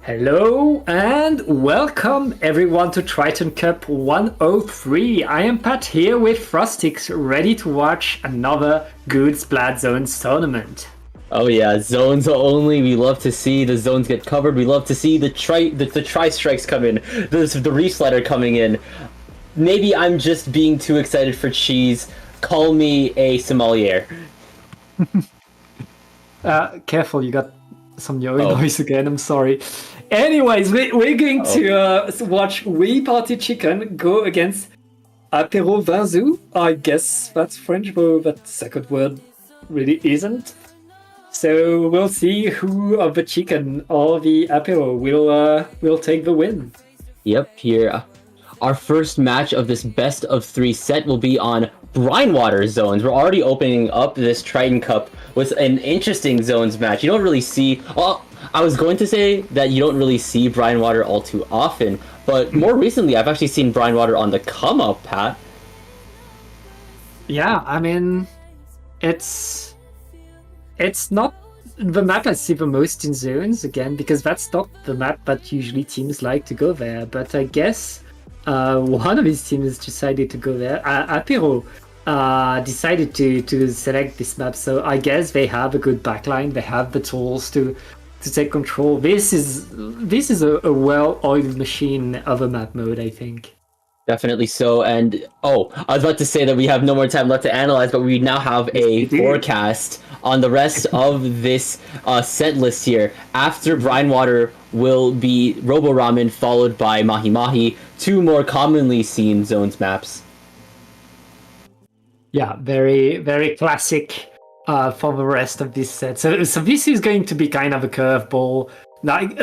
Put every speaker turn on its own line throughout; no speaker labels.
Hello and welcome everyone to Triton-Cup 103. I am Pat here with Frostix, ready to watch another good Splat Zones tournament.
Oh yeah, zones only. We love to see the zones get covered. We love to see the tri-strikes come in, the re-slider coming in. Maybe I'm just being too excited for cheese. Call me a sommelier.
Careful, you got some noise again, I'm sorry. Anyways, we're going to watch We Party Chicken go against Apéro Vinzou. I guess that's French, but that second word really isn't. So we'll see who of the chicken or the Apéro will take the win.
Yep, here. Our first match of this best of 3 set will be on brine water zones. We're already opening up this Triton-Cup with an interesting zones match. You don't really see... Well, I was going to say that you don't really see brine water all too often, but more recently I've actually seen brine water on the come-up, Pat.
Yeah, I mean, it's not the map I see the most in zones, again, because that's not the map that usually teams like to go there, but I guess one of his teams decided to go there. Apero decided to select this map, so I guess they have a good backline. They have the tools to take control. This is a well-oiled machine of a map mode, I think.
Definitely so. And I was about to say that we have no more time left to analyze, but we now have a forecast on the rest of this set list here. After Brine Water will be Robo Ramen, followed by Mahi Mahi, two more commonly seen zones maps.
Yeah, very, very classic for the rest of this set. So this is going to be kind of a curveball. Like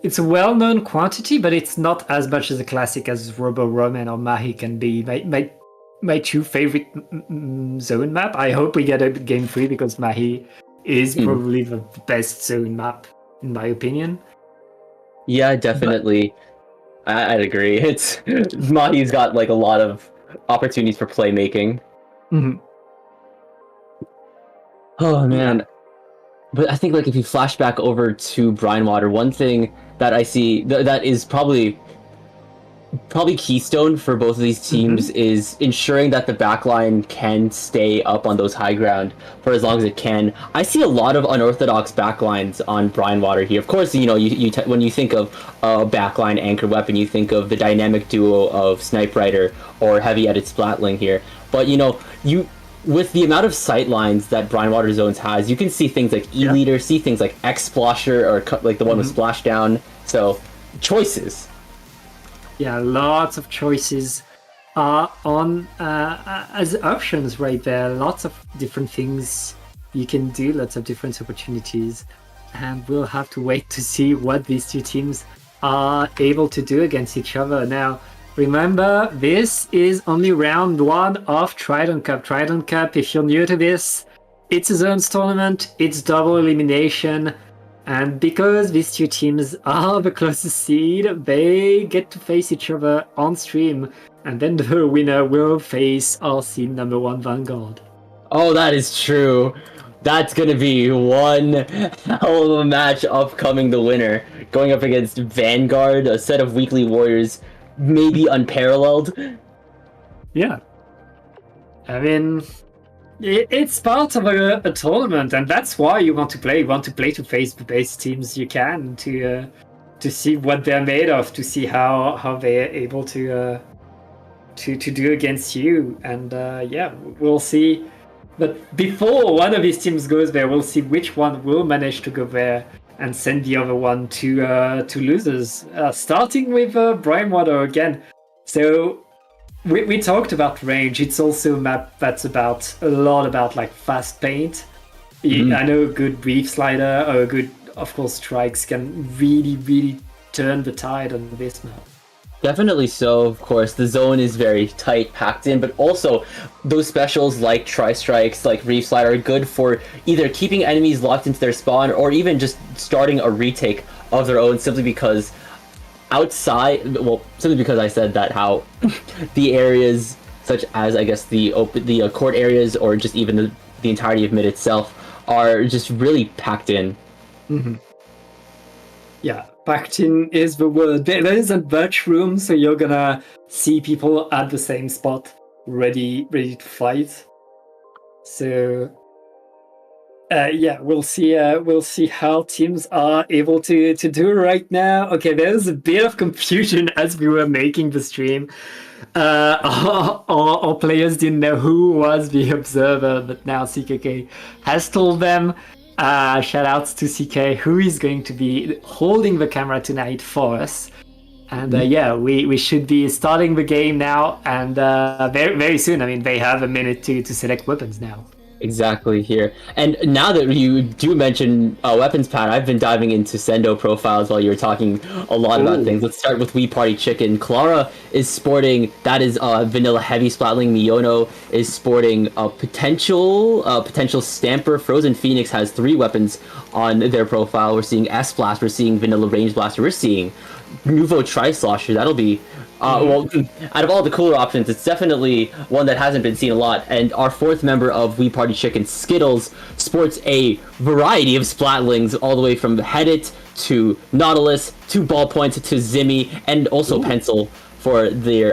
it's a well-known quantity, but it's not as much as a classic as Robo Roman or Mahi can be. My two favorite zone map. I hope we get a game 3 because Mahi is probably the best zone map in my opinion.
Yeah, definitely. I'd agree. It's Mahi's got like a lot of opportunities for playmaking.
Mm-hmm.
Oh man. But I think like if you flash back over to Brine Water, one thing that I see that is probably keystone for both of these teams is ensuring that the backline can stay up on those high ground for as long as it can. I see a lot of unorthodox backlines on Brine Water here. Of course, you know, when you think of a backline anchor weapon, you think of the dynamic duo of Snipe Rider or Heavy Edit Splatling here. But you know, with the amount of sight lines that Brine Water Zones has, you can see things like E-Leader, see things like X-Splasher, or like the one with Splashdown. So, choices.
Yeah, lots of choices on as options right there. Lots of different things you can do, lots of different opportunities. And we'll have to wait to see what these two teams are able to do against each other. Now, remember, this is only round 1 of Triton-Cup. Triton-Cup, if you're new to this, it's a zones tournament, it's double elimination, and because these two teams are the closest seed, they get to face each other on stream, and then the winner will face our seed number 1 Vanguard.
Oh, that is true. That's gonna be one hell of a match upcoming the winner, going up against Vanguard, a set of weekly warriors maybe unparalleled.
Yeah. I mean, it's part of a tournament, and that's why you want to play. You want to play to face the best teams you can, to see what they're made of, to see how they're able to do against you. And yeah, we'll see. But before one of these teams goes there, we'll see which one will manage to go there and send the other one to losers. Starting with Brine Water again. So we talked about range. It's also a map that's a lot about like fast paint. I know a good brief slider or a good, of course, strikes can really turn the tide on this map.
Definitely so, of course. The zone is very tight, packed in, but also those specials like Tri-Strikes, like Reef Slide, are good for either keeping enemies locked into their spawn or even just starting a retake of their own, simply because simply because I said that how the areas such as, I guess, the court areas or just even the entirety of mid itself are just really packed in.
Yeah, packed in is the word. There isn't much room, so you're gonna see people at the same spot, ready to fight. So, yeah, we'll see how teams are able to do right now. Okay, there's a bit of confusion as we were making the stream. Our players didn't know who was the observer, but now CKK has told them. Shout outs to CK, who is going to be holding the camera tonight for us. And yeah, we should be starting the game now, and very, very soon. I mean, they have a minute to select weapons now.
Exactly here. And now that you do mention weapons, Pat, I've been diving into Sendo profiles while you were talking a lot about things. Let's start with Wee Party Chicken. Clara is sporting, that is vanilla heavy splatling. Miyono is sporting a potential Stamper. Frozen Phoenix has 3 weapons on their profile. We're seeing S-Blast, we're seeing vanilla Range Blaster, we're seeing Nuvo Tri-Slosher. That'll be well, out of all the cooler options, it's definitely one that hasn't been seen a lot. And our 4th member of Wee Party Chicken, Skittles, sports a variety of Splatlings, all the way from Headit to Nautilus to Ballpoint to Zimmy, and also Pencil. for their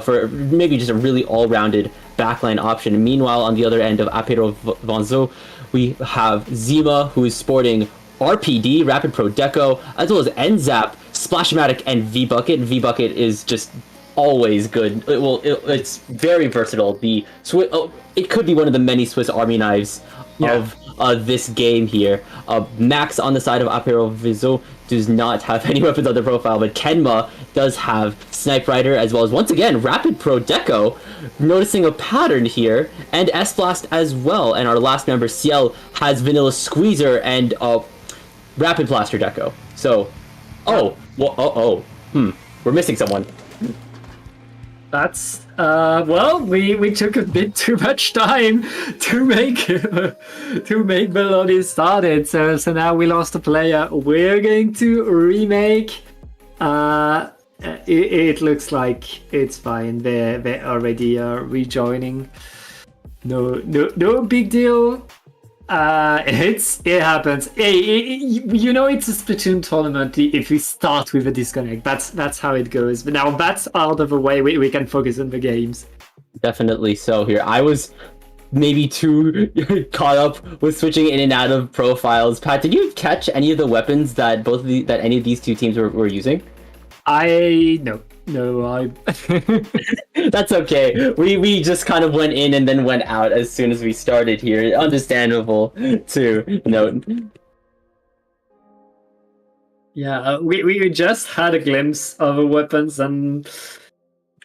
for maybe just a really all-rounded backline option. Meanwhile, on the other end of Apero Vanzo, we have Zima, who is sporting RPD, Rapid Pro Deco, as well as NZAP, Splashmatic, and V-Bucket. V-Bucket is just always good. It's very versatile. It could be one of the many Swiss Army knives of this game here. Max on the side of Apero Vizo does not have any weapons on their profile, but Kenma does have Snipe Rider, as well as, once again, Rapid Pro Deco, noticing a pattern here, and S-Blast as well. And our last member, Ciel, has Vanilla Squeezer and Rapid Blaster Deco. So, we're missing someone.
That's well, we took a bit too much time to make Melody started. So now we lost a player. We're going to remake. It looks like it's fine. They're already rejoining. No big deal. It happens. Hey, you know, it's a Splatoon tournament. If we start with a disconnect, that's how it goes. But now that's out of the way, we can focus on the games.
Definitely so. Here, I was maybe too caught up with switching in and out of profiles. Pat, did you catch any of the weapons that any of these two teams were using? No, I. That's okay. We just kind of went in and then went out as soon as we started here. Understandable to note.
Yeah, we just had a glimpse of the weapons, and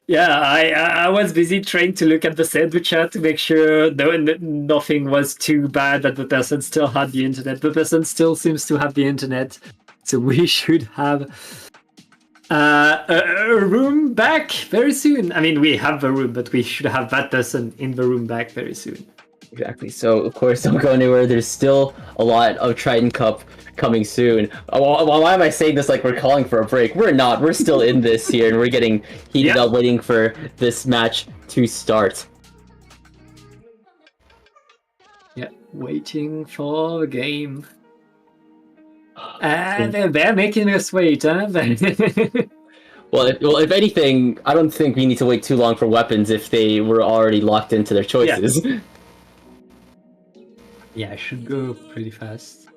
yeah, I was busy trying to look at the sandwich chat to make sure nothing was too bad, that the person still had the internet. The person still seems to have the internet, so we should have a room back very soon. I mean, we have the room, but we should have that person in the room back very soon.
Exactly. So, of course, don't go anywhere. There's still a lot of Triton-Cup coming soon. Why am I saying this like we're calling for a break? We're not. We're still in this here, and we're getting heated up waiting for this match to start.
Yeah, waiting for the game. And they're making us wait, huh?
Well, if anything, I don't think we need to wait too long for weapons if they were already locked into their choices.
Yeah, I should go pretty fast.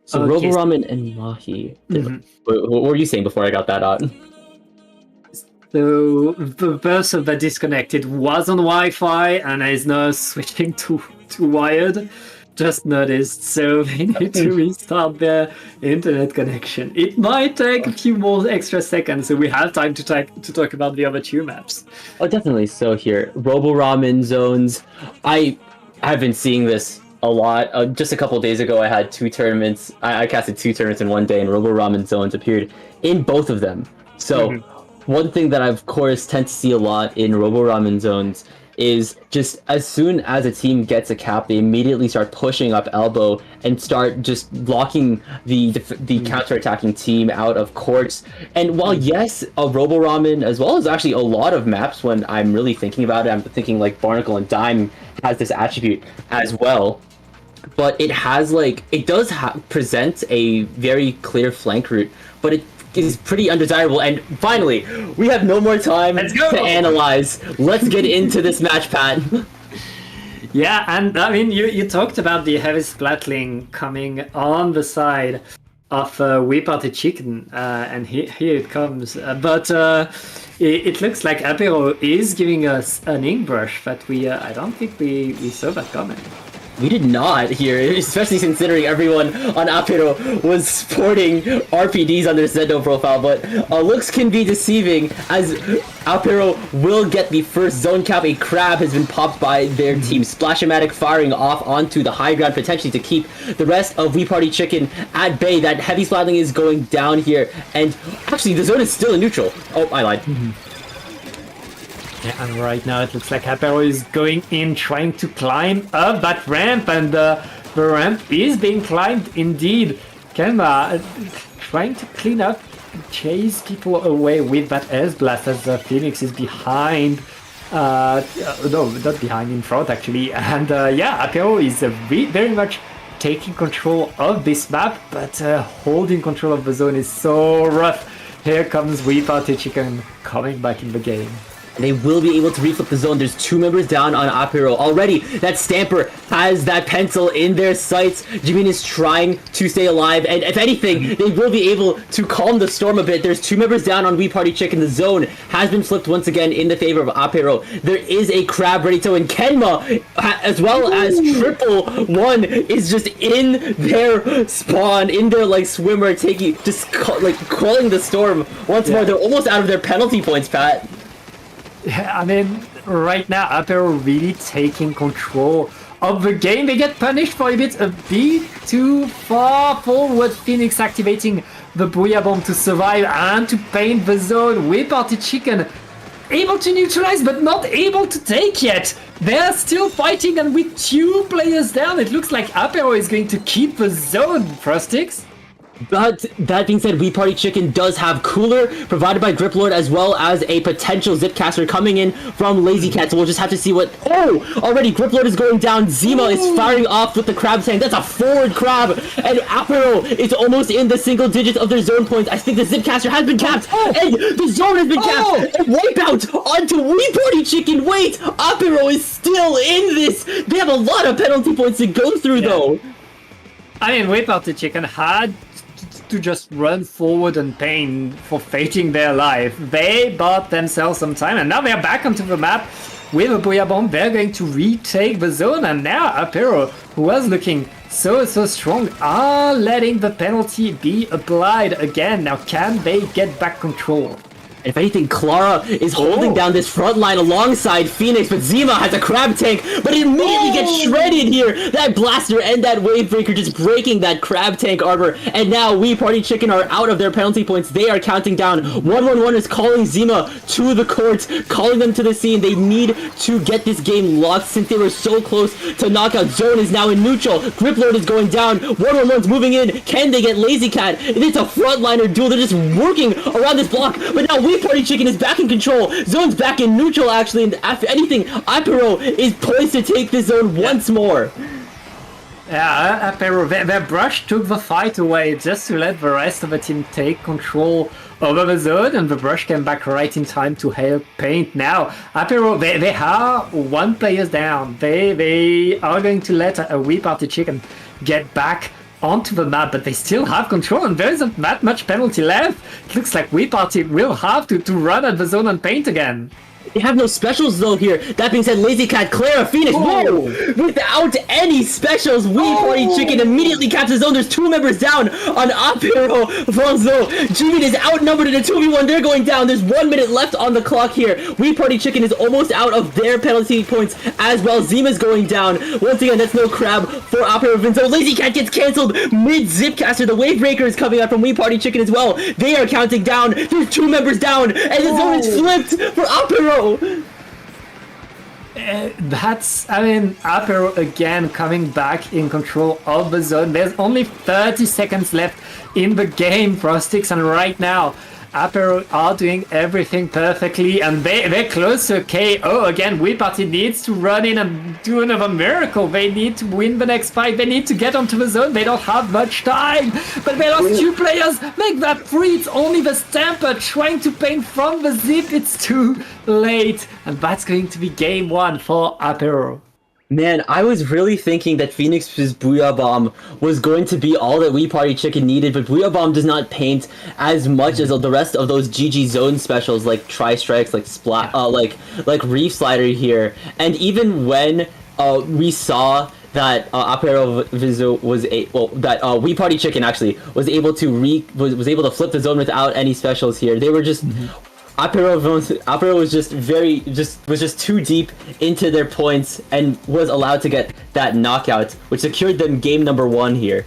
So okay. Roboramen and Mahi. What were you saying before I got that out?
So the person that disconnected was on Wi-Fi and is now switching to wired. Just noticed, so they need to restart their internet connection. It might take a few more extra seconds, so we have time to talk about the other two maps.
Oh, definitely. So here, Roboramen zones. I have been seeing this a lot. Just a couple days ago, I had two tournaments. I casted two tournaments in one day, and Roboramen zones appeared in both of them. So one thing that I, of course, tend to see a lot in Roboramen zones is just as soon as a team gets a cap, they immediately start pushing up elbow and start just blocking the counter-attacking team out of courts. And while yes, a Roboramen, as well as actually a lot of maps, when I'm really thinking about it, I'm thinking like Barnacle and Dime has this attribute as well. But it has it does present a very clear flank route, but it is pretty undesirable. And finally, we have no more time to analyze. Let's get into this match, Pat.
Yeah, and I mean, you talked about the heavy splatling coming on the side of We Party Chicken, and here it comes. But it looks like Apero is giving us an ink brush that I don't think we saw that coming.
We did not here, especially considering everyone on Apero was sporting RPDs on their Zendo profile, but looks can be deceiving as Apero will get the first zone cap. A crab has been popped by their team. Splashmatic firing off onto the high ground, potentially to keep the rest of We Party Chicken at bay. That heavy splatling is going down here, and actually the zone is still in neutral. Oh, I lied.
Yeah, and right now it looks like Apero is going in, trying to climb up that ramp, and the ramp is being climbed indeed. Kenma trying to clean up, chase people away with that S-Blast as Phoenix is behind. No, not behind, in front actually. And yeah, Apero is very much taking control of this map, but holding control of the zone is so rough. Here comes We Party Chicken coming back in the game.
They will be able to reflip the zone. There's 2 members down on Apero. Already, that Stamper has that pencil in their sights. Jimin is trying to stay alive, and if anything, they will be able to calm the storm a bit. There's 2 members down on We Party Chicken. The zone has been flipped once again in the favor of Apero. There is a crab ready to win. Kenma, as well as Triple One, is just in their spawn, in their like swimmer, quelling the storm once more. They're almost out of their penalty points, Pat.
Yeah, I mean, right now, Apero really taking control of the game. They get punished for a bit too far forward. Phoenix activating the Booyah Bomb to survive and to paint the zone. We Party Chicken able to neutralize, but not able to take yet. They're still fighting, and with 2 players down, it looks like Apero is going to keep the zone, Frostix.
But that being said, We Party Chicken does have Cooler provided by Griplord, as well as a potential Zipcaster coming in from Lazy Cat. So we'll just have to see what... Oh! Already Griplord is going down. Zima is firing off with the Crab Tank. That's a forward Crab. And Apero is almost in the single digits of their zone points. I think the Zipcaster has been capped. And the zone has been capped. And Wipeout onto We Party Chicken. Wait! Apero is still in this. They have a lot of penalty points to go through, though.
I mean, We Party Chicken had to just run forward and pain for fating their life. They bought themselves some time, and now they're back onto the map with a Booyah Bomb. They're going to retake the zone, and now Apero, who was looking so strong, are letting the penalty be applied again. Now, can they get back control?
If anything, Clara is holding down this front line alongside Phoenix, but Zima has a Crab Tank, but it immediately gets shredded here. That Blaster and that Wave Breaker just breaking that Crab Tank armor, and now We Party Chicken are out of their penalty points. They are counting down. 111 is calling Zima to the court, calling them to the scene. They need to get this game locked since they were so close to knockout. Zone is now in neutral. Griplord is going down. 111's moving in. Can they get Lazy Cat? It's a frontliner duel. They're just working around this block, but now We Party Chicken is back in control. Zone's back in neutral, actually, and if anything, Apero is poised to take this zone once more.
Yeah, Apero, their brush took the fight away just to let the rest of the team take control over the zone, and the brush came back right in time to help paint. Now, Apero, they are 1 player down. They are going to let a We Party Chicken get back onto the map, but they still have control, and there isn't that much penalty left. It looks like We Party will have to run at the zone and paint again.
They have no specials though here. That being said, Lazy Cat, Clara, Phoenix, whoa! Without any specials, We Party Chicken immediately caps the zone. There's 2 members down on Apero Vonzo. Jimin is outnumbered in a 2v1. They're going down. There's 1 minute left on the clock here. We Party Chicken is almost out of their penalty points as well. Zima's going down. Once again, that's no crab for Apero Vonzo. Lazy Cat gets cancelled mid-Zipcaster. The Wave Breaker is coming out from We Party Chicken as well. They are counting down. There's 2 members down, and the zone is flipped for Apero.
Apero again coming back in control of the zone. There's only 30 seconds left in the game, Frostix, and right now Apero are doing everything perfectly, and they're close to a KO again. We Party needs to run in and do another miracle. They need to win the next fight. They need to get onto the zone. They don't have much time, but they lost 2 players. Make that 3. It's only the Stamper trying to paint from the zip. It's too late, and that's going to be game 1 for Apero.
Man, I was really thinking that Phoenix's Booyah Bomb was going to be all that We Party Chicken needed, but Booyah Bomb does not paint as much as the rest of those GG zone specials like Tri-Strikes, like Splat, like Reef Slider here. And even when we saw that Apero Vizo was We Party Chicken actually was able to was able to flip the zone without any specials here. They were just Apero was just too deep into their points and was allowed to get that knockout, which secured them game number 1 here.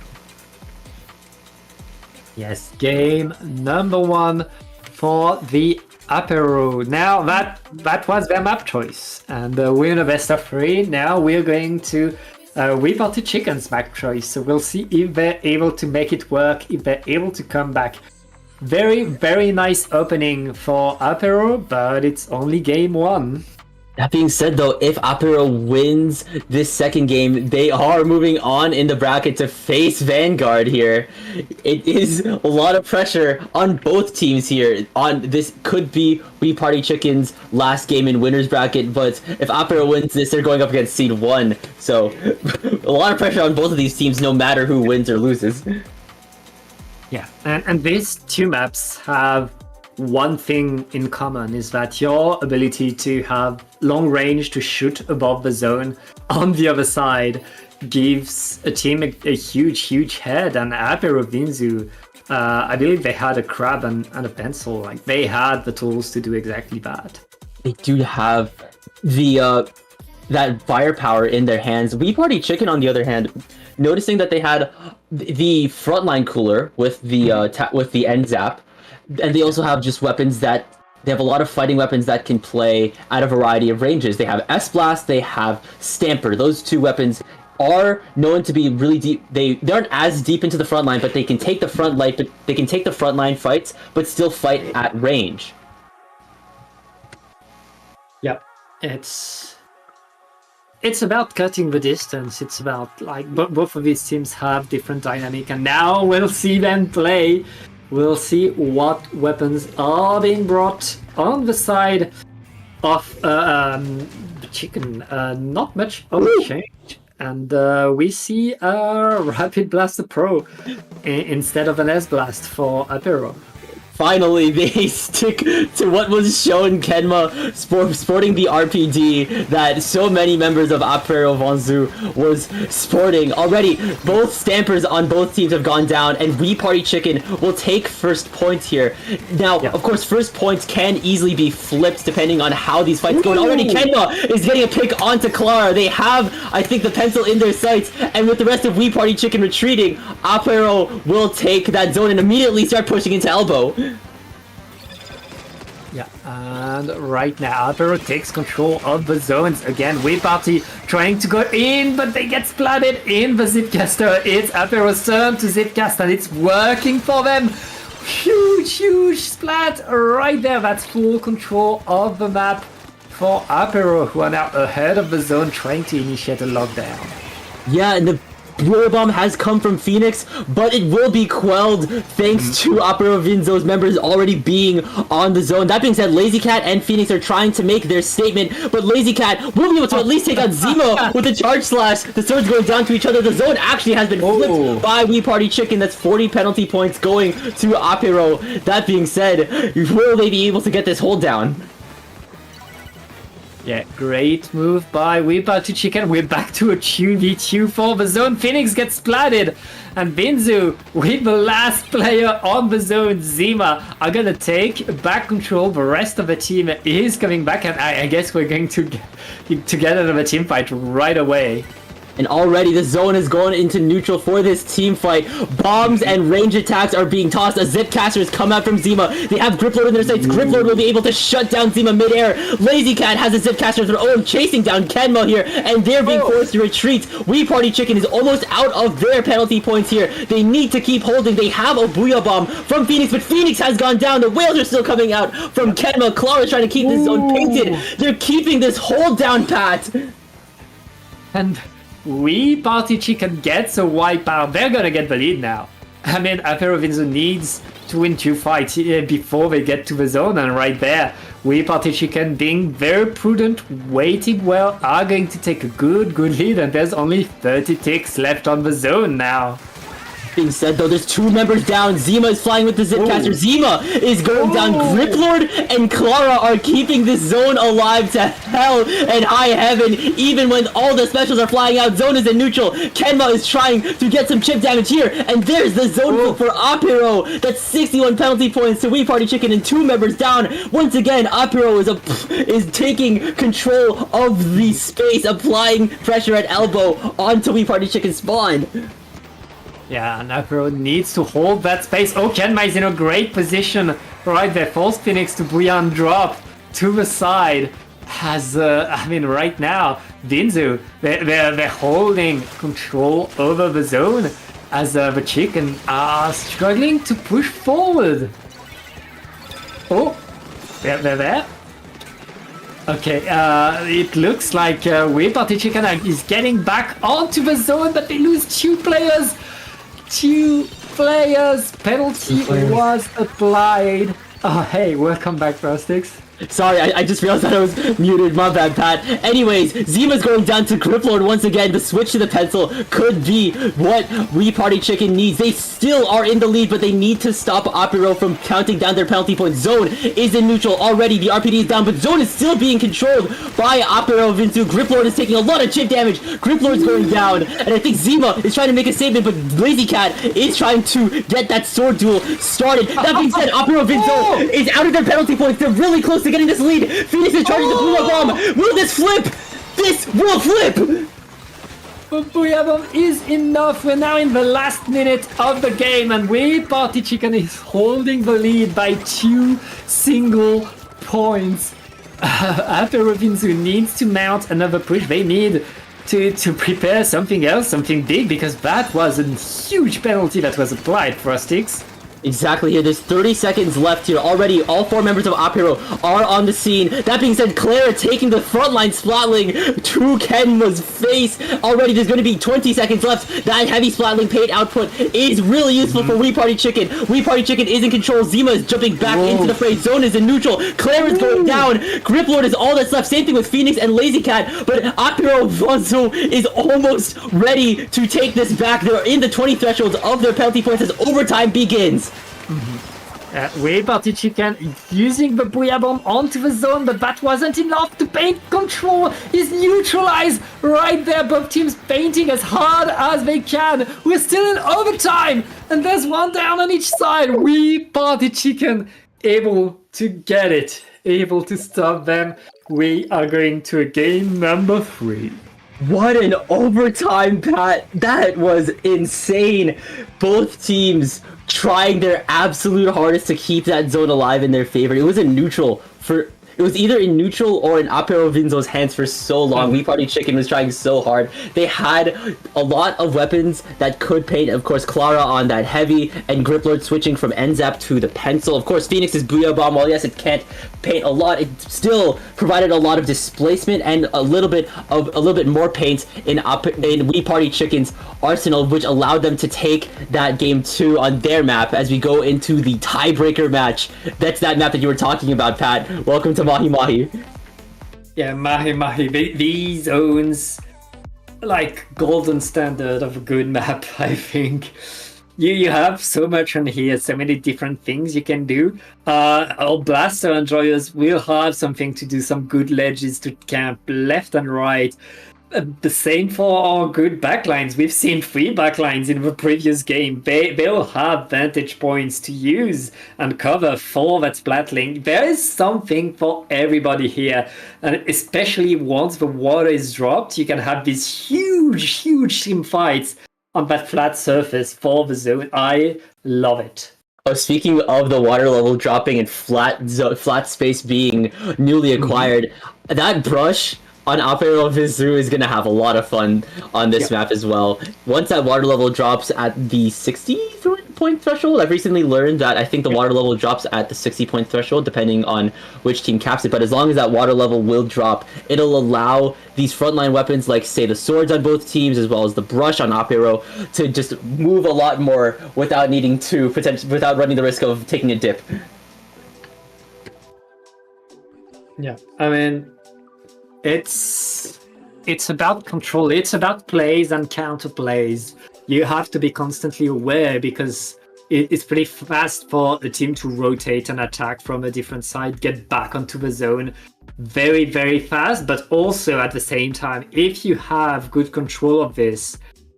Yes, game number 1 for the Apero. Now that was their map choice, and we're in a best of 3. Now we're going to We Party Chicken's map choice, so we'll see if they're able to make it work, if they're able to come back. Very, very nice opening for Apero, but it's only game 1.
That being said, though, if Apero wins this second game, they are moving on in the bracket to face Vanguard here. It is a lot of pressure on both teams here. This could be We Party Chicken's last game in winners bracket, but if Apero wins this, they're going up against Seed 1. So a lot of pressure on both of these teams, no matter who wins or loses.
Yeah, and these two maps have one thing in common, is that your ability to have long range to shoot above the zone on the other side gives a team a huge head. And Apero Vinzu, I believe they had a crab and a pencil. Like, they had the tools to do exactly that.
They do have the that firepower in their hands. We Party Chicken, on the other hand, noticing that they had the frontline cooler with the with the end zap, and they also have just weapons that they have a lot of fighting weapons that can play at a variety of ranges. They have S-Blast, they have Stamper. Those two weapons are known to be really deep. They aren't as deep into the front line, but they can take the front line. But they can take the frontline fights, but still fight at range.
Yeah, it's about cutting the distance. It's about, like, both of these teams have different dynamic, and now we'll see them play. We'll see what weapons are being brought on the side of the Chicken. Not much of a change, and we see a Rapid Blaster Pro instead of an S-Blast for Apero.
Finally, they stick to what was shown Kenma sporting the RPD that so many members of Apero Vanzu was sporting. Already, both Stampers on both teams have gone down, and We Party Chicken will take first point here. Now, of course, first points can easily be flipped depending on how these fights go. And already, Kenma is getting a pick onto Clara. They have, I think, the pencil in their sights, and with the rest of We Party Chicken retreating, Apero will take that zone and immediately start pushing into elbow.
Yeah, and right now Apero takes control of the zones again. We Party trying to go in, but they get splatted in the Zipcaster. It's Apero's turn to Zipcast, and it's working for them. Huge splat right there. That's full control of the map for Apero, who are now ahead of the zone, trying to initiate a lockdown.
Yeah, and the Blow Bomb has come from Phoenix, but it will be quelled thanks to Apero Vinzo's members already being on the zone. That being said, Lazy Cat and Phoenix are trying to make their statement, but Lazy Cat will be able to at least take out Zima with the charge slash. The swords going down to each other. The zone actually has been flipped by We Party Chicken. That's 40 penalty points going to Apero. That being said, will they be able to get this hold down?
Yeah, great move by We Party Chicken. We're back to a 2v2 for the zone. Phoenix gets splatted, and Vinzu, with the last player on the zone, Zima, are gonna take back control. The rest of the team is coming back, and I guess we're going to get out of a team fight right away.
And already the zone is going into neutral for this team fight. Bombs and range attacks are being tossed as Zipcasters come out from Zima. They have Griplord in their sights. Griplord will be able to shut down Zima midair. Lazy Cat has a Zipcaster of their own, chasing down Kenma here, and they're being forced to retreat. We Party Chicken is almost out of their penalty points here. They need to keep holding. They have a Booyah Bomb from Phoenix, but Phoenix has gone down. The whales are still coming out from Kenma. Clara is trying to keep this zone painted. They're keeping this hold down pat.
And We Party Chicken gets a wipeout. They're gonna get the lead now. I mean, Apero Vinzo needs to win two fights before they get to the zone, and right there, We Party Chicken, being very prudent, waiting well, are going to take a good lead, and there's only 30 ticks left on the zone now.
Being said, though, there's two members down. Zima is flying with the Zipcaster. Zima is going down. Griplord and Clara are keeping this zone alive to hell and high heaven, even when all the specials are flying out. Zone is in neutral. Kenma is trying to get some chip damage here, and there's the zone for Apero. That's 61 penalty points to We Party Chicken, and two members down. Once again, Apero is taking control of the space, applying pressure at elbow onto We Party Chicken spawn.
Yeah, and Apero needs to hold that space. Oh, Kenma is in a great position right there. Force Phoenix to Booyah drop to the side. I mean, right now, Vinzu, they're holding control over the zone as the Chicken are struggling to push forward. Oh, they're there. Okay, it looks like We Party Chicken is getting back onto the zone, but they lose 2 players. 2 players. Penalty was applied. Oh, hey, welcome back, Prostix.
Sorry, I just realized that I was muted. My bad, Pat. Anyways, Zima's going down to Griplord once again. The switch to the pencil could be what We Party Chicken needs. They still are in the lead, but they need to stop Apiro from counting down their penalty points. Zone is in neutral already. The RPD is down, but Zone is still being controlled by Apiro Vinsu. Griplord is taking a lot of chip damage. Griplord's going down, and I think Zima is trying to make a statement, but Lazy Cat is trying to get that sword duel started. That being said, Apiro Vinsu is out of their penalty points. They're really close to getting this lead. Phoenix is charging the Booyah Bomb. Will this flip? This will flip!
But Booyah Bomb is enough. We're now in the last minute of the game, and We Party Chicken is holding the lead by 2 single points. After Robinson needs to mount another push, they need to prepare something else, something big, because that was a huge penalty that was applied for Prostix.
Exactly here. There's 30 seconds left here. Already, all 4 members of Apiro are on the scene. That being said, Claire taking the frontline splatling to Kenma's face. Already, there's going to be 20 seconds left. That heavy splatling paid output is really useful for We Party Chicken. We Party Chicken is in control. Zima is jumping back into the fray. Zone is in neutral. Claire is going down. Griplord is all that's left. Same thing with Phoenix and Lazy Cat. But Apiro Vonzo is almost ready to take this back. They're in the 20 thresholds of their penalty points as overtime begins.
We Party Chicken using the Booyah Bomb onto the zone, but that wasn't enough. The paint control is neutralized right there. Both teams painting as hard as they can. We're still in overtime, and there's one down on each side. We Party Chicken able to get it, able to stop them. We are going to game number 3.
What an overtime, Pat. That was insane. Both teams trying their absolute hardest to keep that zone alive in their favor. It was in neutral for... It was either in neutral or in Apiro Vinzo's hands for so long. We Party Chicken was trying so hard. They had a lot of weapons that could paint. Of course, Clara on that heavy, and Griplord switching from N-Zap to the pencil. Of course, Phoenix's Booyah Bomb, while yes, it can't paint a lot, it still provided a lot of displacement and a little bit more paint in We Party Chicken's arsenal, which allowed them to take that game 2 on their map as we go into the tiebreaker match. That's that map that you were talking about, Pat. Welcome to Mahi Mahi.
Yeah, Mahi Mahi. These zones, like golden standard of a good map, I think. You have so much on here, so many different things you can do. Our Blaster enjoyers will have something to do, some good ledges to camp left and right. The same for our good backlines. We've seen 3 backlines in the previous game. They'll have vantage points to use and cover for that splatling. There is something for everybody here. And especially once the water is dropped, you can have these huge team fights on that flat surface for the zone. I love it.
Oh, speaking of the water level dropping and flat space being newly acquired, that brush on Apero Vizu is going to have a lot of fun on this map as well. Once that water level drops at the 60-point threshold, I've recently learned that I think the water level drops at the 60-point threshold, depending on which team caps it. But as long as that water level will drop, it'll allow these frontline weapons, like, say, the swords on both teams, as well as the brush on Apero, to just move a lot more without needing to, without running the risk of taking a dip.
Yeah, I mean... It's about control. It's about plays and counter plays. You have to be constantly aware because it's pretty fast for a team to rotate and attack from a different side, get back onto the zone very, very fast. But also at the same time, if you have good control of this,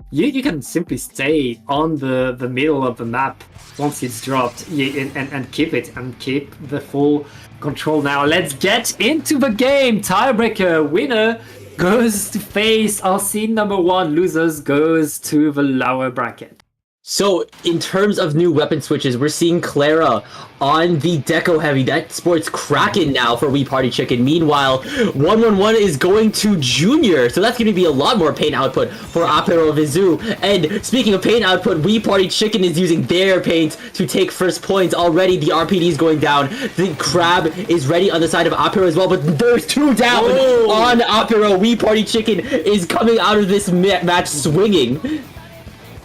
you can simply stay on the middle of the map once it's dropped and keep it and keep the full control. Now let's get into the game. Tiebreaker winner goes to face our seed number 1. Losers goes to the lower bracket.
So, in terms of new weapon switches, we're seeing Clara on the Deco Heavy. That sports Kraken now for Wee Party Chicken. Meanwhile, 111 is going to Junior. So that's going to be a lot more paint output for Apero Vizu. And speaking of paint output, Wee Party Chicken is using their paint to take first points. Already the RPD is going down. The Crab is ready on the side of Apero as well. But there's 2 down on Apero. Wee Party Chicken is coming out of this match swinging.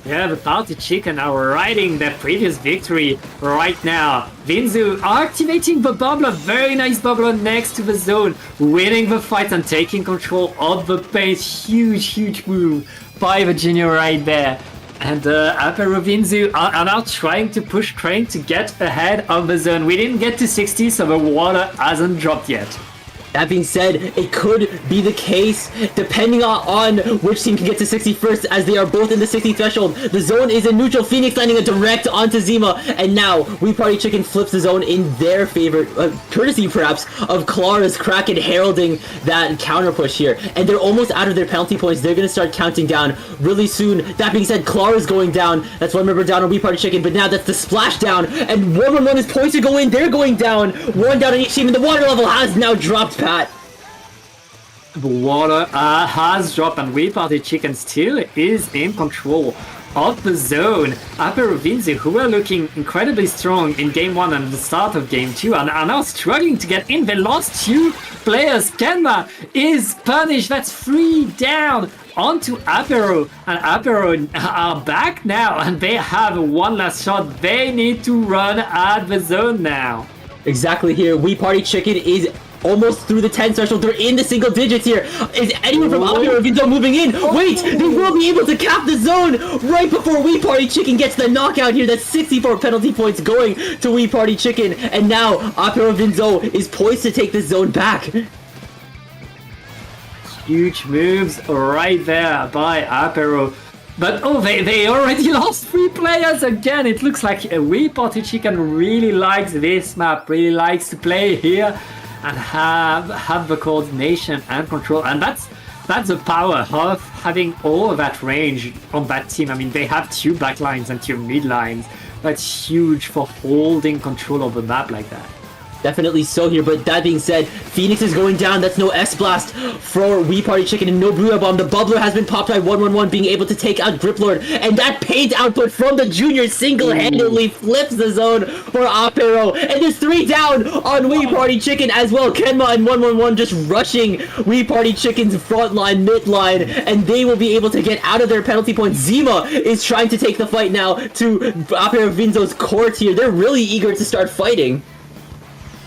Yeah, the Party Chicken are riding their previous victory right now. Vinzu activating the bubbler, very nice bubbler next to the zone, winning the fight and taking control of the pace. Huge move by the Junior right there. And Apero Vinzu are now trying to push Crane to get ahead of the zone. We didn't get to 60, so the water hasn't dropped yet.
That being said, it could be the case depending on which team can get to 60 first, as they are both in the 60 threshold. The zone is in neutral. Phoenix landing a direct onto Zima, and now Wee Party Chicken flips the zone in their favor, courtesy perhaps of Clara's Kraken heralding that counter push here. And they're almost out of their penalty points. They're going to start counting down really soon. That being said, Clara's going down. That's 1 member down on Wee Party Chicken, but now that's the splash down, and 111 is poised to go in. They're going down. 1 down on each team, and the water level has now dropped, Pat.
The water has dropped, and Wee Party Chicken still is in control of the zone. Apero Vinzi, who were looking incredibly strong in Game 1 and the start of Game 2, and are now struggling to get in. They lost 2 players. Kenma is punished. That's 3 down onto Apero, and Apero are back now, and they have 1 last shot. They need to run at the zone now.
Exactly here. Wee Party Chicken is almost through the 10 threshold. They're in the single digits here. Is anyone from Apero Vinzo moving in? Wait, they will be able to cap the zone right before Wee Party Chicken gets the knockout here. That's 64 penalty points going to Wee Party Chicken. And now Apero Vinzo is poised to take the zone back.
Huge moves right there by Apero. But they already lost 3 players again. It looks like Wee Party Chicken really likes this map, really likes to play here and have the coordination and control. And that's the power of having all of that range on that team. I mean, they have 2 back lines and 2 mid lines. That's huge for holding control of the map like that.
Definitely so here, but that being said, Phoenix is going down. That's no S-Blast for Wee Party Chicken and no Booyah Bomb. The Bubbler has been popped by 111, being able to take out Griplord, and that paint output from the Junior single-handedly flips the zone for Apero, and there's 3 down on Wee Party Chicken as well. Kenma and 111 just rushing Wee Party Chicken's front line, mid line, and they will be able to get out of their penalty point. Zima is trying to take the fight now to Apero Vinzo's court here. They're really eager to start fighting.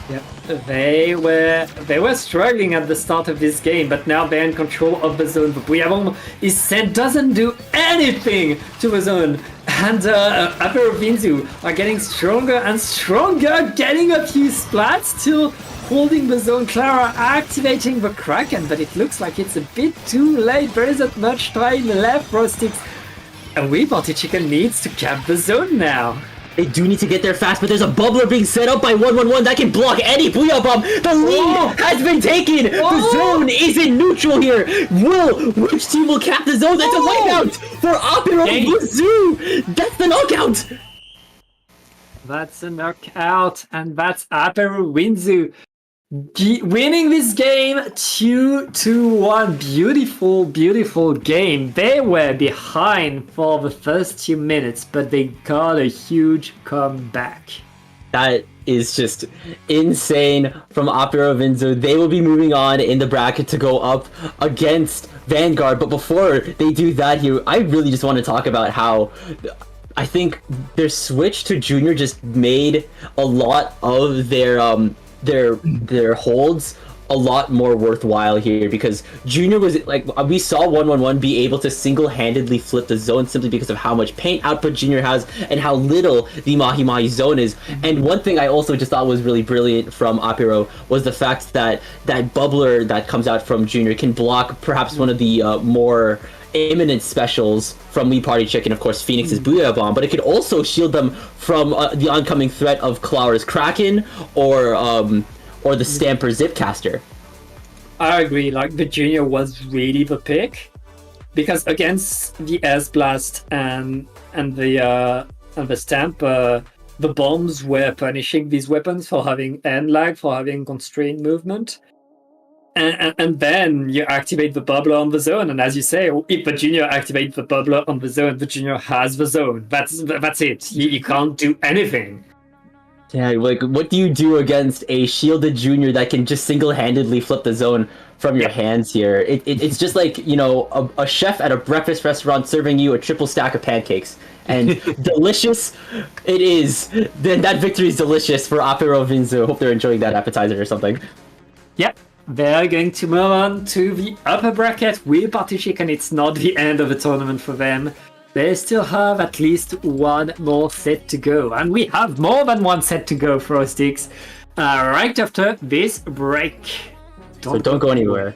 Yep, they were struggling at the start of this game, but now they're in control of the zone. But Bouillabon is said doesn't do anything to the zone, and Apero Vinzu are getting stronger and stronger, getting a few splats, still holding the zone. Clara activating the Kraken, but it looks like it's a bit too late. There isn't much time left for Sticks, and Wee Party Chicken needs to cap the zone now.
They do need to get there fast, but there's a bubbler being set up by 111 that can block any Booyah Bomb. The lead has been taken. The zone is in neutral here. Which team will cap the zone? That's a wipeout for Apero Vizu. That's the knockout.
That's a knockout, and that's Apero Vinzu winning this game 2-1. Beautiful game. They were behind for the first 2 minutes, but they got a huge comeback.
That is just insane from Apero Vinzo. They will be moving on in the bracket to go up against Vanguard, but before they do that here, I really just want to talk about how I think their switch to Junior just made a lot of their holds a lot more worthwhile here, because Junior was like, we saw 111 be able to single-handedly flip the zone simply because of how much paint output Junior has and how little the Mahi Mahi zone is. And one thing I also just thought was really brilliant from Apero was the fact that that bubbler that comes out from Junior can block perhaps one of the more imminent specials from Wee Party Chicken, of course, Phoenix's Booyah Bomb, but it could also shield them from the oncoming threat of Clara's Kraken or the Stamper Zipcaster.
I agree, like the Junior was really the pick, because against the S Blast and the Stamp, the bombs were punishing these weapons for having end lag, for having constrained movement. And then you activate the bubbler on the zone, and as you say, if the junior activates the bubbler on the zone, the junior has the zone. That's it. You can't do anything.
Yeah, like what do you do against a shielded junior that can just single-handedly flip the zone from your hands here? It's just like, you know, a chef at a breakfast restaurant serving you a triple stack of pancakes. And delicious it is. Then that victory is delicious for Apero Vinzu. Hope they're enjoying that appetizer or something.
Yep. They're going to move on to the upper bracket with Party Chicken. It's not the end of the tournament for them. They still have at least one more set to go. And we have more than one set to go, Frostix. Right after this break.
Don't go anywhere.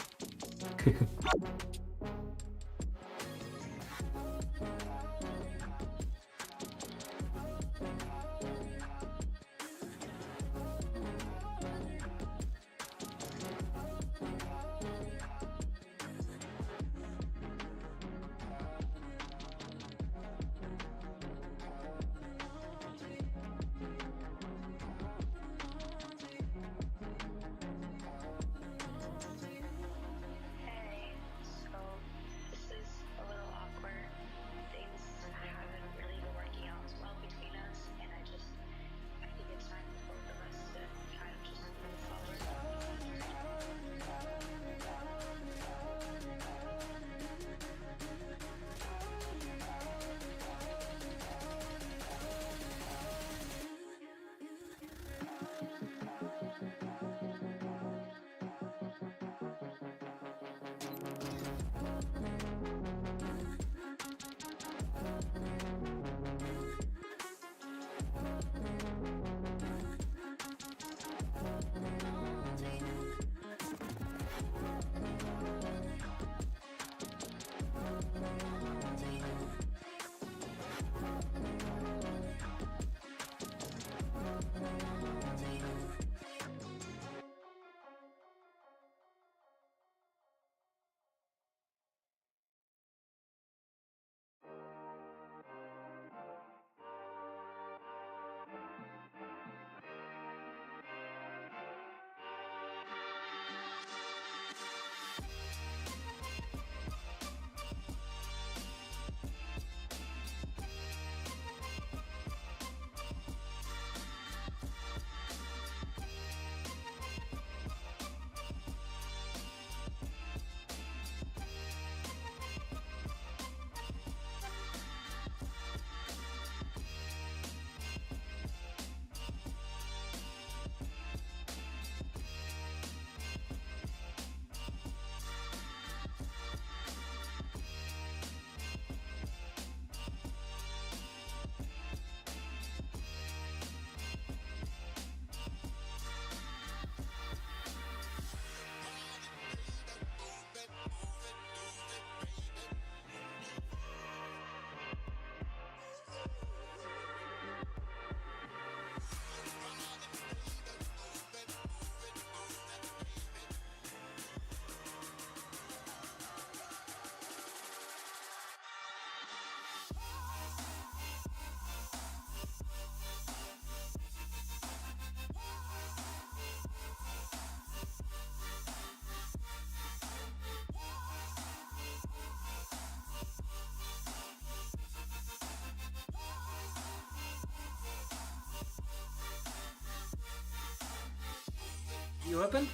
You open?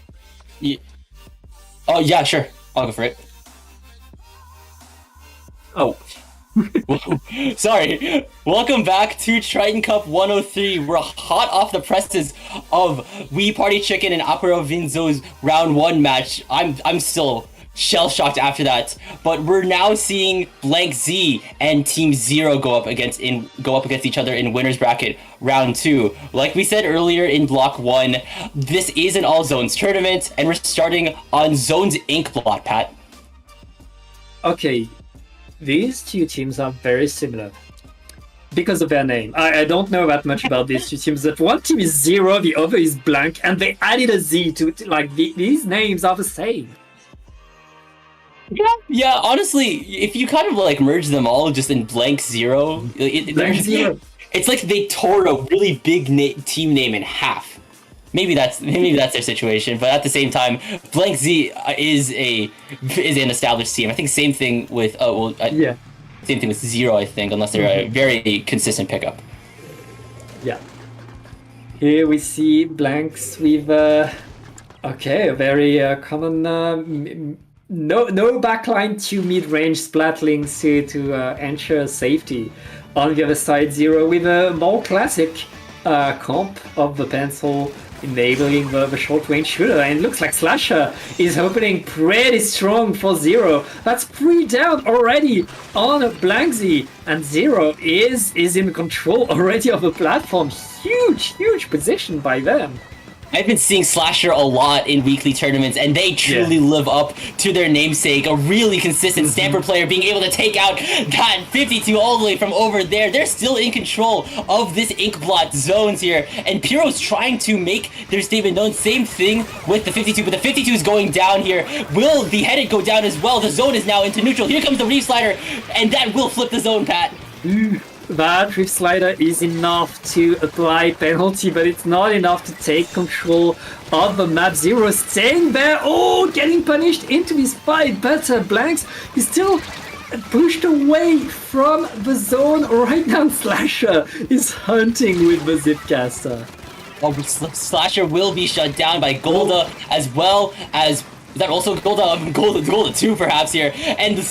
Yeah. Oh, yeah, sure. I'll go for it.
Oh.
Sorry. Welcome back to Triton-Cup 103. We're hot off the presses of We Party Chicken and Apero Vinzo's round 1 match. I'm still shell-shocked after that. But we're now seeing Blank Z and Team Zero go up against each other in winners bracket round 2. Like we said earlier in block 1, this is an all zones tournament, and we're starting on Zones Inc. block, Pat.
Okay. These two teams are very similar because of their name. I don't know that much about these two teams. That one team is Zero, the other is Blank, and they added a Z to like these names are the same.
Yeah, honestly, if you kind of like merge them all just in blank zero,
Blank zero.
it's like they tore a really big team name in half. Maybe that's their situation, but at the same time, Blank Z is an established team. I think same thing with
Yeah.
same thing with Zero. I think unless they're a very consistent pickup.
Yeah. Here we see blanks with okay, a very common no backline to mid-range splatlings to ensure safety. On the other side, Zero with a more classic comp of the pencil, enabling the short-range shooter, and it looks like Slasher is opening pretty strong for Zero. That's 3 down already on Blank Z, and Zero is in control already of the platform. Huge position by them.
I've been seeing Slasher a lot in weekly tournaments, and they truly live up to their namesake. A really consistent Stamper player being able to take out that 52 all the way from over there. They're still in control of this Inkblot zones here, and Pyro's trying to make their statement known. Same thing with the 52, but the 52 is going down here. Will the Headed go down as well? The zone is now into neutral. Here comes the Reef Slider, and that will flip the zone, Pat.
That Reef Slider is enough to apply penalty, but it's not enough to take control of the map. Zero staying there, getting punished into this fight, but Blanks is still pushed away from the zone. Right now, Slasher is hunting with the Zipcaster.
Oh, Slasher will be shut down by Golda, as well as... Is that also Golda 2 perhaps here? And the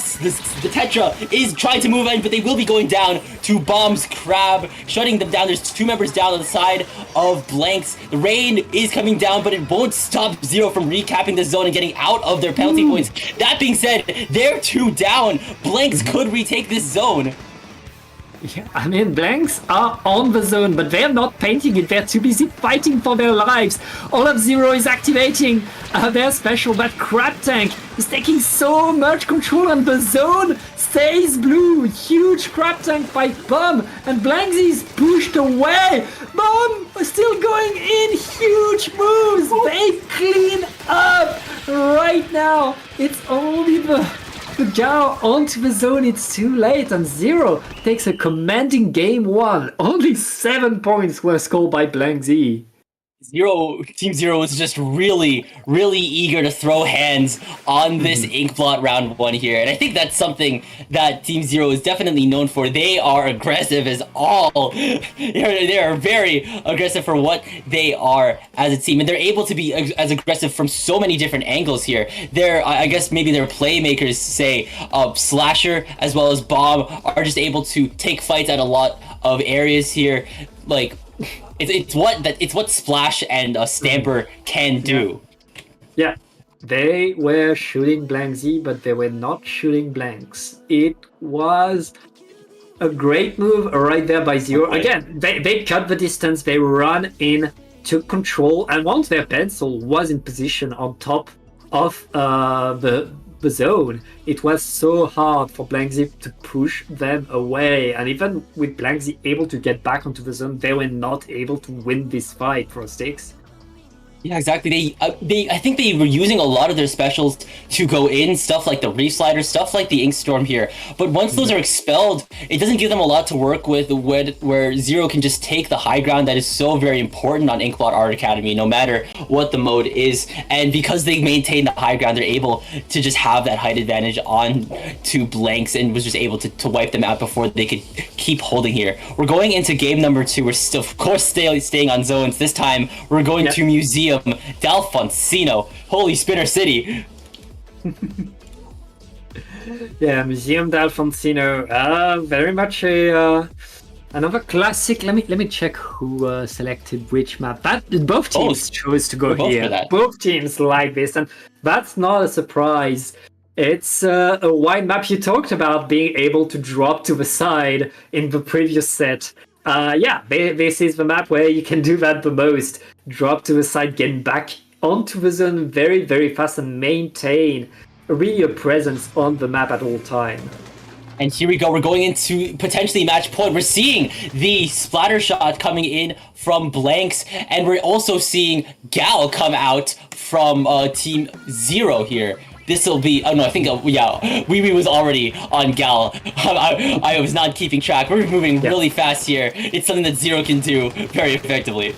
Tetra is trying to move in, but they will be going down to Bomb's Crab, shutting them down. There's 2 members down on the side of Blanks. The rain is coming down, but it won't stop Zero from recapping the zone and getting out of their penalty points. That being said, they're 2 down. Blanks could retake this zone.
Yeah, I mean, Blanks are on the zone, but they're not painting it. They're too busy fighting for their lives. All of Zero is activating their special, but Crab Tank is taking so much control, and the zone stays blue. Huge Crab Tank by Bomb, and Blanksy is pushed away. Bomb is still going in. Huge moves. They clean up right now. It's only the Gao onto the zone. It's too late, and Zero takes a commanding game 1. Only 7 points were scored by Blank Z.
Team Zero is just really eager to throw hands on this Inkblot round 1 here, and I think that's something that Team Zero is definitely known for. They are aggressive as all. They are very aggressive for what they are as a team, and they're able to be as aggressive from so many different angles here. I guess maybe their playmakers, say Slasher as well as Bomb, are just able to take fights at a lot of areas here, like. It's what Splash and Stamper can do.
Yeah, they were shooting Blank Z, but they were not shooting Blanks. It was a great move right there by Zero. Again, they cut the distance, they run in, took control, and once their pencil was in position on top of the zone, it was so hard for Blank Z to push them away, and even with Blank Z able to get back onto the zone, they were not able to win this fight for stakes.
Yeah, exactly. I think they were using a lot of their specials to go in, stuff like the Reef Slider, stuff like the Ink Storm here. But once those are expelled, it doesn't give them a lot to work with, where Zero can just take the high ground that is so very important on Inkblot Art Academy, no matter what the mode is. And because they maintain the high ground, they're able to just have that height advantage on to Blanks, and was just able to wipe them out before they could keep holding here. We're going into game number 2. We're still, of course, staying on zones. This time, we're going to Museum D'Alfonsino. Holy Spinner City.
Yeah, Museum D'Alfonsino. Very much another classic. Let me check who selected which map. Both teams chose to go here. Both teams like this, and that's not a surprise. It's a wide map. You talked about being able to drop to the side in the previous set. This is the map where you can do that the most. Drop to the side, get back onto the zone very, very fast, and maintain really a presence on the map at all time.
And here we go. We're going into potentially match point. We're seeing the splatter shot coming in from Blanks, and we're also seeing Gal come out from Team Zero here. this will be. Oh no, I think Wee Wee was already on Gal. I was not keeping track. We're moving really fast here. It's something that Zero can do very effectively.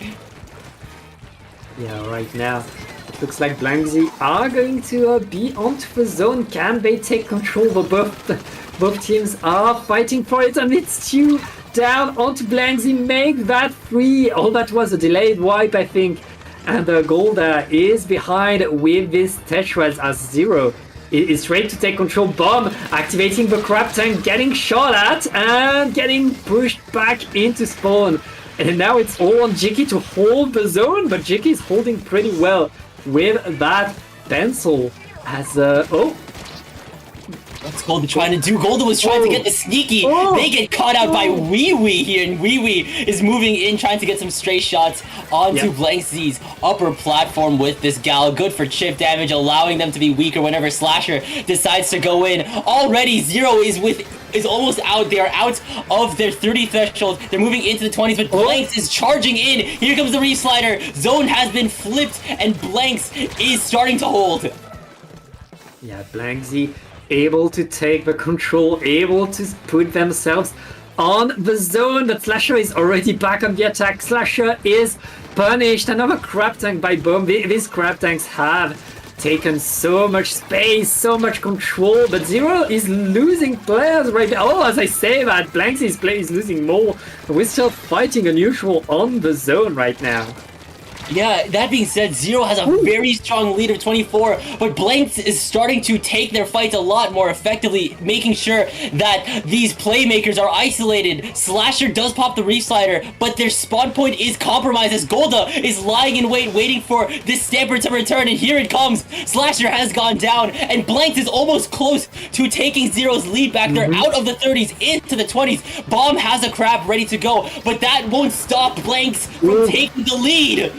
Yeah, right now it looks like BlankZ are going to be onto the zone. Can they take control? Both teams are fighting for it, and it's 2 down onto BlankZ. Make that 3. Oh, that was a delayed wipe, I think. And the Golda is behind with this Tetras as Zero is ready to take control. Bomb activating the crab tank, getting shot at and getting pushed back into spawn. And now it's all on Jiki to hold the zone, but Jiki is holding pretty well with that pencil. As
What's Golda trying to do? Golda was trying to get the sneaky. They get caught out by Wee Wee here, and Wee Wee is moving in, trying to get some stray shots onto BlankZ's upper platform with this Gal. Good for chip damage, allowing them to be weaker whenever Slasher decides to go in. Already, Zero is almost out. They are out of their 30 threshold. They're moving into the 20s, but Blanks is charging in. Here comes the Re-Slider. Zone has been flipped, and Blanks is starting to hold.
Yeah, BlankZ able to take the control, able to put themselves on the zone, but Slasher is already back on the attack. Slasher is punished. Another crab tank by Bomb. These crab tanks have taken so much space, so much control, but Zero is losing players right now. Oh, as I say that, BlankZ's play is losing more. We're still fighting unusual on the zone right now.
Yeah, that being said, Zero has a very strong lead of 24, but Blanks is starting to take their fights a lot more effectively, making sure that these playmakers are isolated. Slasher does pop the Re-Slider, but their spawn point is compromised as Golda is lying in wait, waiting for this Stamper to return, and here it comes. Slasher has gone down, and Blanks is almost close to taking Zero's lead back. They're out of the 30s into the 20s. Bomb has a crab ready to go, but that won't stop Blanks from taking the lead.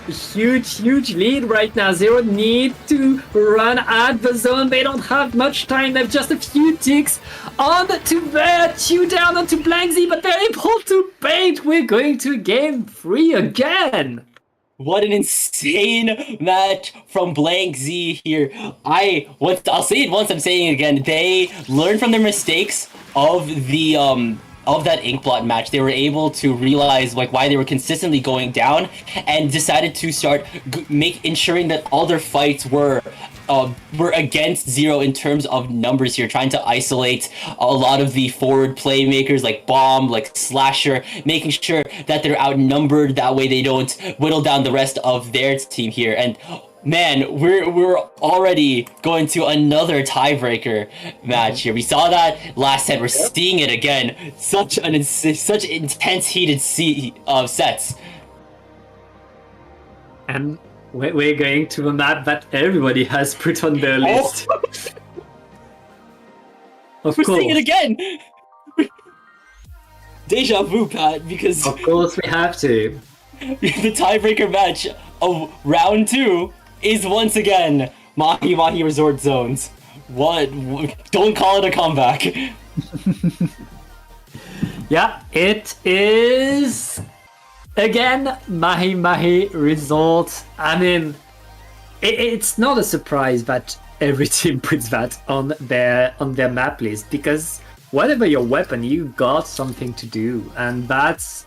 Huge lead right now. Zero need to run at the zone. They don't have much time. They've just a few ticks on to there. 2 down onto BlankZ, but they're able to bait. We're going to game 3 again.
What an insane match from BlankZ here. I'll say it once, I'm saying it again. They learned from their mistakes of the of that Inkblot match. They were able to realize why they were consistently going down, and decided to start ensuring that all their fights were against Zero in terms of numbers here, trying to isolate a lot of the forward playmakers like Bomb, like Slasher, making sure that they're outnumbered. That way they don't whittle down the rest of their team here. And man, we're already going to another tiebreaker match here. We saw that last set. We're seeing it again. Such intense, heated sets.
And we're going to a map that everybody has put on their list. Of
We're
course.
seeing it again. Deja vu, Pat, because
Of course we have to.
the tiebreaker match of round 2 is once again Mahi Mahi Resort Zones. What? Don't call it a comeback.
Yeah, it is again Mahi Mahi Resort. I mean, it's not a surprise that every team puts that on their map list, because whatever your weapon, you got something to do, and that's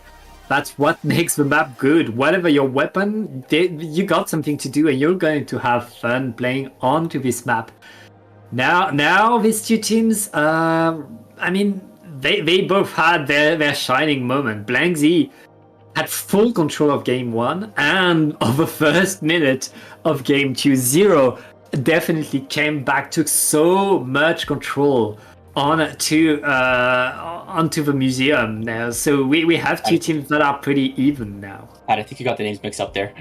what makes the map good. Whatever your weapon, you got something to do, and you're going to have fun playing onto this map. Now these two teams, I mean, they both had their shining moment. BlankZ had full control of game 1 and of the first minute of game 2. Zero definitely came back, took so much control onto the museum now. So we have two teams that are pretty even now.
Pat, I think you got the names mixed up there.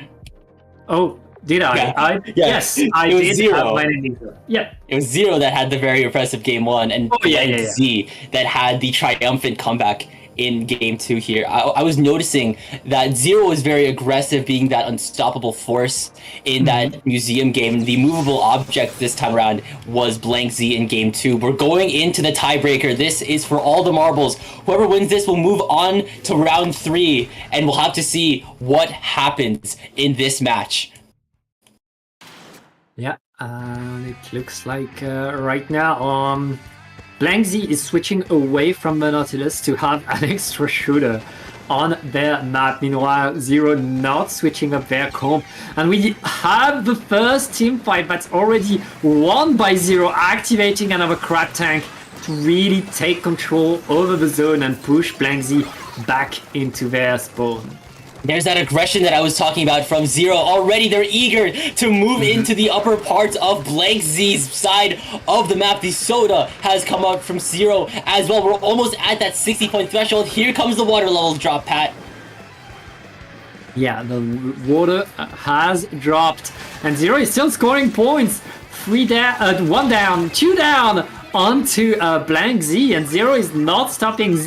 Oh, did I?
Yeah.
Yes, I
It was
did
Zero.
have my name. Yeah.
It was Zero that had the very impressive game 1, and Z that had the triumphant comeback in game 2 here. I was noticing that Zero was very aggressive, being that unstoppable force in that museum game. The movable object this time around was BlankZ in game 2. We're going into the tiebreaker. This is for all the marbles. Whoever wins this will move on to round 3, and we'll have to see what happens in this match.
Yeah, And it looks like right now Blank Z is switching away from the Nautilus to have an extra shooter on their map. Meanwhile, Zero not switching up their comp. And we have the first team fight that's already won by Zero, activating another crab tank to really take control over the zone and push Blank Z back into their spawn.
There's that aggression that I was talking about from Zero. Already they're eager to move into the upper parts of Blank Z's side of the map. The soda has come out from Zero as well. We're almost at that 60-point threshold. Here comes the water levels drop, Pat.
Yeah, the water has dropped. And Zero is still scoring points. 1 down, 2 down onto Blank Z. And Zero is not stopping.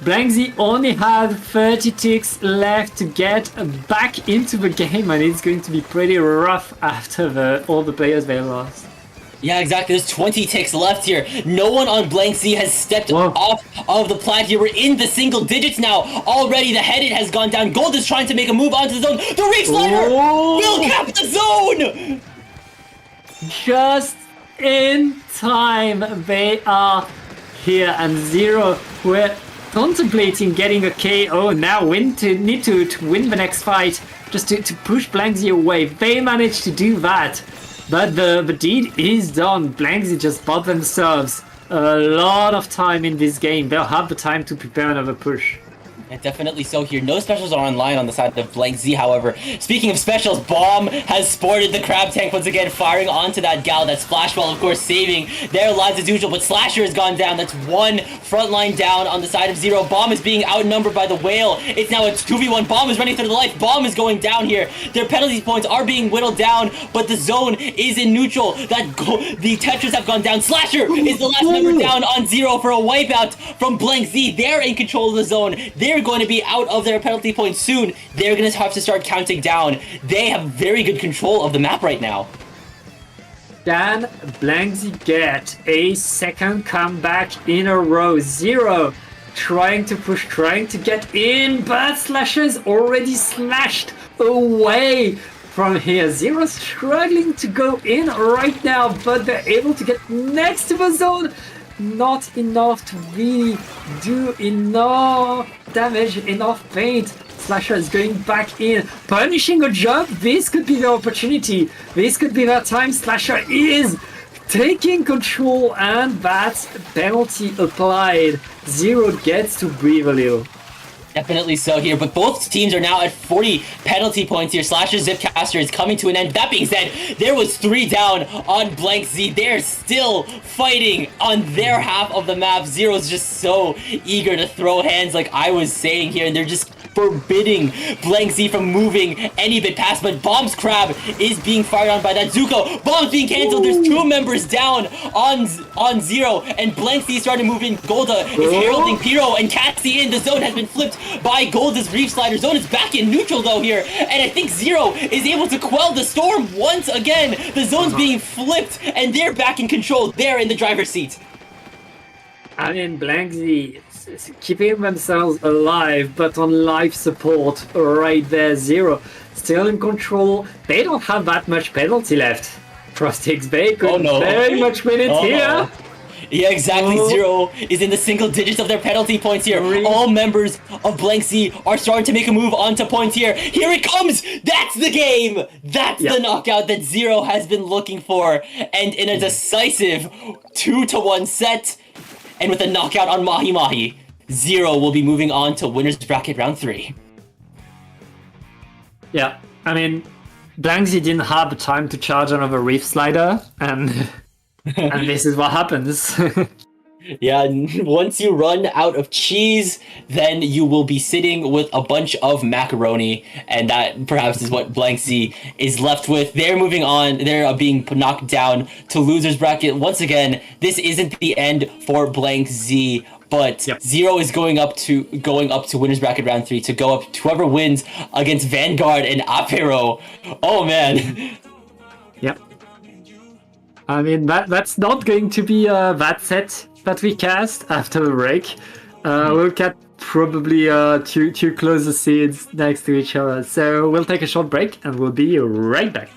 Blank Z only had 30 ticks left to get back into the game, and it's going to be pretty rough after all the players they lost.
Yeah, exactly. There's 20 ticks left here. No one on Blank Z has stepped off of the plat here. We're in the single digits now. Already the headed has gone down. Gold is trying to make a move onto the zone. The Reef Slider will cap the zone!
Just in time, they are here, and Zero were contemplating getting a KO. Now need to win the next fight, just to push Blank Z away. They managed to do that, but the deed is done. Blank Z just bought themselves a lot of time in this game. They'll have the time to prepare another push.
Yeah, definitely so here. No specials are online on the side of Blank Z, however. Speaking of specials, Bomb has sported the crab tank once again, firing onto that gal. That Splash Ball, of course, saving their lives as usual, but Slasher has gone down. That's one front line down on the side of Zero. Bomb is being outnumbered by the Whale. It's now a 2v1. Bomb is running through the life. Bomb is going down here. Their penalty points are being whittled down, but the zone is in neutral. The Tetras have gone down. Slasher is the last member down on Zero for a wipeout from Blank Z. They're in control of the zone. They're going to be out of their penalty points soon. They're going to have to start counting down. They have very good control of the map right now.
Can Blank Z get a second comeback in a row? Zero trying to push, trying to get in, but Slasher's already slashed away from here. Zero struggling to go in right now, but they're able to get next to the zone. Not enough to really do enough damage, enough paint. Slasher is going back in, punishing a jump. This could be the opportunity. This could be that time. Slasher is taking control, and that's penalty applied. Zero gets to breathe a little.
Definitely so here, but both teams are now at 40 penalty points here. Slasher Zipcaster is coming to an end. That being said, there was 3 down on Blank Z. They're still fighting on their half of the map. Zero's just so eager to throw hands like I was saying here, and they're just forbidding Blank Z from moving any bit past, but Bomb's Crab is being fired on by that Zuko. Bomb's being cancelled. There's 2 members down on Zero, and Blank Z starting to move in. Golda is heralding Pyro and Cassie in. The zone has been flipped by Golda's Reef Slider. Zone is back in neutral though here, and I think Zero is able to quell the storm once again. The zone's being flipped, and they're back in control. They're in the driver's seat.
I mean, Blank Z keeping themselves alive, but on life support right there. Zero still in control. They don't have that much penalty left. Frostix, they could very much win it here.
Yeah, exactly. Zero is in the single digits of their penalty points here. All members of Blank Z are starting to make a move onto points here. Here it comes! That's the game! That's the knockout that Zero has been looking for. And in a decisive 2-1 set, and with a knockout on Mahi Mahi, Zero will be moving on to Winners Bracket Round 3.
Yeah, I mean, Blank Z didn't have the time to charge another Reef Slider, and and this is what happens.
Yeah, once you run out of cheese, then you will be sitting with a bunch of macaroni, and that perhaps is what Blank Z is left with. They're moving on. They're being knocked down to losers bracket. Once again, this isn't the end for Blank Z, but Zero is going up to winners bracket round 3 to go up to whoever wins against Vanguard and Apero. Oh man.
Yep. I mean, that's not going to be that set that we cast after the break. We'll get probably two closer seeds next to each other. So we'll take a short break and we'll be right back.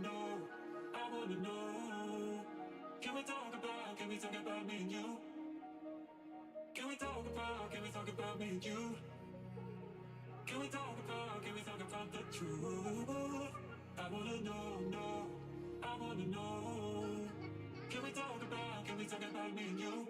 know, I wanna know. Can we talk about me and you? Can we talk about me and you? Can we talk about the truth? I wanna know, no, I wanna know. Can we talk about me and you?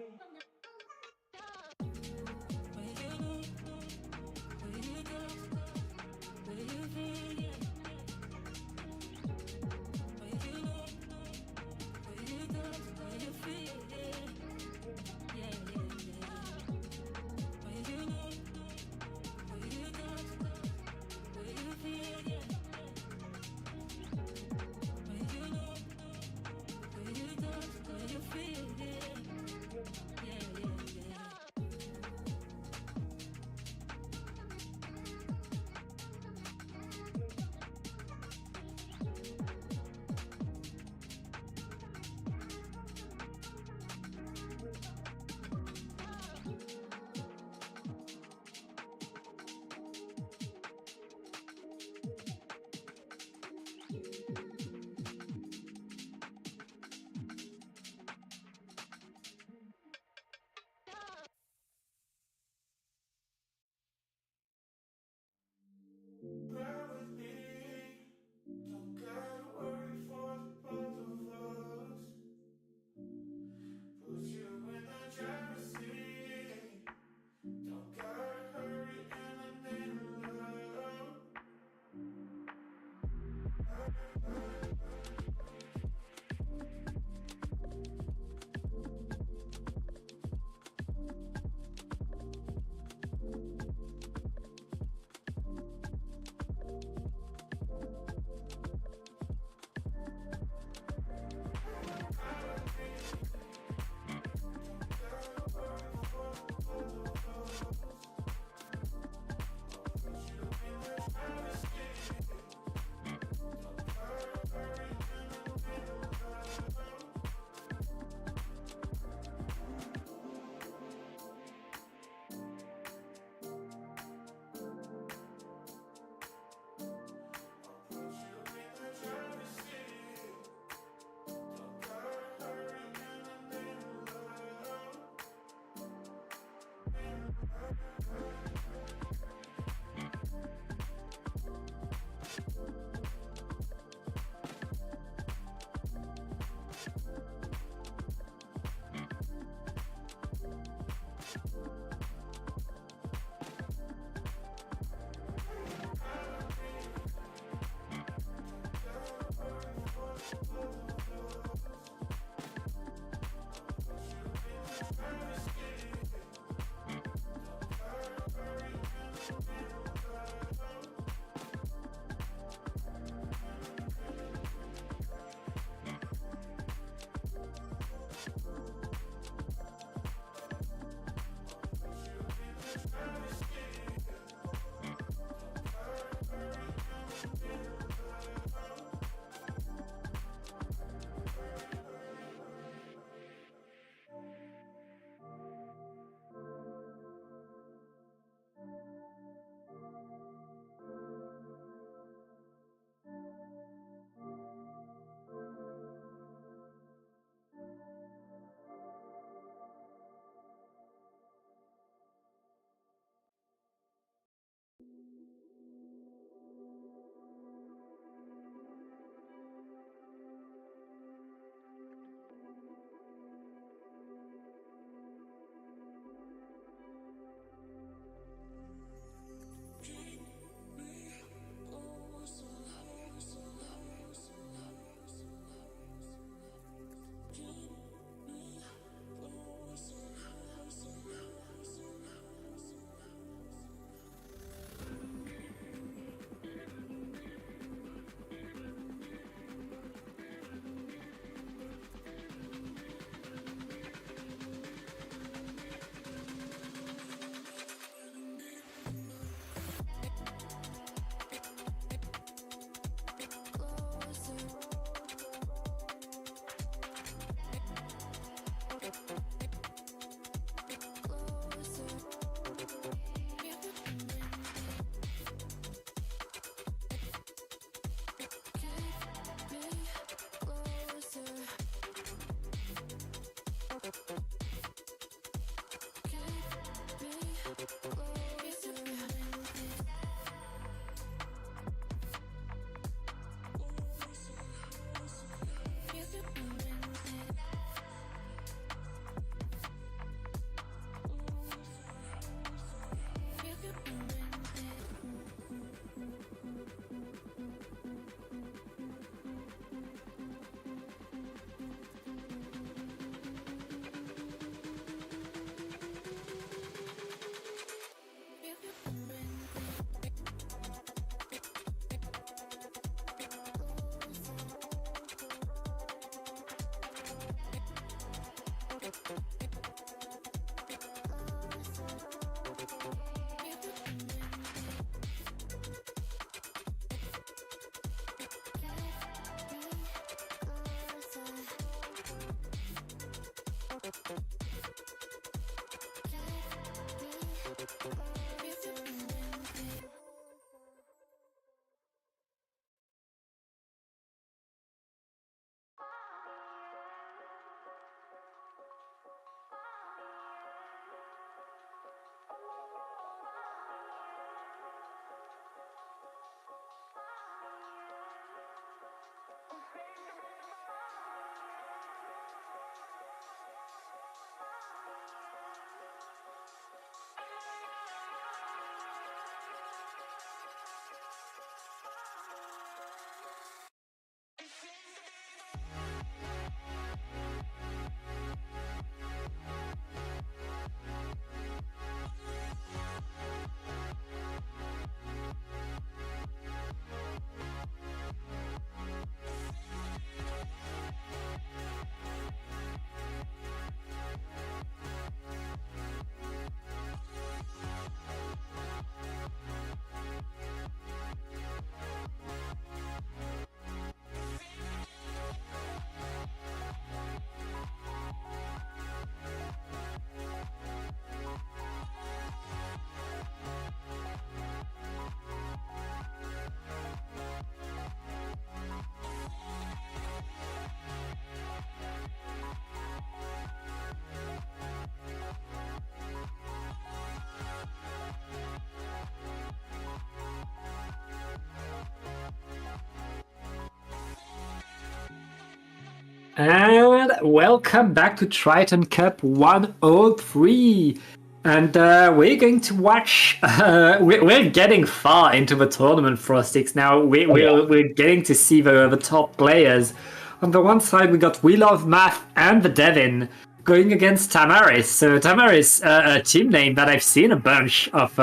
And welcome back to Triton-Cup 103. And we're going to watch. We're getting far into the tournament, Frostix. Now we're getting to see the top players. On the one side, we got We Love Math and the Devin going against Tamaris. So Tamaris, a team name that I've seen a bunch of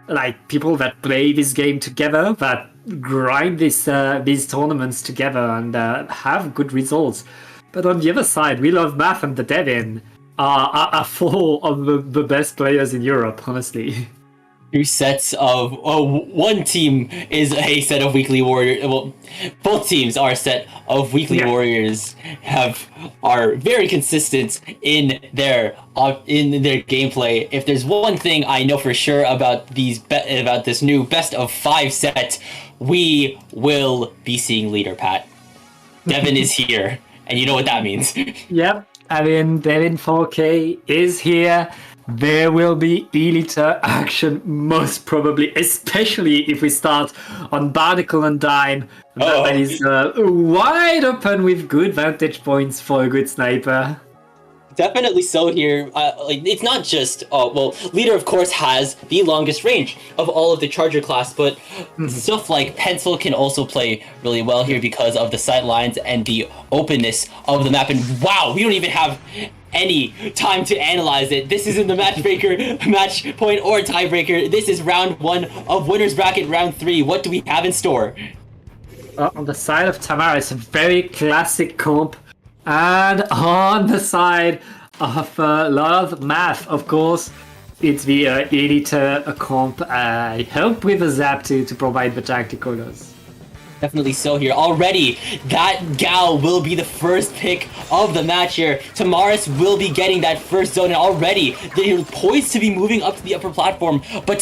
like people that play this game together, that grind these tournaments together and have good results. But on the other side, We Love Math and the Devin are full of the best players in Europe, honestly.
Two sets of one team is a set of weekly warriors. Well, both teams are a set of weekly warriors. Are very consistent in their gameplay. If there's one thing I know for sure about this new best of 5 set, we will be seeing leader Pat. Devin is here, and you know what that means.
Yep, I mean Devin 4K is here. There will be elite action, most probably, especially if we start on Barnacle and Dime. That is wide open with good vantage points for a good sniper.
Definitely so here. It's not just leader of course has the longest range of all of the charger class, but stuff like pencil can also play really well here because of the sight lines and the openness of the map. And wow, we don't even have any time to analyze it. This isn't the match point or tiebreaker. This is round 1 of winners bracket round 3. What do we have in store?
On the side of Tamaris, a very classic comp. And on the side of Love Math, of course, it's the elite comp. I help with the Zap to provide the tacticals.
Definitely so here. Already, that Gal will be the first pick of the match here. Tamaris will be getting that first zone, and already they're poised to be moving up to the upper platform. But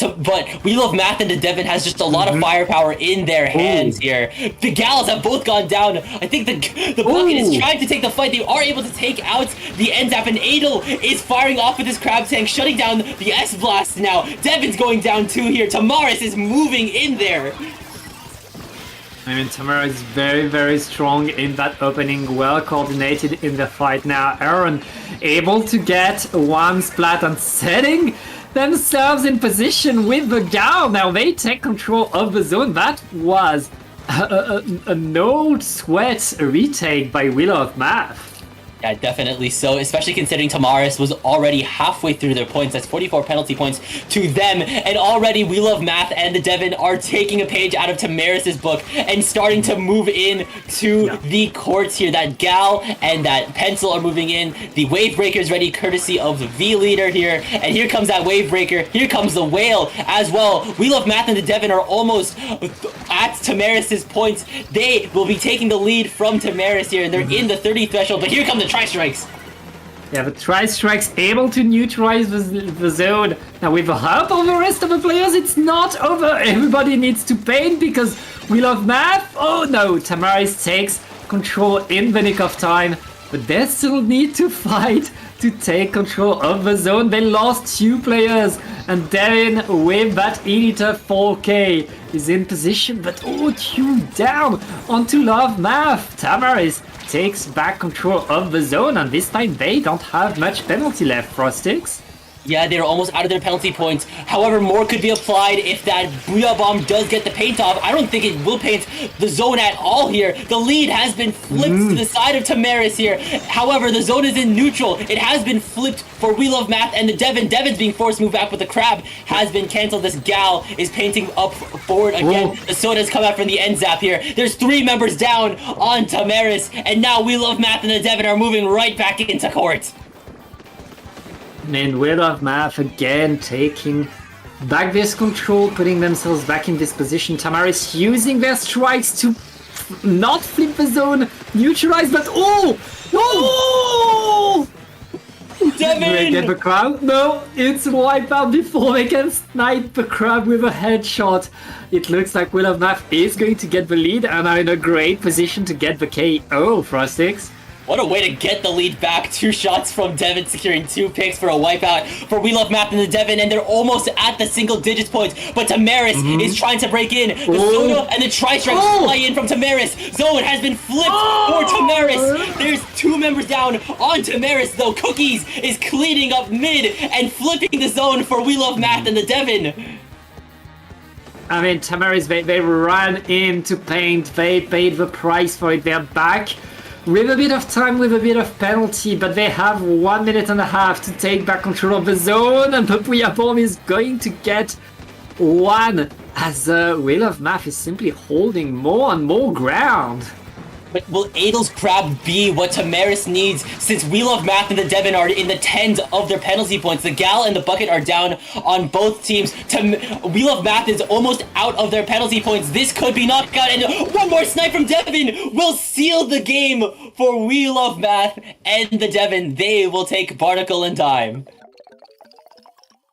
Wheel of Math and the Devon has just a lot of firepower in their hands here. The Gals have both gone down. I think the Bucket is trying to take the fight. They are able to take out the NZAP, and Adel is firing off with his Crab Tank, shutting down the S-Blast now. Devon's going down too here. Tamaris is moving in there.
I mean, Tamara is very, very strong in that opening, well coordinated in the fight now. Aaron able to get one splat and setting themselves in position with the Gal. Now they take control of the zone. That was a no sweat retake by Wheel of Math.
Yeah, definitely so, especially considering Tamaris was already halfway through their points. That's 44 penalty points to them, and already Wheel of Math and the Devon are taking a page out of Tamaris' book and starting to move in to the courts here. That Gal and that Pencil are moving in. The Wave Breaker is ready, courtesy of the V leader here, and here comes that Wave Breaker. Here comes the Whale as well. Wheel of Math and the Devon are almost at Tamaris' points. They will be taking the lead from Tamaris here, and they're in the 30 threshold, but here come the Tri-Strikes.
Yeah, the Tri-Strikes able to neutralize the zone. Now with the help of the rest of the players, it's not over. Everybody needs to paint because Wheel of Math. Oh no, Tamaris takes control in the nick of time. But they still need to fight to take control of the zone. They lost 2 players, and Devin with that Eater 4K is in position, but 2 down onto Love Math. Tamaris takes back control of the zone, and this time they don't have much penalty left, Frostix.
Yeah, they're almost out of their penalty points. However, more could be applied if that Booyah Bomb does get the paint off. I don't think it will paint the zone at all here. The lead has been flipped to the side of Tamaris here. However, the zone is in neutral. It has been flipped for Wheel of Math and the Devon. Devon's being forced to move back, but the Crab has been cancelled. This Gal is painting up forward again. The Soda's come out from the NZAP here. There's 3 members down on Tamaris, and now Wheel of Math and the Devon are moving right back into court.
And Wheel of Math again taking back this control, putting themselves back in this position. Tamaris using their strikes to not flip the zone, neutralize, but
Devin!
Do they get the crab? No, it's a wipeout before they can snipe the crab with a headshot. It looks like Wheel of Math is going to get the lead and are in a great position to get the KO, Frostix.
What a way to get the lead back. 2 shots from Devon, securing 2 picks for a wipeout for Wheel of Math and the Devon, and they're almost at the single digits points. But Tamaris is trying to break in. The Soda and the Tri-Strikes fly in from Tamaris. Zone has been flipped for Tamaris. There's 2 members down on Tamaris, though. Cookies is cleaning up mid and flipping the zone for Wheel of Math and the Devon.
I mean, Tamaris, they ran into paint. They paid the price for it. They're back with a bit of time, with a bit of penalty, but they have 1 minute and a half to take back control of the zone, and the Booyah Bomb is going to get 1 as Wheel of Math is simply holding more and more ground.
But will Adel's Crab be what Tamaris needs, since Wheel of Math and the Devon are in the tens of their penalty points? The Gal and the Bucket are down on both teams. Wheel of Math is almost out of their penalty points. This could be knockout, and 1 more snipe from Devon will seal the game for Wheel of Math and the Devon. They will take Barnacle and Dime.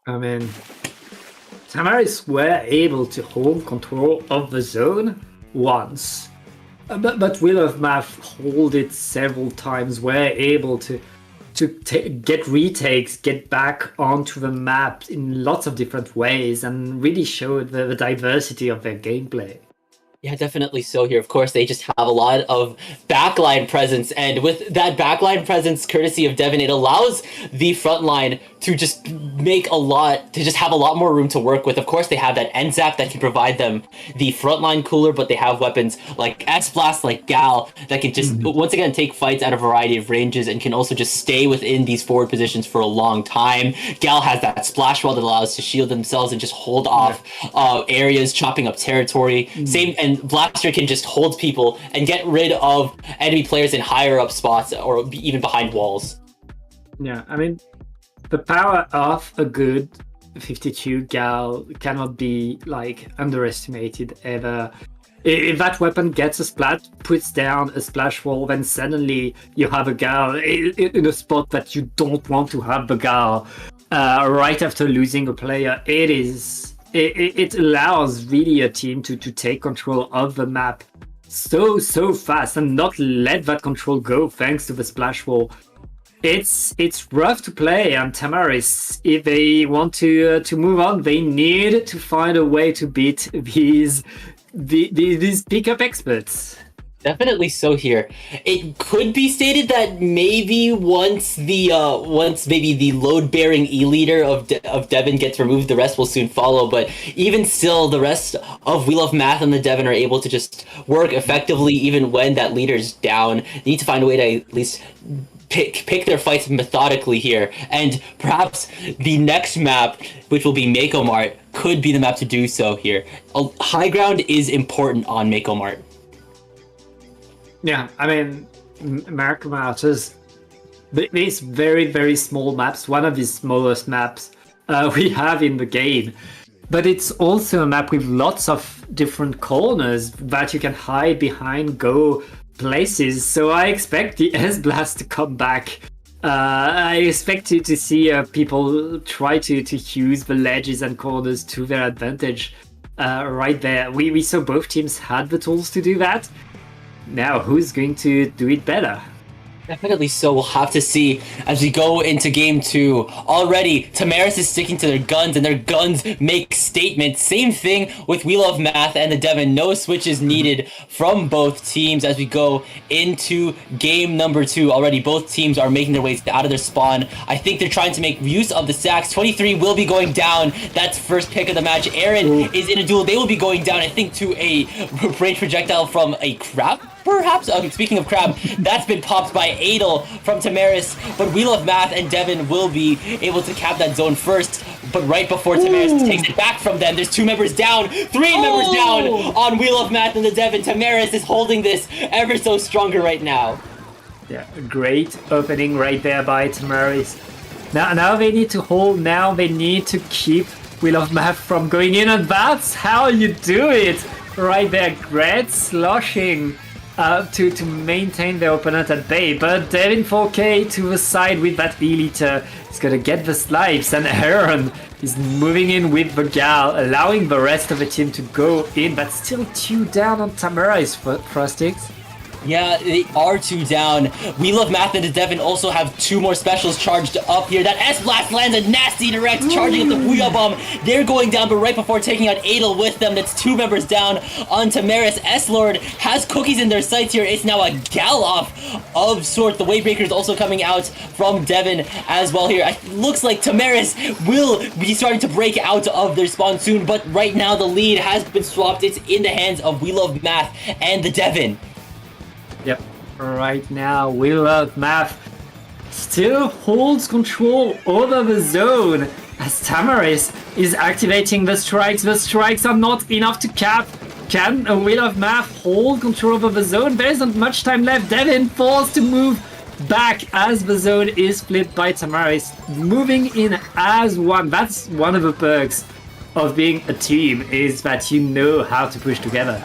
I mean, Tamaris were able to hold control of the zone once. But Wheel of Math hold it several times, were able to get retakes, get back onto the map in lots of different ways, and really show the diversity of their gameplay.
Yeah, definitely so here. Of course, they just have a lot of backline presence, and with that backline presence, courtesy of Devon, it allows the front line to just have a lot more room to work with. Of course, they have that NZAP that can provide them the frontline cooler, but they have weapons like S-Blast, like Gal, that can just, once again, take fights at a variety of ranges and can also just stay within these forward positions for a long time. Gal has that splash wall that allows to shield themselves and just hold off areas, chopping up territory. And Blaster can just hold people and get rid of enemy players in higher up spots or even behind walls.
Yeah, I mean, the power of a good 52 Gal cannot be underestimated ever. If that weapon gets a splat, puts down a splash wall, then suddenly you have a Gal in a spot that you don't want to have the Gal right after losing a player. It allows really a team to take control of the map so fast and not let that control go thanks to the splash wall. It's rough to play, and Tamaris, if they want to move on, they need to find a way to beat these pickup experts.
Definitely so here. It could be stated that maybe once maybe the load-bearing E-leader of Devon gets removed, the rest will soon follow. But even still, the rest of Wheel of Math and the Devon are able to just work effectively even when that leader's down. They need to find a way to at least pick their fights methodically here. And perhaps the next map, which will be Mako Mart, could be the map to do so here. High ground is important on Mako Mart.
Yeah, I mean, American Mart is these very small maps, one of the smallest maps we have in the game. But it's also a map with lots of different corners that you can hide behind, go places. So I expect the S-Blast to come back. I expect to see people try to use the ledges and corners to their advantage right there. We saw both teams had the tools to do that. Now, who's going to do it better?
Definitely so. We'll have to see as we go into game 2. Already, Tamaris is sticking to their guns, and their guns make statements. Same thing with Wheel of Math and the Devon. No switches needed from both teams as we go into game number 2. Already, both teams are making their ways out of their spawn. I think they're trying to make use of the sacks. 23 will be going down. That's first pick of the match. Aaron is in a duel. They will be going down, I think, to a range projectile from a crab. Perhaps, speaking of crab, that's been popped by Adel from Tamaris, but Wheel of Math and Devon will be able to cap that zone first, but right before Tamaris takes it back from them, there's 2 members down, 3 members down on Wheel of Math and the Devon. Tamaris is holding this ever so stronger right now.
Yeah, a great opening right there by Tamaris. Now they need to hold, now they need to keep Wheel of Math from going in, and that's how you do it! Right there, great sloshing. To maintain their opponent at bay, but Devin 4K to the side with that E-liter. He's gonna get the snipes, and Aaron is moving in with the Gal, allowing the rest of the team to go in, but still 2 down on Tamaris Frostix.
Yeah, they are 2 down. Wheel of Math and the Devon also have 2 more specials charged up here. That S-Blast lands a nasty direct, charging at the Booyah Bomb. They're going down, but right before taking out Adel with them, that's 2 members down on Tamaris. S-Lord has cookies in their sights here. It's now a Gal-off of sorts. The Wavebreaker is also coming out from Devon as well here. It looks like Tamaris will be starting to break out of their spawn soon, but right now the lead has been swapped. It's in the hands of Wheel of Math and the Devon.
Yep, right now Wheel of Math still holds control over the zone as Tamaris is activating the strikes. The strikes are not enough to cap. Can a Wheel of Math hold control over the zone? There isn't much time left. Devin forced to move back as the zone is flipped by Tamaris, moving in as one. That's one of the perks of being a team, is that you know how to push together.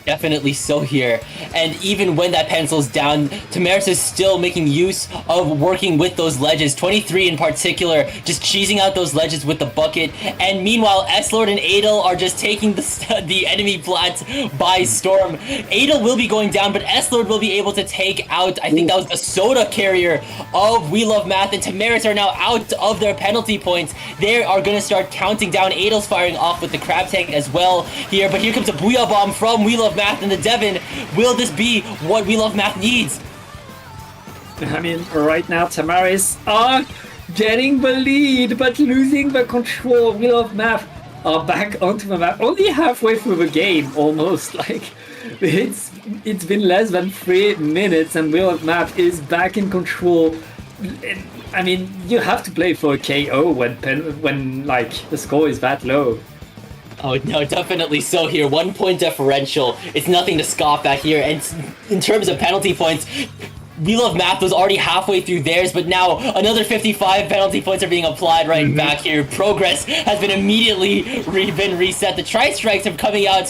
Definitely so here. And even when that pencil's down, Tamaris is still making use of working with those ledges. 23 in particular, just cheesing out those ledges with the bucket. And meanwhile, S-Lord and Adel are just taking the enemy plat by storm. Adel will be going down, but S-Lord will be able to take out, I think that was the soda carrier of Wheel of Math. And Tamaris are now out of their penalty points. They are going to start counting down. Adel's firing off with the crab tank as well here. But here comes a Booyah Bomb from Wheel of Math and the Devon. Will this be what Wheel of Math needs?
I mean, right now Tamaris are getting the lead, but losing the control. Wheel of Math are back onto the map, only halfway through the game, almost. Like, it's been less than 3 minutes, and Wheel of Math is back in control. I mean, you have to play for a KO when like the score is that low.
Oh no, definitely so here. 1 point differential. It's nothing to scoff at here. And in terms of penalty points, We Love Math was already halfway through theirs, but now another 55 penalty points are being applied right back here. Progress has been immediately been reset. The tri-strikes are coming out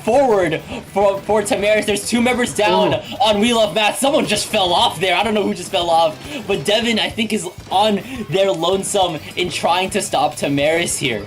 forward for Tamaris. There's 2 members down on We Love Math. Someone just fell off there. I don't know who just fell off, but Devin, I think, is on their lonesome in trying to stop Tamaris here.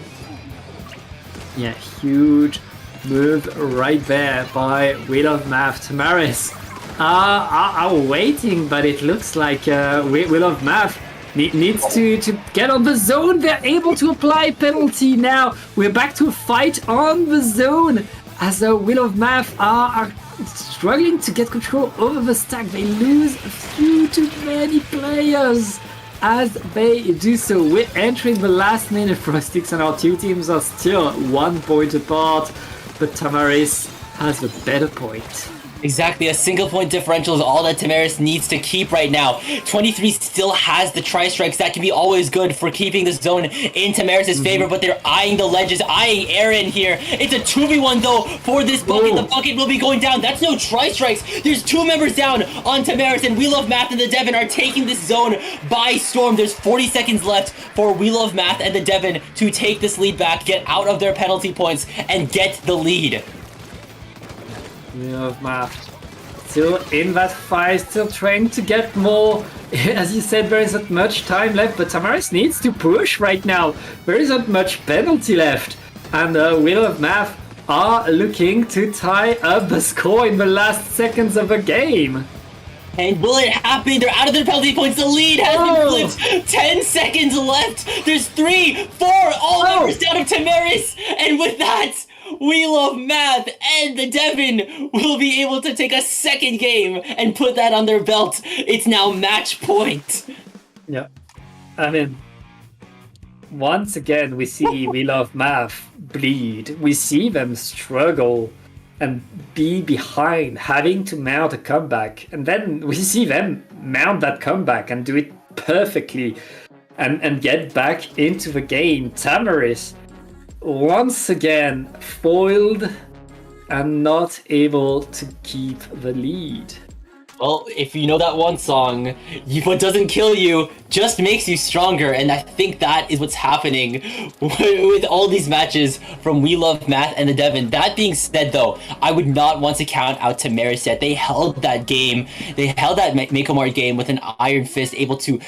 Yeah, huge move right there by We Love Math. Tamaris are waiting, but it looks like We Love Math needs to get on the zone. They're able to apply penalty now. We're back to a fight on the zone as We Love Math are struggling to get control over the stack. They lose a few too many players as they do so. We're entering the last minute. Frostix and our 2 teams are still 1 point apart, but Tamaris has the better point.
Exactly, a single point differential is all that Tamaris needs to keep right now. 23 still has the tri-strikes. That can be always good for keeping the zone in Tamaris' favor, but they're eyeing the ledges, eyeing Aaron here. It's a 2v1 though for this bucket. The bucket will be going down. That's no tri-strikes. There's 2 members down on Tamaris, and We Love Math and the Devin are taking this zone by storm. There's 40 seconds left for We Love Math and the Devin to take this lead back, get out of their penalty points, and get the lead.
We Love Math still in that fight, still trying to get more. As you said, there isn't much time left, but Tamaris needs to push right now. There isn't much penalty left, and We Love Math are looking to tie up the score in the last seconds of the game.
And will it happen? They're out of their penalty points. The lead has been flipped. 10 seconds left. There's 3, 4, all members down of Tamaris. And with that, We Love Math and the Devin will be able to take a second game and put that on their belt. It's now match point.
Yeah. I mean, once again, we see We Love Math bleed. We see them struggle and be behind, having to mount a comeback. And then we see them mount that comeback and do it perfectly and get back into the game. Tamaris, once again, foiled and not able to keep the lead.
Well, if you know that one song, what doesn't kill you just makes you stronger, and I think that is what's happening with all these matches from We Love Math and the Devin. That being said, though, I would not want to count out Tamaris yet. They held that game. They held that Makomart game with an iron fist, able to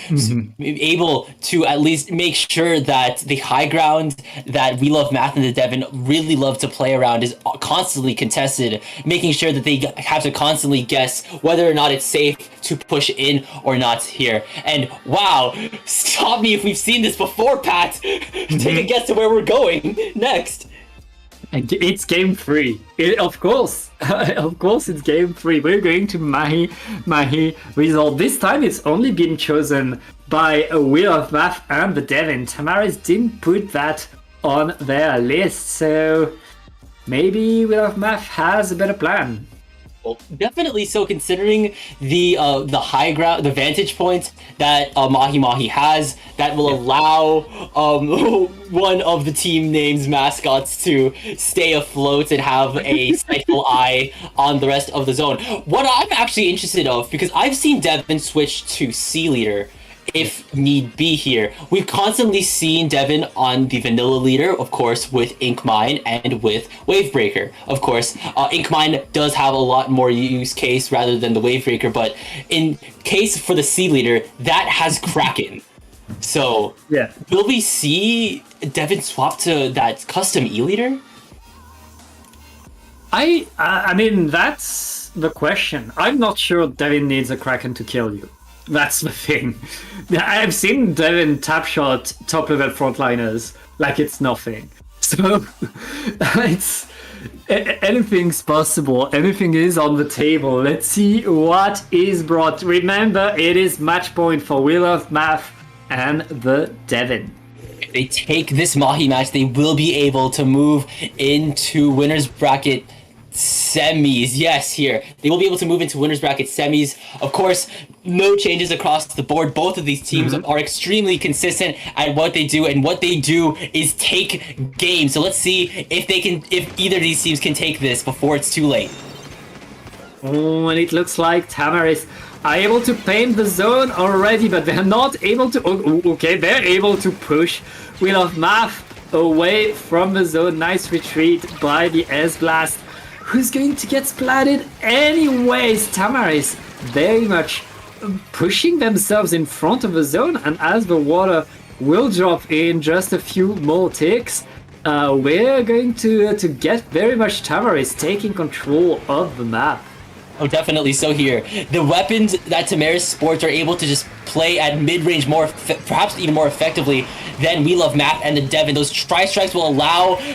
at least make sure that the high ground that We Love Math and the Devin really love to play around is constantly contested, making sure that they have to constantly guess whether or not it's safe to push in or not here. And wow, stop me if we've seen this before, Pat. Take a guess to where we're going next.
And it's game 3. Of course. Of course it's game 3. We're going to Mahi result. This time it's only been chosen by a We Love Math and the Devin. Tamaris didn't put that on their list, so maybe We Love Math has a better plan.
Well, definitely so, considering the high ground, the vantage point that Mahi Mahi has, that will allow one of the team names mascots to stay afloat and have a sightful eye on the rest of the zone. What I'm actually interested of, because I've seen Devin switch to C leader if need be here. We've constantly seen Devin on the vanilla leader, of course, with Ink Mine and with Wavebreaker. Of course, Ink Mine does have a lot more use case rather than the Wavebreaker, but in case for the C leader, that has Kraken. So,
yeah,
will we see Devin swap to that custom E leader?
I mean, that's the question. I'm not sure Devin needs a Kraken to kill you. That's the thing. I've seen Devin tap shot top level frontliners like it's nothing. So it's anything's possible. Anything is on the table. Let's see what is brought. Remember, it is match point for We Love Math and the Devin.
If they take this Mahi match, they will be able to move into winners bracket semis. Yes, here they will be able to move into winners bracket semis. Of course, no changes across the board. Both of these teams are extremely consistent at what they do, and what they do is take games. So let's see if either of these teams can take this before it's too late.
Oh, and it looks like Tamaris are able to paint the zone already, but they're not able to... Okay, they're able to push Wheel of Math away from the zone. Nice retreat by the S-Blast, who's going to get splatted anyways. Tamaris very much pushing themselves in front of the zone, and as the water will drop in just a few more ticks, we're going to get very much Tamaris taking control of the map.
Oh, definitely so here. The weapons that Tamaris sports are able to just play at mid-range perhaps even more effectively than We Love Math and the Devin. Those tri-strikes will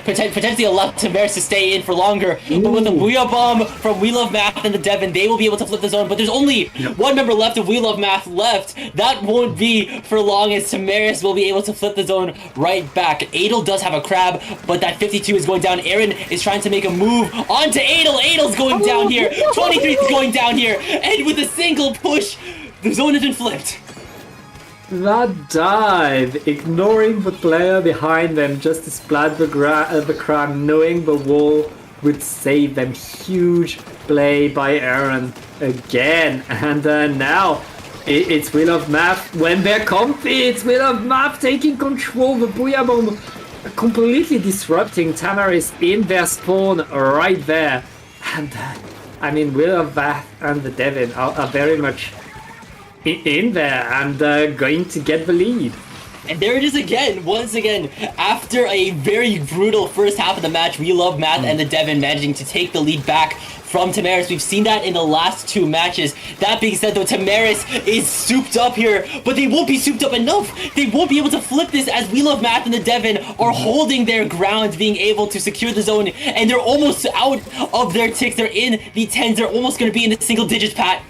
potentially allow Tamaris to stay in for longer. Ooh. But with the Booyah Bomb from We Love Math and the Devin, they will be able to flip the zone. But there's only one member left of We Love Math left. That won't be for long, as Tamaris will be able to flip the zone right back. Adel does have a crab, but that 52 is going down. Aaron is trying to make a move onto Adel. Adel's going down here. 23 is going down here. And with a single push, the zone has been flipped.
That dive, ignoring the player behind them just to splat the crab, knowing the wall would save them. Huge play by Aaron again. And now it's Wheel of Math when they're comfy. It's Wheel of Math taking control. The Booyah Bomb completely disrupting Tamaris in their spawn right there. And I mean, Wheel of Math and the Devin are very much in there and going to get the lead.
And there it is again, once again, after a very brutal first half of the match, We Love Math and the Devin managing to take the lead back from Tamaris. We've seen that in the last two matches. That being said, though, Tamaris is souped up here, but they won't be souped up enough. They won't be able to flip this, as We Love Math and the Devin are holding their ground, being able to secure the zone, and they're almost out of their ticks. They're in the 10s. They're almost going to be in the single digits, Pat.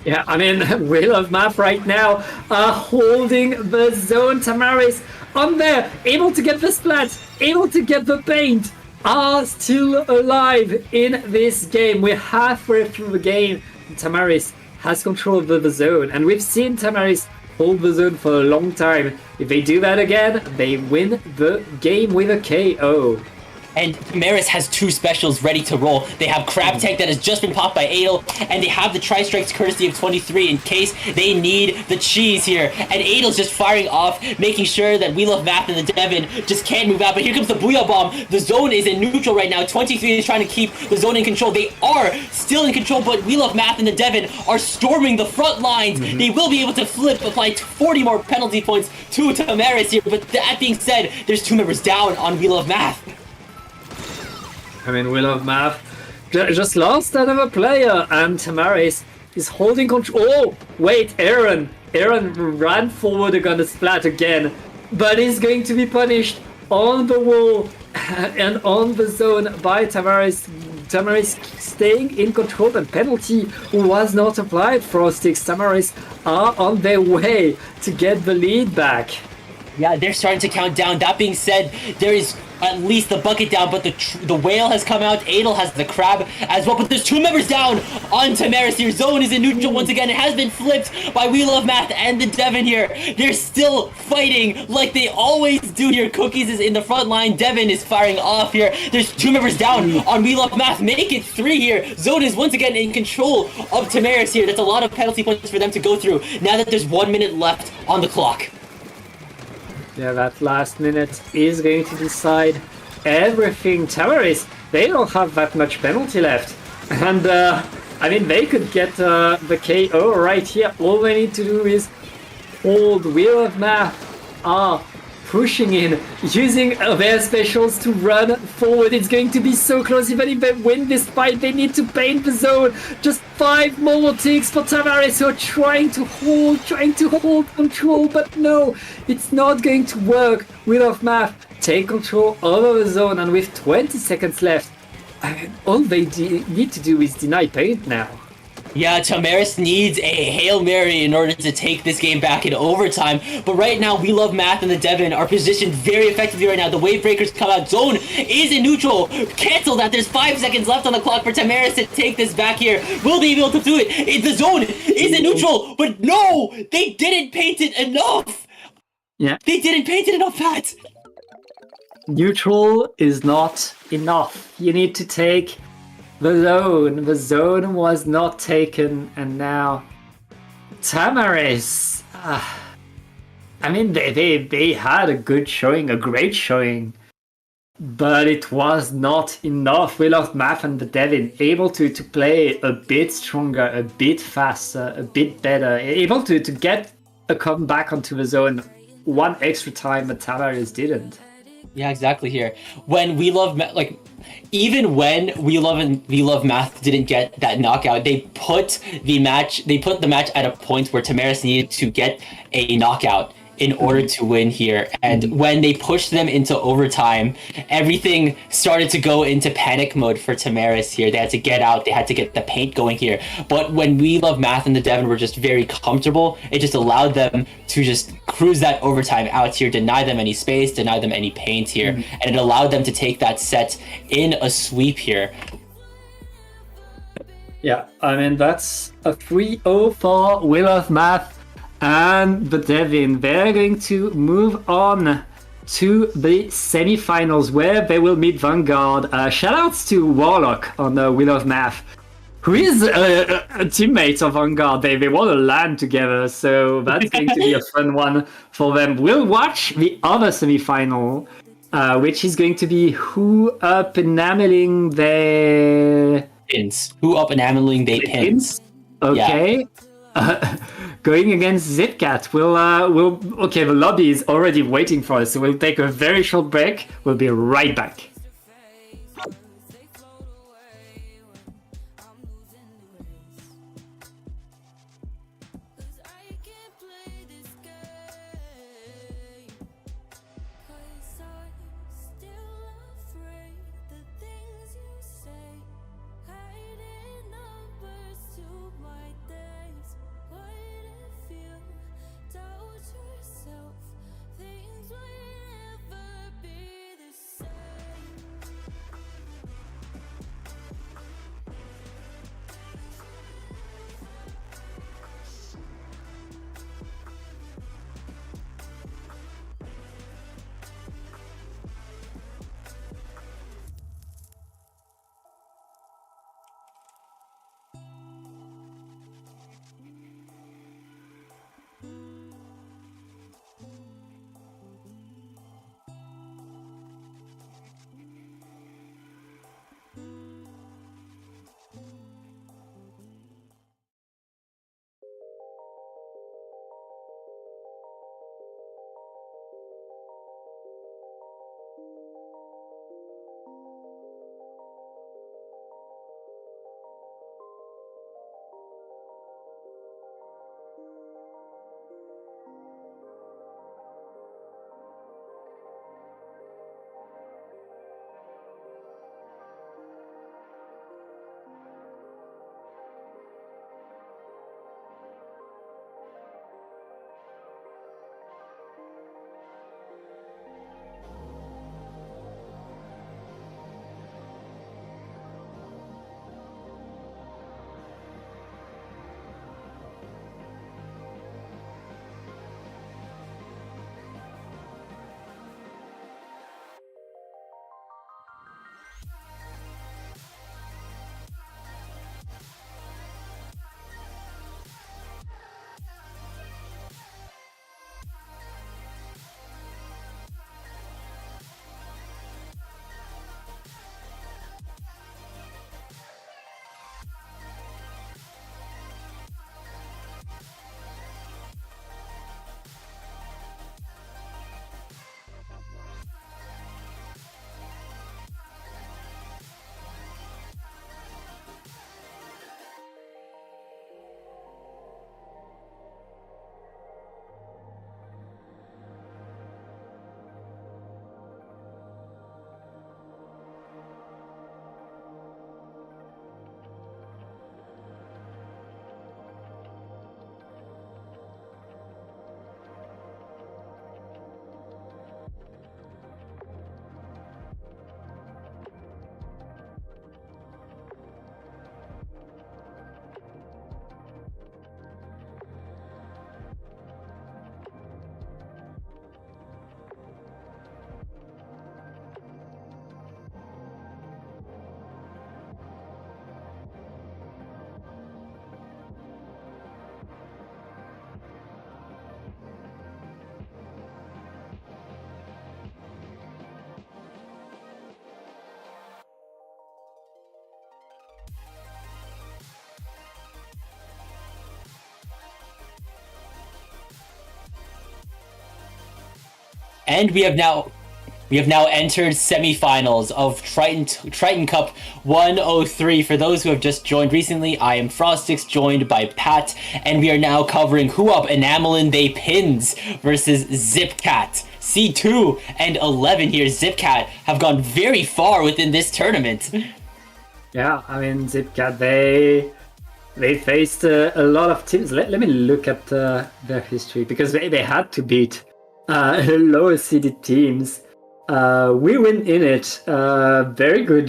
Yeah, I mean, Wheel of Math right now holding the zone. Tamaris on there, able to get the splat, able to get the paint, are still alive in this game. We're halfway through the game. Tamaris has control of the zone, and we've seen Tamaris hold the zone for a long time. If they do that again, they win the game with a KO.
And Tamaris has two specials ready to roll. They have Crab Tank that has just been popped by Adel, and they have the Tri-Strikes courtesy of 23 in case they need the cheese here. And Adel's just firing off, making sure that We Love Math and the Devin just can't move out. But here comes the Booyah Bomb. The zone is in neutral right now. 23 is trying to keep the zone in control. They are still in control, but We Love Math and the Devin are storming the front lines. They will be able to flip, apply 40 more penalty points to Tamaris here. But that being said, there's two members down on We Love Math.
I mean, Wheel of Math just lost another player, and Tamaris is holding control. Oh, wait, Aaron ran forward against Splat again, but is going to be punished on the wall and on the zone by Tamaris. Tamaris staying in control, and penalty was not applied. Frostix, Tamaris are on their way to get the lead back.
Yeah, they're starting to count down. That being said, there is at least the bucket down, but the whale has come out. Adel has the crab as well, but there's two members down on Tamaris here. Zone is in neutral once again. It has been flipped by We Love Math and the Devin here. They're still fighting like they always do here. Cookies is in the front line. Devin is firing off here. There's two members down on We Love Math. Make it three here. Zone is once again in control of Tamaris here. That's a lot of penalty points for them to go through now that there's 1 minute left on the clock.
Yeah, that last minute is going to decide everything. Tamaris, they don't have that much penalty left. And, I mean, they could get the KO right here. All they need to do is hold. Wheel of Math are pushing in, using their specials to run forward. It's going to be so close. Even if they win this fight, they need to paint the zone. Just 5 more ticks for Tamaris, who are trying to hold control, but no, it's not going to work. Wheel of Math take control over the zone, and with 20 seconds left, all they need to do is deny paint now.
Yeah, Tamaris needs a Hail Mary in order to take this game back in overtime. But right now, We Love Math and the Devin are positioned very effectively right now. The Wave Breakers come out. Zone is in neutral. Cancel that. There's 5 seconds left on the clock for Tamaris to take this back here. Will they be able to do it? The zone is in neutral. But no, they didn't paint it enough.
Yeah.
They didn't paint it enough, Pat.
Neutral is not enough. You need to take The zone was not taken, and now Tamaris. I mean, they had a good showing, a great showing, but it was not enough. We lost Math and the Devin able to play a bit stronger, a bit faster, a bit better, able to get a comeback onto the zone one extra time, but Tamaris didn't.
Yeah, exactly. Here, when we love even when we love Math didn't get that knockout, they put the match at a point where Tamaris needed to get a knockout in order to win here. And when they pushed them into overtime, everything started to go into panic mode for Tamaris here. They had to get out, they had to get the paint going here. But when We Love Math and the Devon were just very comfortable, it just allowed them to just cruise that overtime out here, deny them any space, deny them any paint here. And it allowed them to take that set in a sweep here.
Yeah, I mean, that's a 3-0 for We Love Math and the Devin. They're going to move on to the semifinals where they will meet Vanguard. Shoutouts to Warlock on We Love Math, who is a teammate of Vanguard. They want to land together, so that's going to be a fun one for them. We'll watch the other semifinal, which is going to be Who Up Enameling their
Pins. Who Up Enameling they pins.
Okay. Yeah. Going against Zipcat, okay, the lobby is already waiting for us, so we'll take a very short break. We'll be right back.
And we have now entered semifinals of Triton-Cup 103. For those who have just joined recently, I am Frostix, joined by Pat, and we are now covering Who Up Enamelin They Pins versus Zipcat. C2 and 11 here. Zipcat have gone very far within this tournament.
Yeah, I mean, Zipcat, they faced a lot of teams. Let me look at their history, because they had to beat lower seeded teams. We win in it. Very good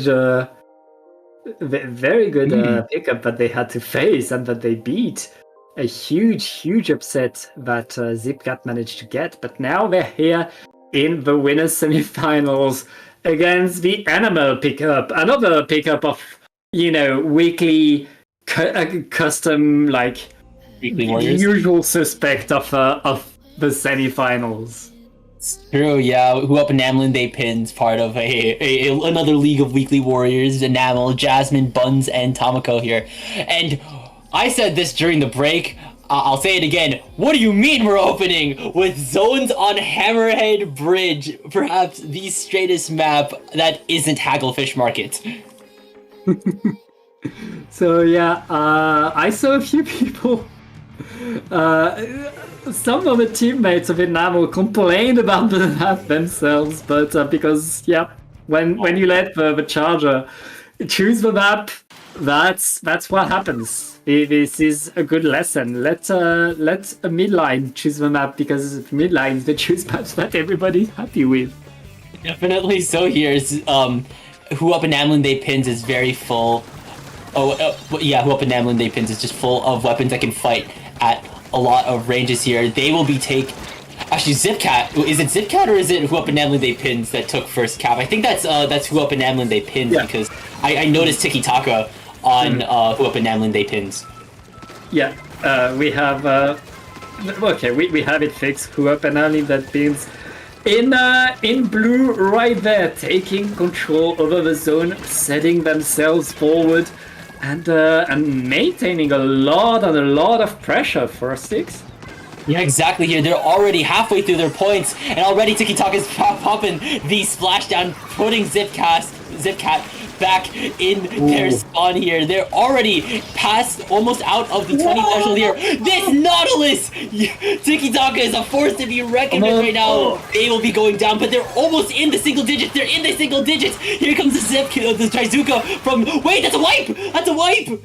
pickup that they had to face and that they beat. A huge upset that Zipcat managed to get. But now they're here in the winners semifinals against the Animal pickup. Another pickup of, weekly custom, like,
Weekly Warriors.
usual suspect of the semifinals.
It's true, yeah. Who Up Enamelin They Pins, part of another league of Weekly Warriors. Enamel, Jasmine, Buns, and Tomoko here. And I said this during the break. I'll say it again. What do you mean we're opening with zones on Hammerhead Bridge? Perhaps the straightest map that isn't Hagglefish Market.
So yeah, I saw a few people. Some of the teammates of Enamel complained about the map themselves, but because when you let the charger choose the map, that's what happens. This is a good lesson. Let a midline choose the map, because midlines, they choose maps that everybody's happy with.
Definitely so here. Who Up Enamelin They Pins is very full. Who Up Enamelin They Pins is just full of weapons that can fight at a lot of ranges here. They will be actually, Zipcat. Is it Zipcat or is it Who Up Enamelin They Pins that took first cap? I think that's Who Up Enamelin They Pins, because I noticed Tiki Taka on Who Up Enamelin They Pins.
Yeah, we have we have it fixed. Who Up Enamelin They Pins in blue right there, taking control over the zone, setting themselves forward, and maintaining a lot of pressure for Six.
Yeah, exactly here. They're already halfway through their points, and already Tiki Taka is popping the splashdown, putting Zipcat back in their spawn here. They're already past, almost out of the 20 threshold here. This Nautilus! Tiki Taka is a force to be reckoned with right now. They will be going down, but they're almost in the single digits. They're in the single digits. Here comes the Trizuka from... Wait, that's a wipe! That's a wipe!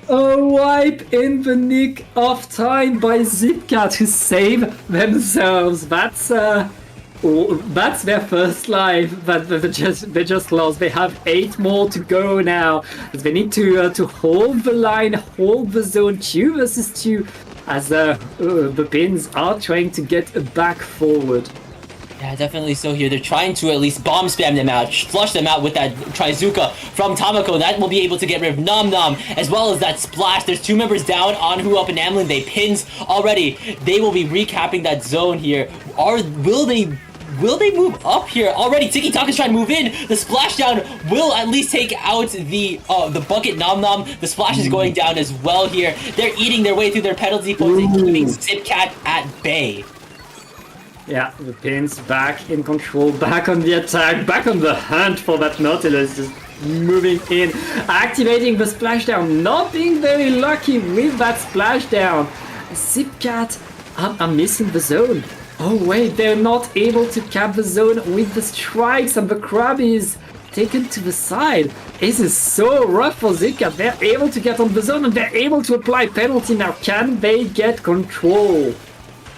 A wipe in the nick of time by Zipcat to save themselves. That's their first life that they just lost. They have 8 more to go now. They need to hold the line, hold the zone 2 versus 2, as the Pins are trying to get back forward.
Yeah, definitely so here. They're trying to at least bomb spam them out, flush them out with that Trizuka from Tomoko. That will be able to get rid of Nom Nom, as well as that splash. There's 2 members down on Who Up Enamelin They Pins already. They will be recapping that zone here. Will they move up here? Already Tiki Taka's trying to move in. The splashdown will at least take out the bucket Nom Nom. The splash is going down as well here. They're eating their way through their penalty points and keeping Zipcat at bay.
Yeah, the Pins back in control, back on the attack, back on the hunt for that Nautilus, just moving in, activating the splashdown, not being very lucky with that splashdown. Zipcat are missing the zone. Oh wait, they're not able to cap the zone with the strikes, and the crab is taken to the side. This is so rough for Zipcat. They're able to get on the zone and they're able to apply penalty now. Can they get control?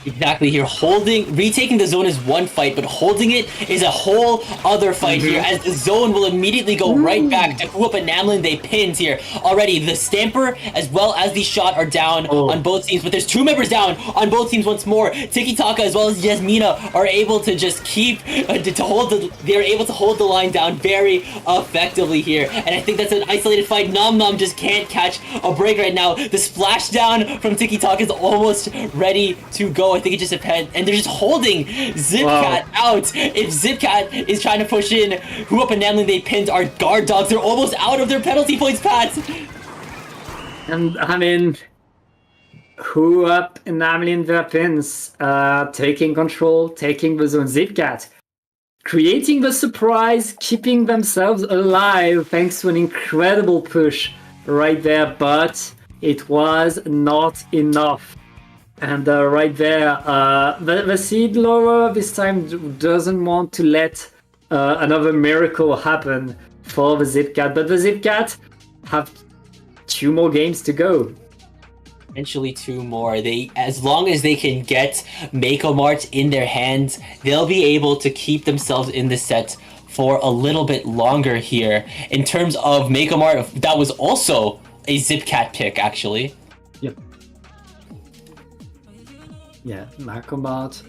Exactly here. Retaking the zone is one fight, but holding it is a whole other fight here, as the zone will immediately go right back to Who Up Enamelin They Pins here. Already, the Stamper as well as the Shot are down on both teams, but there's 2 members down on both teams once more. Tiki Taka as well as Yasmina are able to just keep, they're able to hold the line down very effectively here, and I think that's an isolated fight. Nom Nom just can't catch a break right now. The splashdown from Tiki Taka is almost ready to go. I think it just depends, and they're just holding Zipcat out. If Zipcat is trying to push in, Who Up Enamelin They Pins are guard dogs. They're almost out of their penalty points, Pat.
And I mean, Who up enabling their pins, taking control, taking the zone. Zipcat creating the surprise, keeping themselves alive thanks to an incredible push right there, but it was not enough. And right there, the seed lower this time doesn't want to let another miracle happen for the Zipcat, but the Zipcat have 2 more games to go.
Potentially 2 more. As long as they can get Mako Mart in their hands, they'll be able to keep themselves in the set for a little bit longer here. In terms of Mako Mart, that was also a Zipcat pick, actually.
Yep. Yeah, Macomart.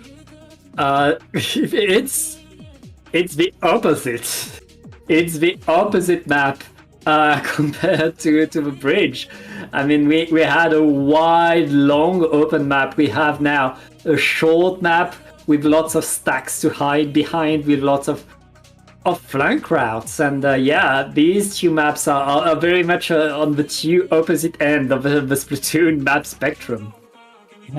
It's the opposite. It's the opposite map compared to the bridge. I mean, we had a wide, long, open map. We have now a short map with lots of stacks to hide behind, with lots of flank routes. And yeah, these 2 maps are very much on the 2 opposite end of the Splatoon map spectrum.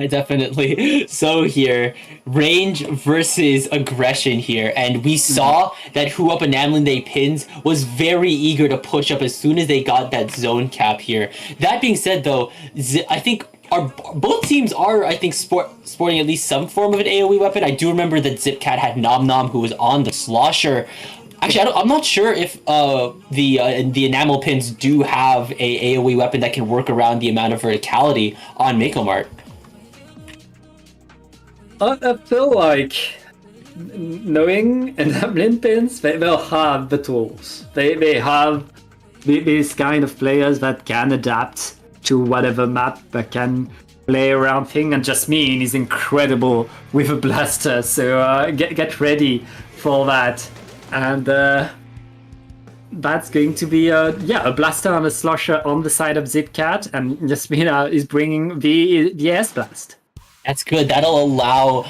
Definitely. So here, range versus aggression here, and we saw that Who Up and Namlin They Pins was very eager to push up as soon as they got that zone cap here. That being said, though, I think both teams are, I think, sporting at least some form of an AoE weapon. I do remember that Zipcat had Nom Nom, who was on the Slosher. Actually, I'm not sure if the enamel pins do have a AoE weapon that can work around the amount of verticality on Mako Mart.
I feel like knowing enabling pins, they'll have the tools. They have these kind of players that can adapt to whatever map, that can play around thing. And Jasmine is incredible with a blaster, so get ready for that. And that's going to be a blaster and a slosher on the side of Zipcat, and Jasmina is bringing the S blast.
That's good. That'll allow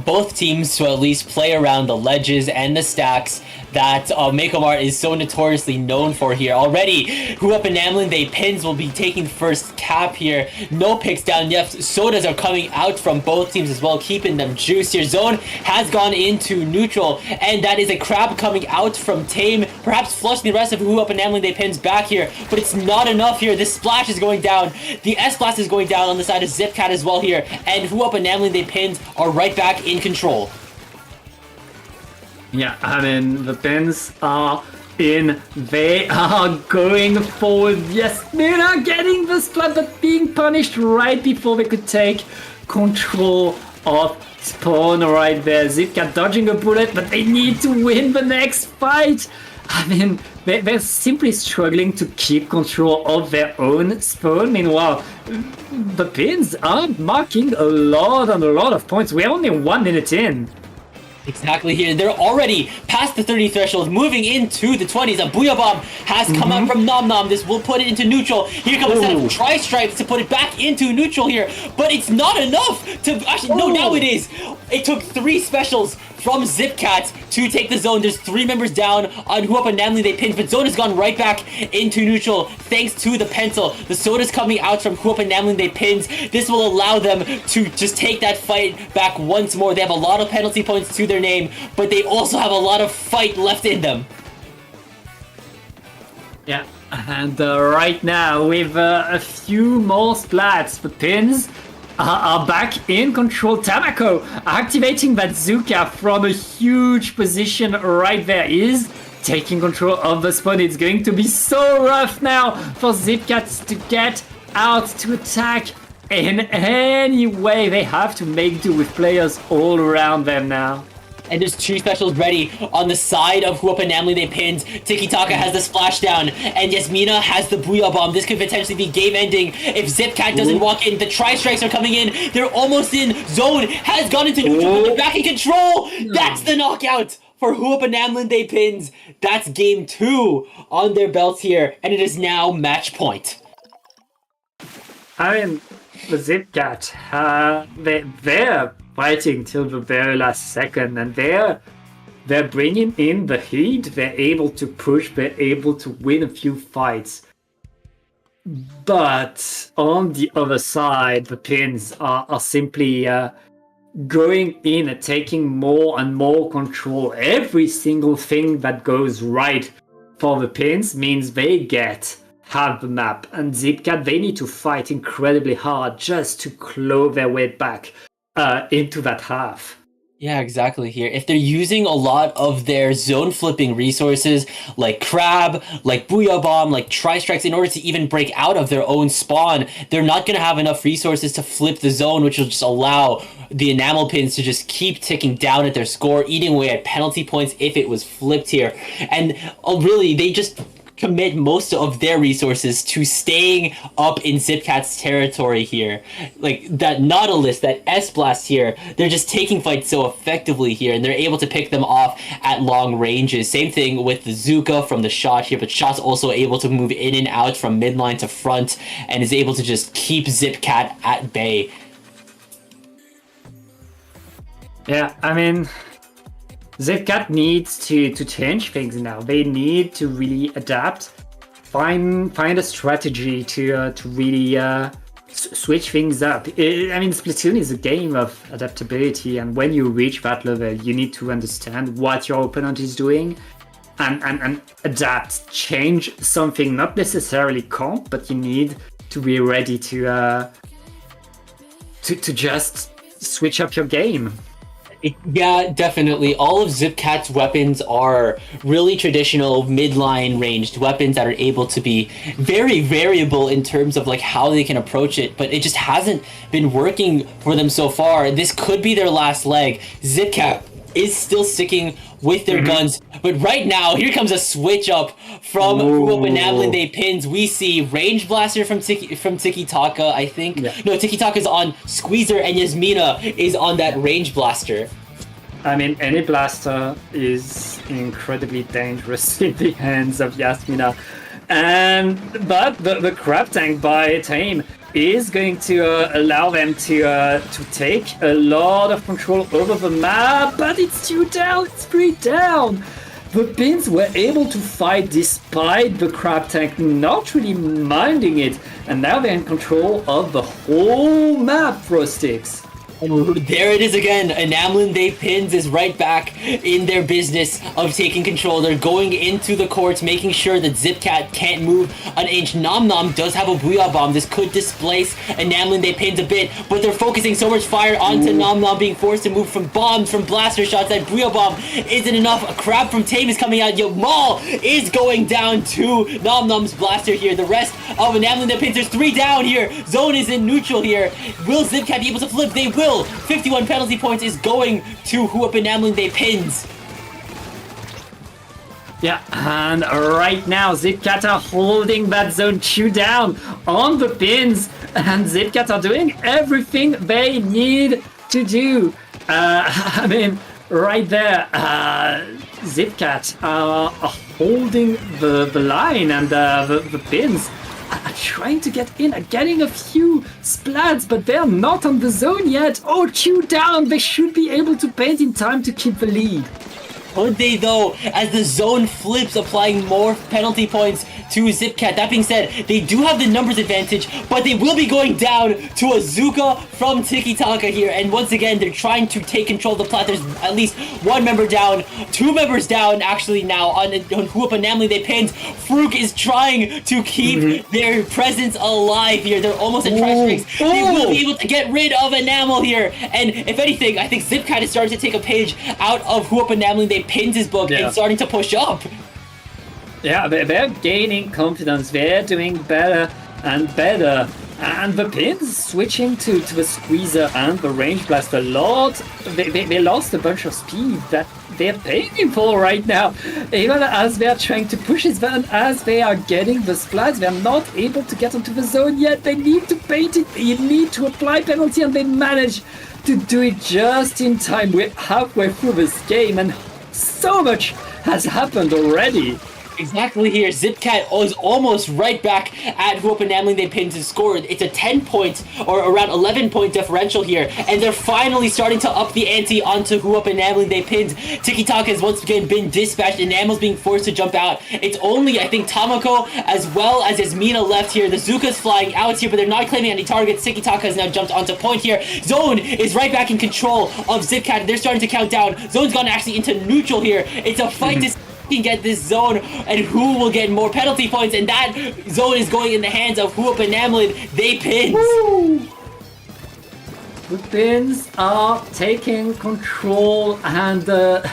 both teams to at least play around the ledges and the stacks that Mako Mart is so notoriously known for here. Already, Who Up and Namlin They Pins will be taking first cap here. No picks down yet. Sodas are coming out from both teams as well, keeping them juiced here. Zone has gone into neutral, and that is a crab coming out from Tame, perhaps flushing the rest of Who Up and Namlin They Pins back here, but it's not enough here. The splash is going down. The S-Blast is going down on the side of Zipcat as well here, and Who Up and Namlin They Pins are right back in control.
Yeah, I mean, the pins are in. They are going forward. Yes, they're not getting the splat, but being punished right before they could take control of spawn right there. Zipcat dodging a bullet, but they need to win the next fight. I mean, they're simply struggling to keep control of their own spawn. Meanwhile, the pins are marking a lot of points. We're only 1 minute in.
Exactly here. They're already past the 30 threshold, moving into the 20s. A Booyah Bomb has come out from Nom Nom. This will put it into neutral. Here comes a set of Tri-Stripes to put it back into neutral here. But it's not enough to... Actually, no, now it is. It took 3 specials from Zipcat to take the zone. There's 3 members down on Who Up and Namlin They Pins, but zone has gone right back into neutral thanks to the pencil. The soda's coming out from Who Up and Namlin They Pins. This will allow them to just take that fight back once more. They have a lot of penalty points to their name, but they also have a lot of fight left in them.
Yeah, and right now with a few more splats, the pins are back in control. Tamako activating that Zuka from a huge position right there, is taking control of the spawn. It's going to be so rough now for Zipcats to get out to attack in any way. They have to make do with players all around them now.
And there's 2 specials ready on the side of Who Up and Namlin They Pins. Tiki Taka has the splashdown, and Yasmina has the Booyah Bomb. This could potentially be game ending if Zipcat doesn't walk in. The Tri-Strikes are coming in. They're almost in. Zone has gone into neutral, but they're back in control. That's the knockout for Who Up and Namlin They Pins. That's game 2 on their belts here, and it is now match point.
I mean, the Zipcat, they're fighting till the very last second, and they're bringing in the heat. They're able to push. They're able to win a few fights. But on the other side, the pins are simply going in and taking more and more control. Every single thing that goes right for the pins means they get half the map. And Zipcat, they need to fight incredibly hard just to claw their way back into that half.
Yeah, exactly here. If they're using a lot of their zone flipping resources like Crab, like Booyah Bomb, like Tri-Strikes in order to even break out of their own spawn, they're not going to have enough resources to flip the zone, which will just allow the enamel pins to just keep ticking down at their score, eating away at penalty points if it was flipped here. And really, they just commit most of their resources to staying up in Zipcat's territory here. Like that Nautilus, that S-Blast here, they're just taking fights so effectively here, and they're able to pick them off at long ranges. Same thing with the Zuka from the shot here, but Shot's also able to move in and out from midline to front and is able to just keep Zipcat at bay.
Yeah, I mean, Zipcat needs to change things now. They need to really adapt, find a strategy to really switch things up. I mean, Splatoon is a game of adaptability, and when you reach that level, you need to understand what your opponent is doing and adapt, change something, not necessarily comp, but you need to be ready to just switch up your game.
Yeah, definitely. All of Zipcat's weapons are really traditional midline ranged weapons that are able to be very variable in terms of like how they can approach it, but it just hasn't been working for them so far. This could be their last leg. Zipcat is still sticking with their guns, but right now here comes a switch up from They pins. We see Range Blaster from Tiki Taka, I think.
Yeah.
No, Tiki Taka is on Squeezer and Yasmina is on that Range Blaster.
I mean, any blaster is incredibly dangerous in the hands of Yasmina. But the crab tank by Tame is going to allow them to take a lot of control over the map, but it's 2 down, it's 3 down. The pins were able to fight despite the crab tank not really minding it, and now they're in control of the whole map, Frostix.
And there it is again. Enamelin They Pins is right back in their business of taking control. They're going into the courts, making sure that Zipcat can't move an inch. Nom Nom does have a Booyah Bomb. This could displace Enamelin They Pins a bit, but they're focusing so much fire onto Nom Nom, being forced to move from bombs, from blaster shots. That Booyah Bomb isn't enough. A crab from Tame is coming out. Yo, Maul is going down to Nom Nom's blaster here. The rest of Enamelin They Pins, there's 3 down here. Zone is in neutral here. Will Zipcat be able to flip? They will. 51 penalty points is going to who up Enamelin They Pins.
Yeah, and right now Zipcat are holding that zone 2 down on the pins, and Zipcat are doing everything they need to do. I mean, right there, Zipcat are holding the line, and the pins are trying to get in, getting a few splats, but they're not on the zone yet. Oh, 2 down, they should be able to paint in time to keep the lead.
Could they though, as the zone flips, applying more penalty points to Zipcat? That being said, they do have the numbers advantage, but they will be going down to a Zuka from Tiki Taka here, and once again, they're trying to take control of the plat. There's at least 1 member down, 2 members down actually now on who up Enamelin They Pins. Fruk is trying to keep their presence alive here. They're almost at Tri-Strikes. They will be able to get rid of Enamel here, and if anything, I think Zipcat is starting to take a page out of who up Enamelin They Pins his book and starting to push up.
Yeah, they're gaining confidence. They're doing better and better. And the pins switching to the Squeezer and the Range Blaster. Lord, they lost a bunch of speed that they're paying for right now. Even as they're trying to push it, and as they are getting the splats, they're not able to get onto the zone yet. They need to paint it. You need to apply penalty, and they manage to do it just in time. We're halfway through this game, and so much has happened already.
Exactly here. Zipcat is almost right back at Whoop and Namling they pinned to score. It's a 10-point or around 11-point differential here, and they're finally starting to up the ante onto Whoop and Namling they pinned. Tiki Taka has once again been dispatched, and Namel's being forced to jump out. It's only, I think, Tamako as well as Yasmina left here. The Zuka's flying out here, but they're not claiming any targets. Tiki Taka has now jumped onto point here. Zone is right back in control of Zipcat. They're starting to count down. Zone's gone actually into neutral here. It's a fight to can get this zone and who will get more penalty points, and that zone is going in the hands of Whoop and Namlin. They pins.
Woo! The Pins are taking control, and Zipcat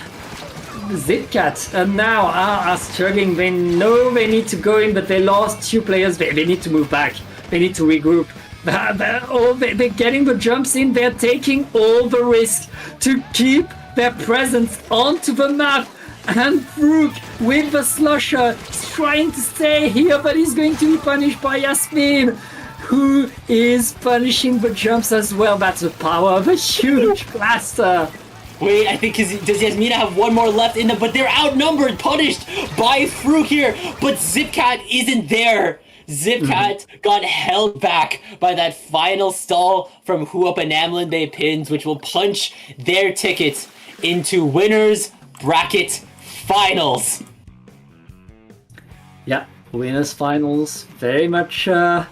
now are struggling. They know they need to go in, but they lost 2 players. They need to move back. They need to regroup. They're getting the jumps in. They're taking all the risk to keep their presence onto the map. And Brook with the slusher is trying to stay here, but he's going to be punished by Yasmin, who is punishing the jumps as well. That's the power of a huge blaster.
Wait, I think does Yasmina have one more left in them, but they're outnumbered, punished by Fruk here, but Zipcat isn't there. Zipcat got held back by that final stall from Whoop and Namlin they pins, which will punch their ticket into winners bracket finals.
Yeah, winners finals. Very much, I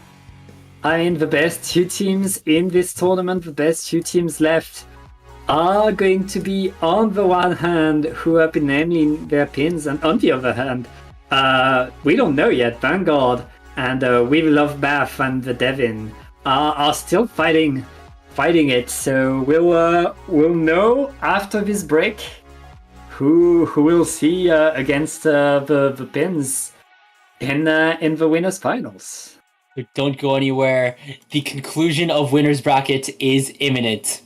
mean, the best 2 teams in this tournament, the best 2 teams left, are going to be, on the one hand, who have been naming their pins, and on the other hand, we don't know yet. Vanguard and We Love Bath and the Devin are still fighting it. So we'll know after this break who we'll see against the pins in the winners finals.
Don't go anywhere. The conclusion of winners bracket is imminent.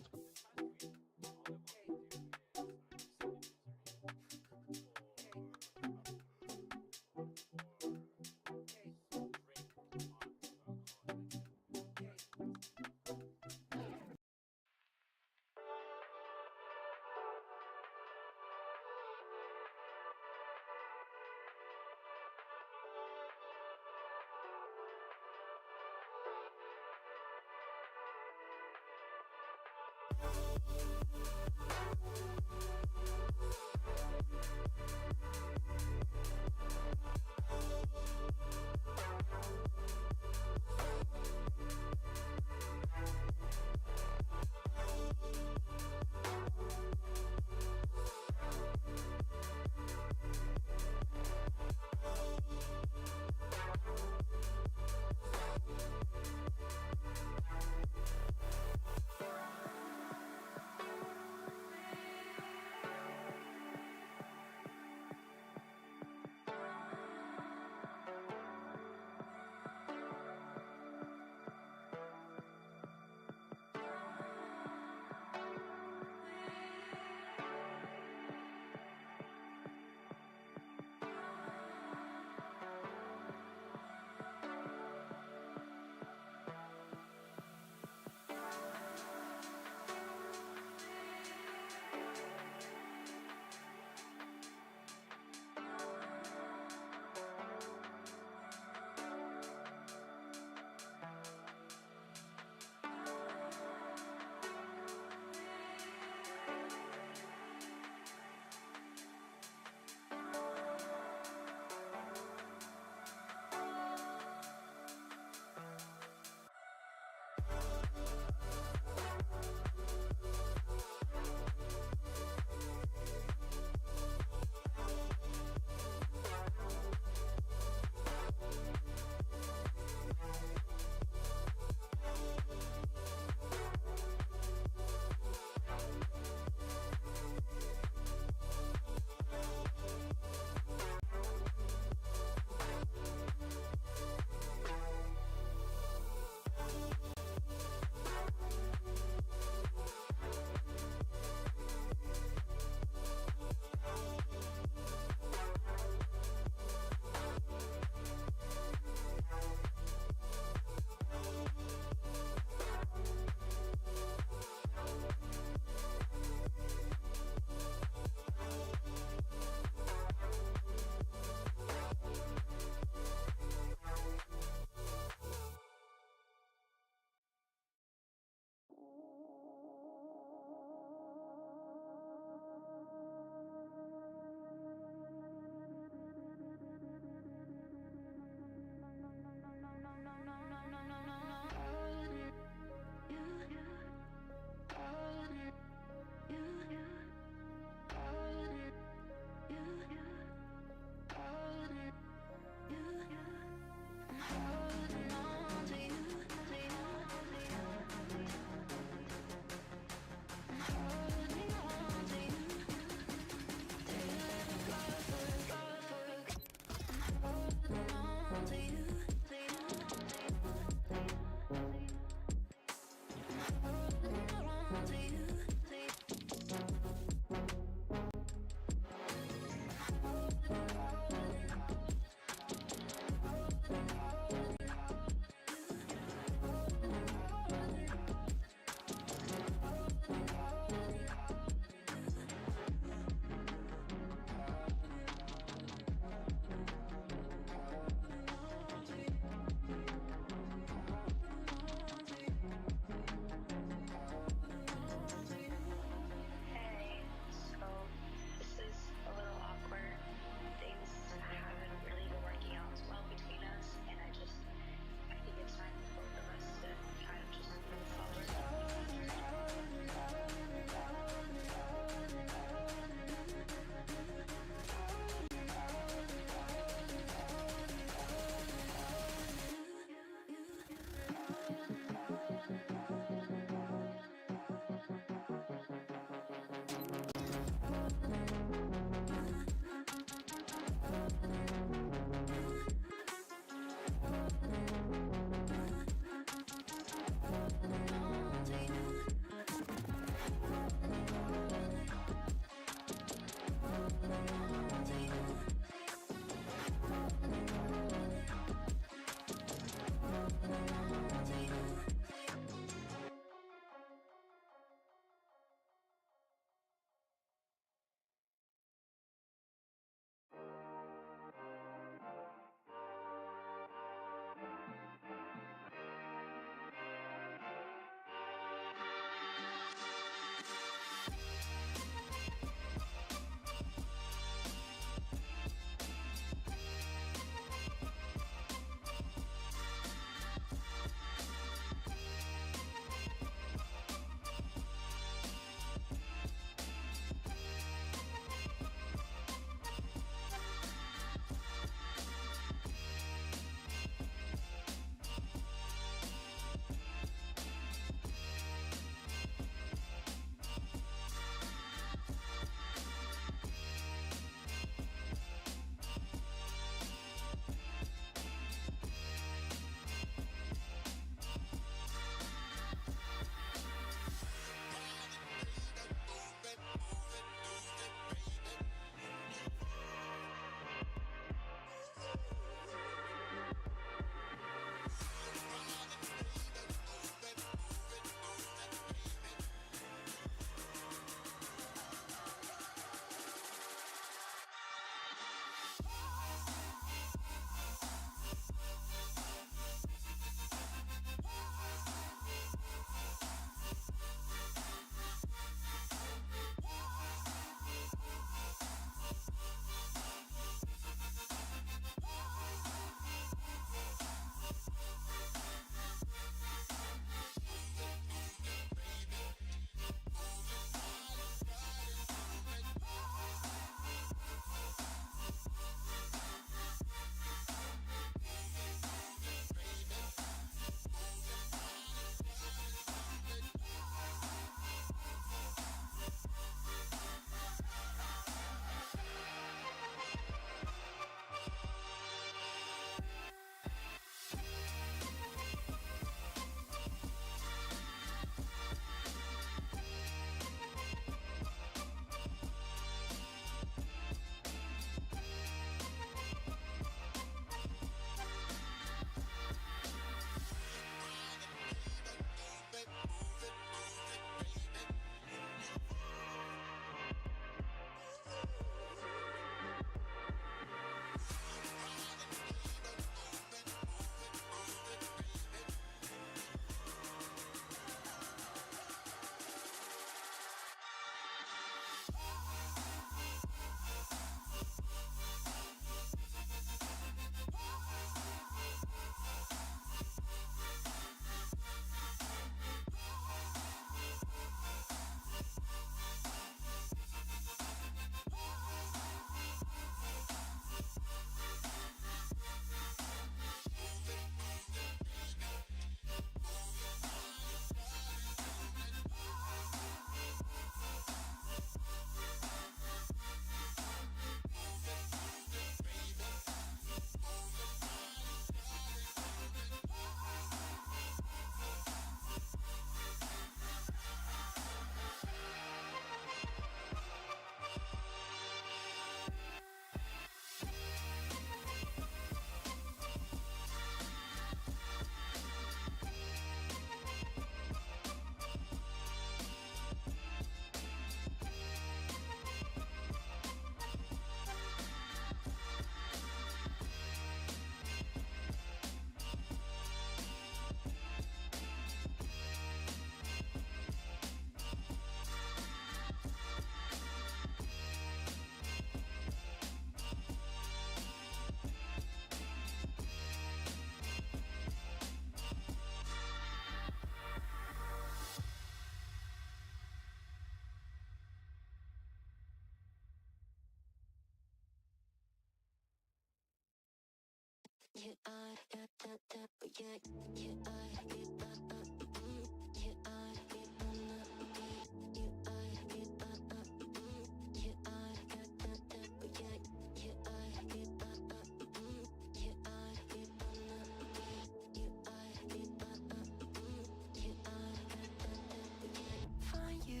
Find you.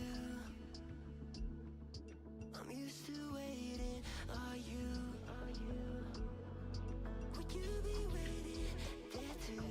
I'm used to waiting. Are you? Would you be waiting there too?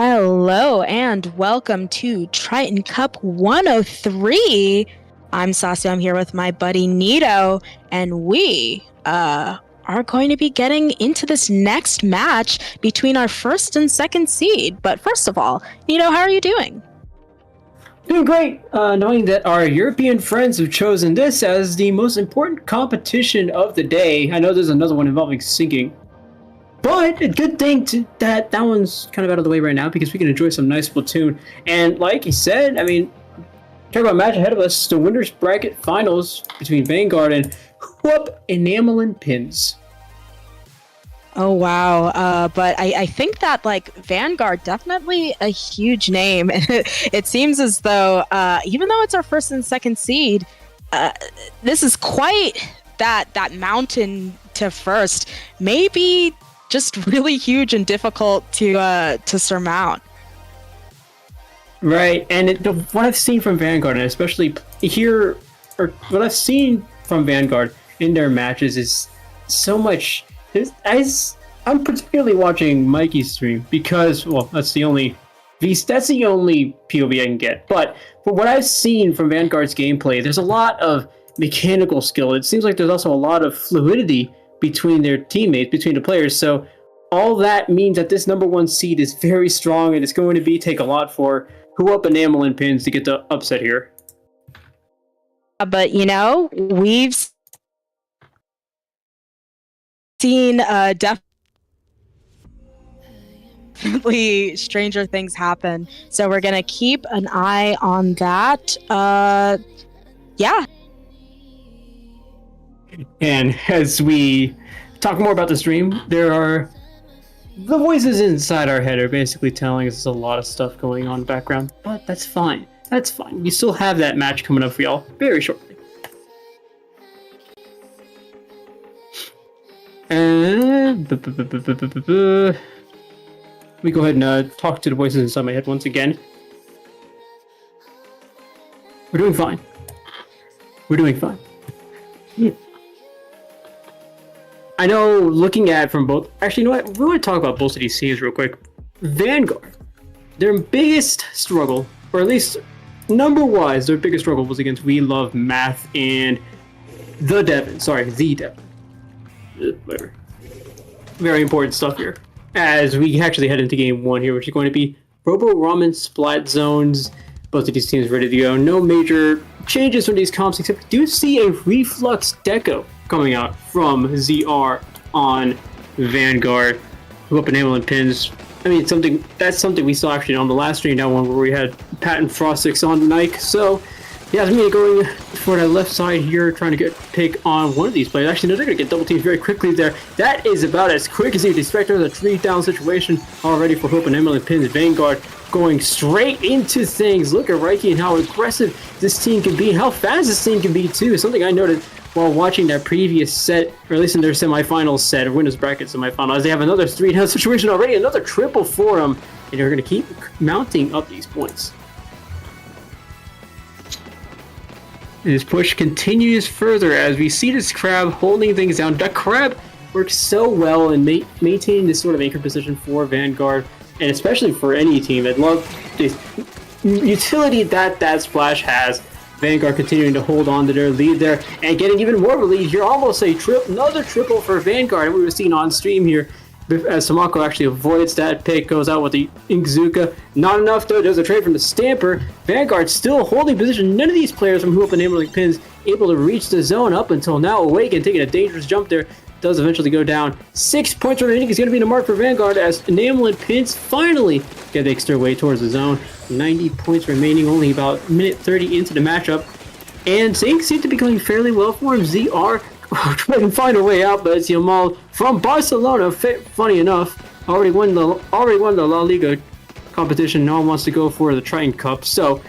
Hello and welcome to Triton Cup 103. I'm Sasio. I'm here with my buddy Nito, and we are going to be getting into this next match between our first and second seed. But first of all, Nito, how are you doing?
Doing great, knowing that our European friends have chosen this as the most important competition of the day. I know there's another one involving sinking, but a good thing that one's kind of out of the way right now because we can enjoy some nice Splatoon. And like he said, I mean, talk about a match ahead of us, the winners bracket finals between Vanguard and Whoop Enamel and Pins.
Oh, wow. But I think that, like, Vanguard, definitely a huge name. It seems as though, even though it's our first and second seed, this is quite that mountain to first. Maybe just really huge and difficult to surmount.
Right, and what I've seen from Vanguard, and especially here, or what I've seen from Vanguard in their matches is so much. I'm particularly watching Mikey's stream because, well, that's the only POV I can get. But from what I've seen from Vanguard's gameplay, there's a lot of mechanical skill. It seems like there's also a lot of fluidity between their teammates, between the players. So all that means that this number one seed is very strong, and it's going to take a lot for Whoop Enamel and Pins to get the upset here.
But, you know, we've seen definitely stranger things happen. So we're going to keep an eye on that. Yeah.
And as we talk more about the stream, the voices inside our head are basically telling us there's a lot of stuff going on in the background, but that's fine. That's fine. We still have that match coming up for y'all very shortly. And let me go ahead and talk to the voices inside my head once again. We're doing fine. We're doing fine. I know, looking at from both... Actually, you know what? We want to talk about both of these teams real quick. Vanguard, their biggest struggle, or at least number-wise, their biggest struggle was against We Love Math and the Devon. Sorry, the Devon. Whatever. Very important stuff here. As we actually head into game one here, which is going to be Robo Ramen Splat Zones. Both of these teams ready to go. No major changes from these comps, except we do see a Reflux Deco coming out from ZR on Vanguard. Whoop Enamel and Pins. I mean, that's something we saw actually on the last stream, that one where we had Pat and Frostix on the Nike. So, yeah, Yasmina going for that left side here, trying to pick on one of these players. Actually, no, they're going to get double teamed very quickly there. That is about as quick as you'd expect. There's a 3-down situation already for Whoop Enamel and Pins. Vanguard going straight into things. Look at Reiki and how aggressive this team can be, how fast this team can be too. Something I noted while watching that previous set, or at least in their semifinal set, or winners bracket semifinal, as they have another 3-down situation already, another triple for them, and they're going to keep mounting up these points. And this push continues further as we see this crab holding things down. That crab works so well in maintaining this sort of anchor position for Vanguard, and especially for any team. I'd love the utility that Splash has. Vanguard continuing to hold on to their lead there and getting even more of a lead here. Almost another triple for Vanguard. We were seeing on stream here as Samako actually avoids that pick, goes out with the Inkzuka. Not enough though, does a trade from the Stamper. Vanguard still holding position. None of these players from Whoop Enamel and Pins able to reach the zone up until now. Awaken taking a dangerous jump there. Does eventually go down. 6 points remaining is going to be the mark for Vanguard as Enamel and Pins finally get the extra way towards the zone. 90 points remaining, only about a minute 30 into the matchup. And things seem to be going fairly well for him. ZR trying to find a way out, but it's Yamal from Barcelona, funny enough, already won the La Liga competition. Now wants to go for the Triton-Cup. So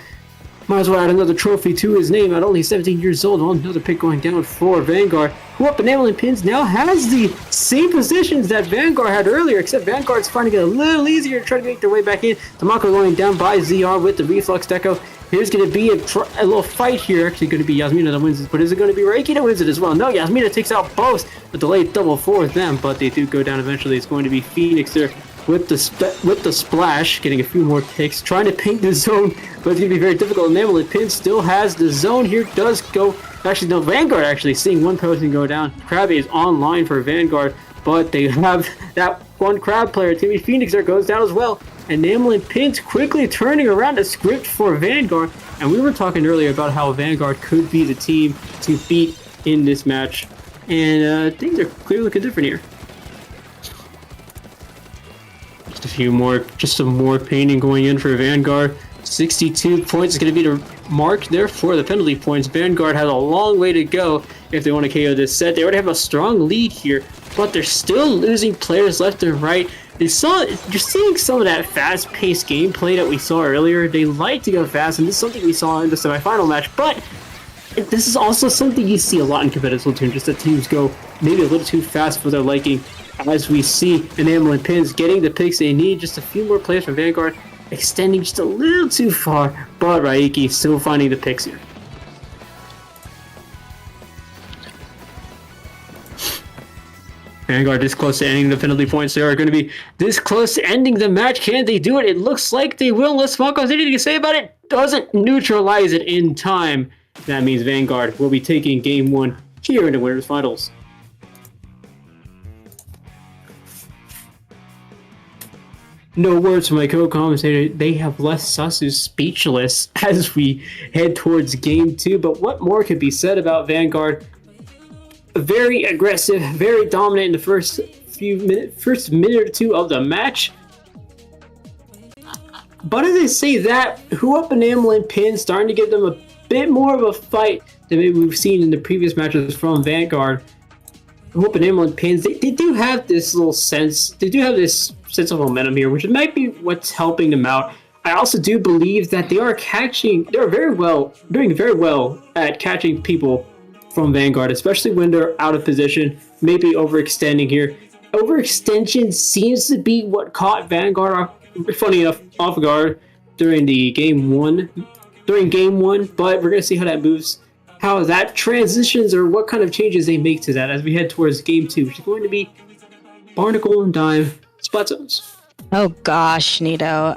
might as well add another trophy to his name at only 17 years old. Well, another pick going down for Vanguard. Whoop Enamel and Pins now has the same positions that Vanguard had earlier, except Vanguard's finding it a little easier to try to make their way back in. Tamako going down by ZR with the Reflux Deco. Here's going to be a little fight here. Actually going to be Yasmina that wins it, but is it going to be Reiki that wins it as well? No, Yasmina takes out both. A delayed double for them, but they do go down eventually. It's going to be Phoenix there
with the splash, getting a few more picks, trying to paint the zone, but it's going to be very difficult. Enamel and Pin still has the zone here, does go, actually no, Vanguard actually seeing one person go down. Krabby is online for Vanguard, but they have that one Crab player, Timmy Phoenix, there goes down as well. Enamel and Pin's quickly turning around the script for Vanguard, and we were talking earlier about how Vanguard could be the team to beat in this match, and things are clearly looking different here. Just some more painting going in for Vanguard. 62 points is going to be the mark there for the penalty points. Vanguard has a long way to go if they want to KO this set. They already have a strong lead here, but they're still losing players left and right. You're seeing some of that fast-paced gameplay that we saw earlier. They like to go fast, and this is something we saw in the semifinal match, but this is also something you see a lot in competitive Splatoon, just that teams go maybe a little too fast for their liking. As we see Enamel and Pins getting the picks they need, just a few more players from Vanguard extending just a little too far, but Raiki still finding the picks here. Vanguard this close to ending the penalty points. They are going to be this close to ending the match. Can they do it? It looks like they will. Unless Falco has anything to say about it. Doesn't neutralize it in time. That means Vanguard will be taking game 1 here in the Winners Finals. No words from my co-commentator. They have left Sasu speechless as we head towards game 2. But what more could be said about Vanguard? Very aggressive, very dominant in the first minute or two of the match. But as I say that, who up Enamel and Pin starting to give them a bit more of a fight than maybe we've seen in the previous matches from Vanguard. Who up Enamel and Pins, they do have this little sense. They do have this sense of momentum here, which might be what's helping them out. I also do believe that they're doing very well at catching people from Vanguard, especially when they're out of position, maybe overextending here. Overextension seems to be what caught Vanguard, funny enough, off guard during game one, but we're going to see how that moves, how that transitions, or what kind of changes they make to that as we head towards game 2, which is going to be Barnacle and Dime Splat Zones.
Oh gosh, Nito.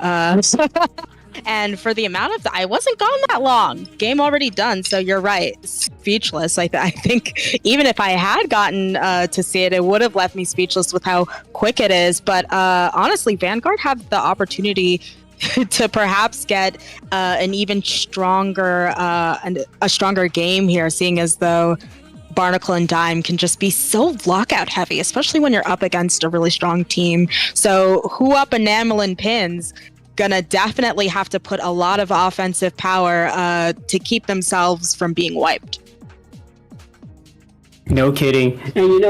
And for the amount of I wasn't gone that long. Game already done, so you're right. Speechless. I think even if I had gotten to see it, it would have left me speechless with how quick it is. But honestly, Vanguard have the opportunity to perhaps get an even stronger a stronger game here, seeing as though Barnacle and Dime can just be so lockout heavy, especially when you're up against a really strong team. So who up Enamel and Pins gonna definitely have to put a lot of offensive power to keep themselves from being wiped.
No kidding. And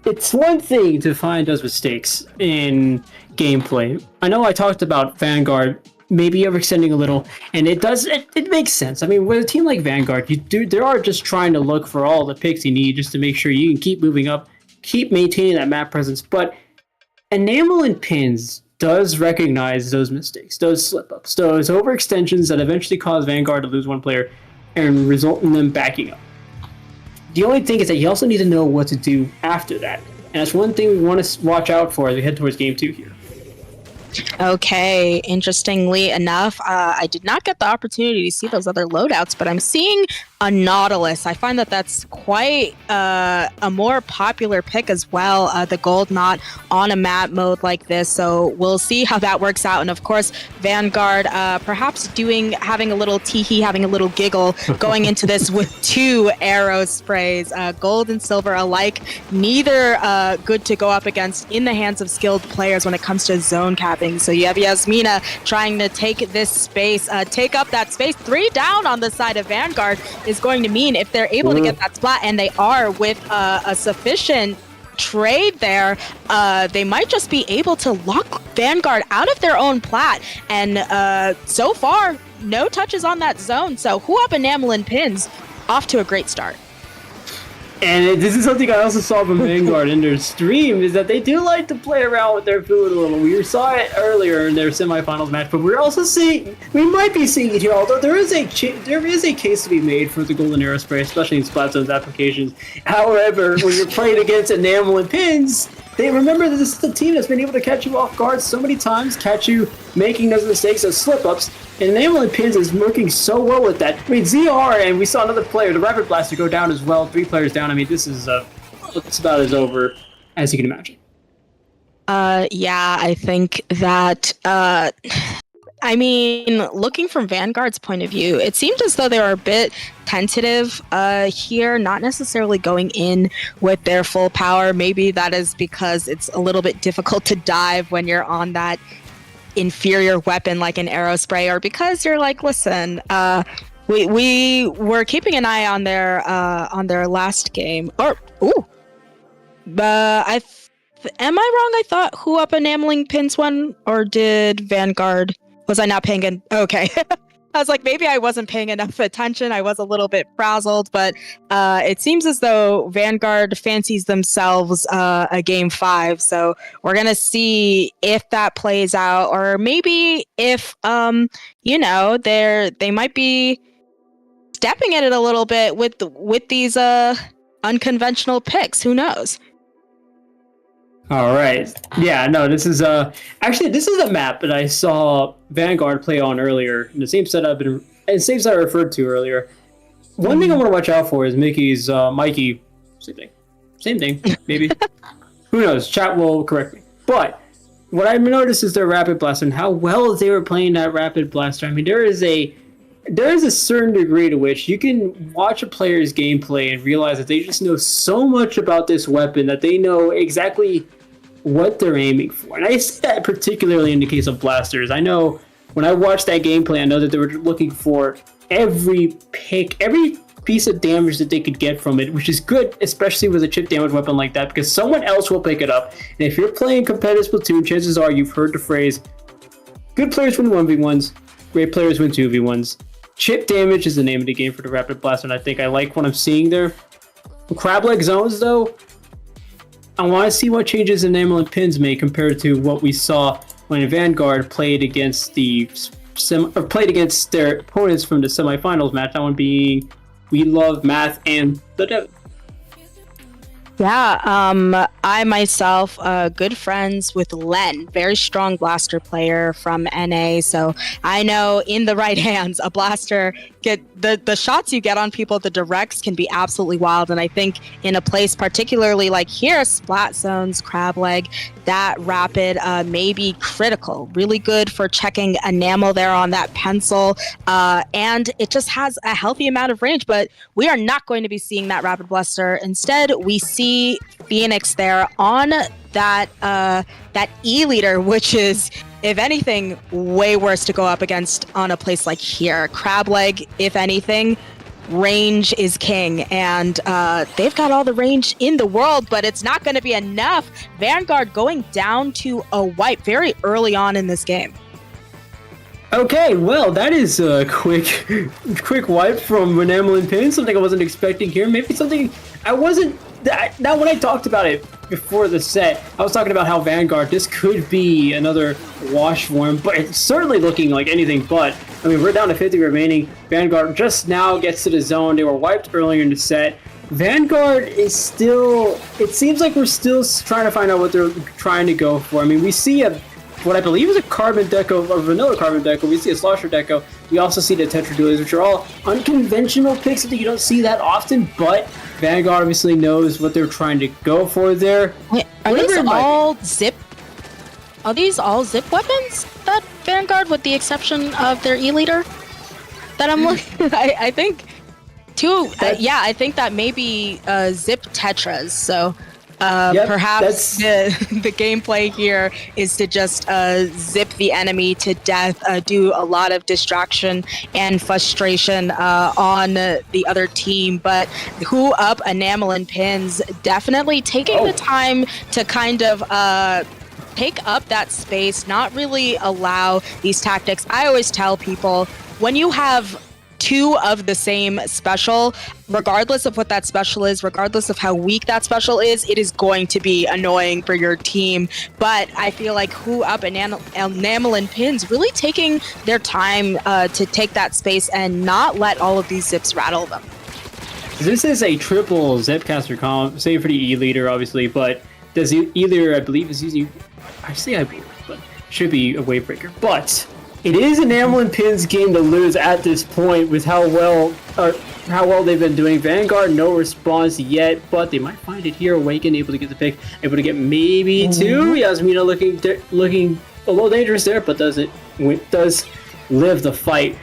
it's one thing to find those mistakes in gameplay. I know I talked about Vanguard maybe overextending a little, and it makes sense. I mean, with a team like Vanguard, they are just trying to look for all the picks you need just to make sure you can keep moving up, keep maintaining that map presence. But Enamel and Pins does recognize those mistakes, those slip-ups, those overextensions that eventually cause Vanguard to lose one player and result in them backing up. The only thing is that you also need to know what to do after that. And that's one thing we want to watch out for as we head towards game 2 here.
Okay, interestingly enough, I did not get the opportunity to see those other loadouts, but I'm seeing a Nautilus. I find that that's quite a more popular pick as well, the gold knot on a map mode like this, so we'll see how that works out. And of course, Vanguard perhaps having a little tee-hee, having a little giggle going into this with 2 arrow sprays, gold and silver alike, neither good to go up against in the hands of skilled players when it comes to zone capping. So you have Yasmina trying to take this space, take up that space. 3 down on the side of Vanguard is going to mean if they're able to get that splat, and they are with a sufficient trade there, they might just be able to lock Vanguard out of their own plat. And so far, no touches on that zone. So who up Enamel and Pins off to a great start.
And this is something I also saw from Vanguard in their stream, is that they do like to play around with their food a little. We saw it earlier in their semifinals match, but we're also we might be seeing it here, although there is a case to be made for the golden arrow spray, especially in Splat Zone's applications. However, when you're playing against Enamel and Pins, they remember that this is the team that's been able to catch you off guard so many times, catch you making those mistakes, those slip-ups, and Enameling Pins is working so well with that. I mean, ZR, and we saw another player, the Rapid Blaster, go down as well, 3 players down. I mean, this is it's about as over as you can imagine.
Yeah, I think that, I mean, looking from Vanguard's point of view, it seemed as though they were a bit tentative here, not necessarily going in with their full power. Maybe that is because it's a little bit difficult to dive when you're on that inferior weapon like an arrow spray, or because you're like, listen, we were keeping an eye on their last game. Or, am I wrong? I thought Who Up Enameling Pins won, or did Vanguard? Was I not paying in? Okay. I was like, maybe I wasn't paying enough attention. I was a little bit frazzled, but it seems as though Vanguard fancies themselves a game 5. So we're going to see if that plays out, or maybe if, they might be stepping at it a little bit with these unconventional picks. Who knows?
All right. Yeah, no, this is actually this is a map that I saw Vanguard play on earlier in the same set I referred to earlier. One thing I want to watch out for is Mikey. Same thing, maybe. Who knows? Chat will correct me. But what I noticed is their Rapid Blaster and how well they were playing that Rapid Blaster. I mean, there is a certain degree to which you can watch a player's gameplay and realize that they just know so much about this weapon that they know exactly what they're aiming for. And I see that particularly in the case of blasters. I know when I watched that gameplay, I know that they were looking for every piece of damage that they could get from it, which is good, especially with a chip damage weapon like that, because someone else will pick it up. And if you're playing competitive Splatoon, chances are you've heard the phrase, good players win 1v1s, great players win 2v1s. Chip damage is the name of the game for the Rapid Blaster, and I think I like what I'm seeing there. Crab leg zones, though, I want to see what changes Enameling Pins make compared to what we saw when Vanguard played against their opponents from the semifinals match. That one being We Love Math and the Devil.
Yeah, I myself, good friends with Len, very strong blaster player from NA. So I know in the right hands, a blaster the shots you get on people, the directs can be absolutely wild. And I think in a place particularly like here, splat zones, crab leg, that rapid may be critical. Really good for checking enamel there on that pencil. And it just has a healthy amount of range, but we are not going to be seeing that rapid blaster. Instead, we see Phoenix there on that E-liter, which is, if anything, way worse to go up against on a place like here. Crab leg, if anything, range is king, and they've got all the range in the world, but it's not going to be enough. Vanguard going down to a wipe very early on in this game.
Okay, well, that is a quick wipe from Enameling Pins, something I wasn't expecting here. Maybe something I wasn't... Now, when I talked about it before the set, I was talking about how Vanguard, this could be another wash for him, but it's certainly looking like anything but. I mean, we're down to 50 remaining. Vanguard just now gets to the zone. They were wiped earlier in the set. Vanguard is still... It seems like we're still trying to find out what they're trying to go for. I mean, we see what I believe is a carbon deco, or vanilla carbon deco. We see a slosher deco. We also see the tetra dualies, which are all unconventional picks that you don't see that often, but Vanguard obviously knows what they're trying to go for there.
Wait, are these all zip? Are these all zip weapons that Vanguard, with the exception of their E-liter? That I'm looking. I think two. I think that may be zip tetras. So. Perhaps the gameplay here is to just zip the enemy to death, do a lot of distraction and frustration on the other team. But Who Up Enameling Pins definitely taking the time to kind of take up that space, not really allow these tactics. I always tell people, when you have two of the same special, regardless of what that special is, regardless of how weak that special is, it is going to be annoying for your team. But I feel like Who Up and Enameling Pins really taking their time to take that space and not let all of these zips rattle them.
This is a triple Zipcaster comp, save for the E-liter, obviously, but does either, I believe, is using, I believe, but should be a wave breaker. But it is an Amlin Pins game to lose at this point with how well they've been doing. Vanguard, no response yet, but they might find it here. Awaken, able to get the pick, able to get maybe two. Yasmina looking a little dangerous there, but does live the fight.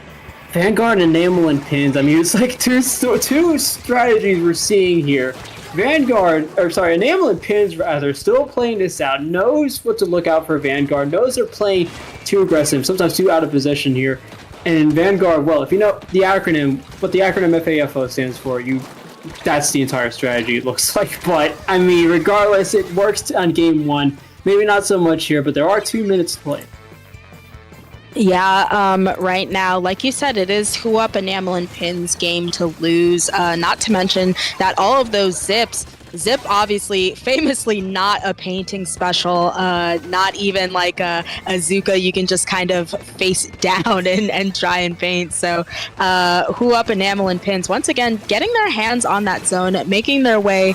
Vanguard and Amlin Pins, I mean, it's like two strategies we're seeing here. Amlin Pins, rather, still playing this out, knows what to look out for Vanguard, knows they're playing too aggressive, sometimes too out of position here. And Vanguard, well, if you know the acronym, what the acronym FAFO stands for, that's the entire strategy, it looks like. But, I mean, regardless, it works on game one. Maybe not so much here, but there are 2 minutes to play.
Yeah, right now, like you said, it is Who Up and Amlin Pins game to lose. Not to mention that all of those Zip obviously famously not a painting special, not even like a Zuka you can just kind of face down and try and paint. So Who Up and Amlin Pins once again getting their hands on that zone, making their way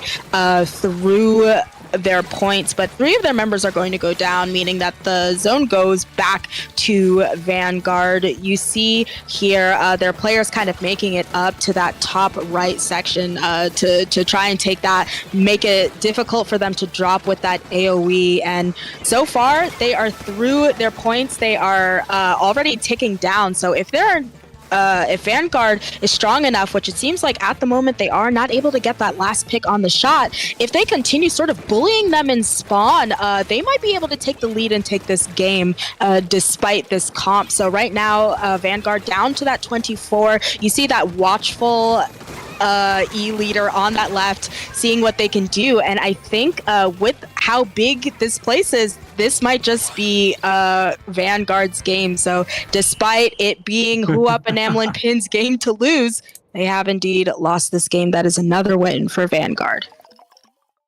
through their points, but 3 of their members are going to go down, meaning that the zone goes back to Vanguard. You see here their players kind of making it up to that top right section to try and take that, make it difficult for them to drop with that AoE, and so far they are through their points. They are already ticking down, so if Vanguard is strong enough, which it seems like at the moment they are not able to get that last pick on the shot, if they continue sort of bullying them in spawn, they might be able to take the lead and take this game despite this comp. So right now, Vanguard down to that 24. You see that watchful E-leader on that left, seeing what they can do. And I think with how big this place is, this might just be Vanguard's game. So despite it being Who Up and Amlin Pins game to lose, they have indeed lost this game. That is another win for Vanguard.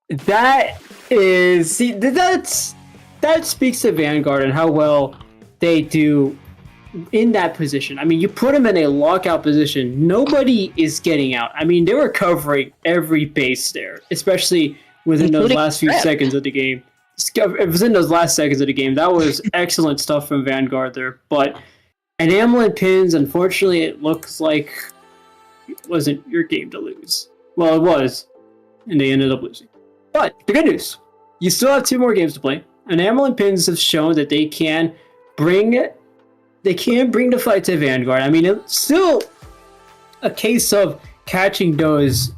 That speaks to Vanguard and how well they do in that position. I mean, you put them in a lockout position, nobody is getting out. I mean, they were covering every base there, especially within those last few seconds of the game. Within those last seconds of the game, that was excellent stuff from Vanguard there. But an Amlin Pins, unfortunately, it looks like it wasn't your game to lose. Well, it was, and they ended up losing. But the good news, you still have 2 more games to play, and Amlin Pins have shown that they can bring the fight to Vanguard. I mean, it's still a case of catching those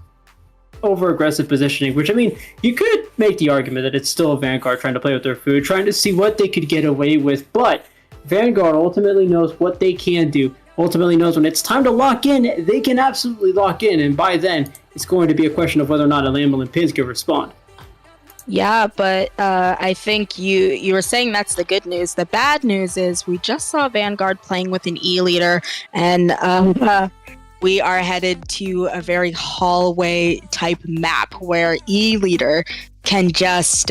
over aggressive positioning, which, I mean, you could make the argument that it's still Vanguard trying to play with their food, trying to see what they could get away with, but Vanguard ultimately knows what they can do, ultimately knows when it's time to lock in, they can absolutely lock in, and by then, it's going to be a question of whether or not Amlin Pins can respond.
Yeah, but I think you were saying that's the good news. The bad news is we just saw Vanguard playing with an E-leader, and we are headed to a very hallway type map where E-leader can just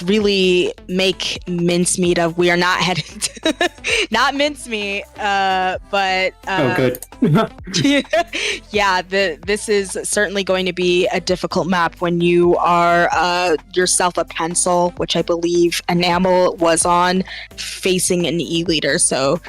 really make mincemeat of. We are not headed to not mincemeat, but
oh, good.
Yeah, this is certainly going to be a difficult map when you are yourself a pencil, which I believe Enamel was on, facing an E-leader. So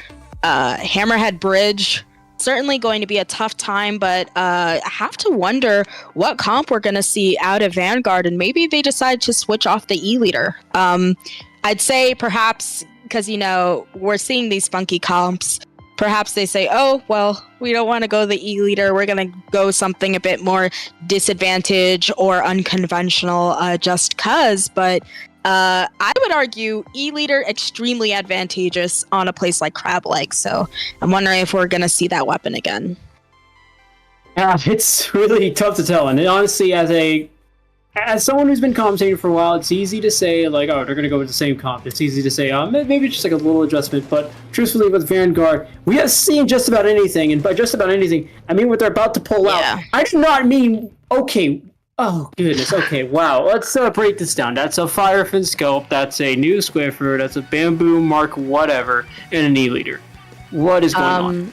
Hammerhead Bridge, certainly going to be a tough time, but I have to wonder what comp we're going to see out of Vanguard, and maybe they decide to switch off the E-leader. I'd say perhaps, because, you know, we're seeing these funky comps, perhaps they say, oh, well, we don't want to go the E-leader, we're going to go something a bit more disadvantage or unconventional just cuz, but I would argue E-leader extremely advantageous on a place like Crab Lake, so I'm wondering if we're going to see that weapon again.
Yeah, it's really tough to tell, and honestly, as someone who's been commentating for a while, it's easy to say, like, oh, they're going to go with the same comp. It's easy to say, maybe just like a little adjustment, but truthfully with Vanguard, we have seen just about anything, and by just about anything, I mean what they're about to pull out. I do not mean, okay, oh, goodness. Okay, wow. Let's break this down. That's a Firefin Scope. That's a new Squiffer. That's a Bamboo Mark whatever, and an E-leader. What is going on?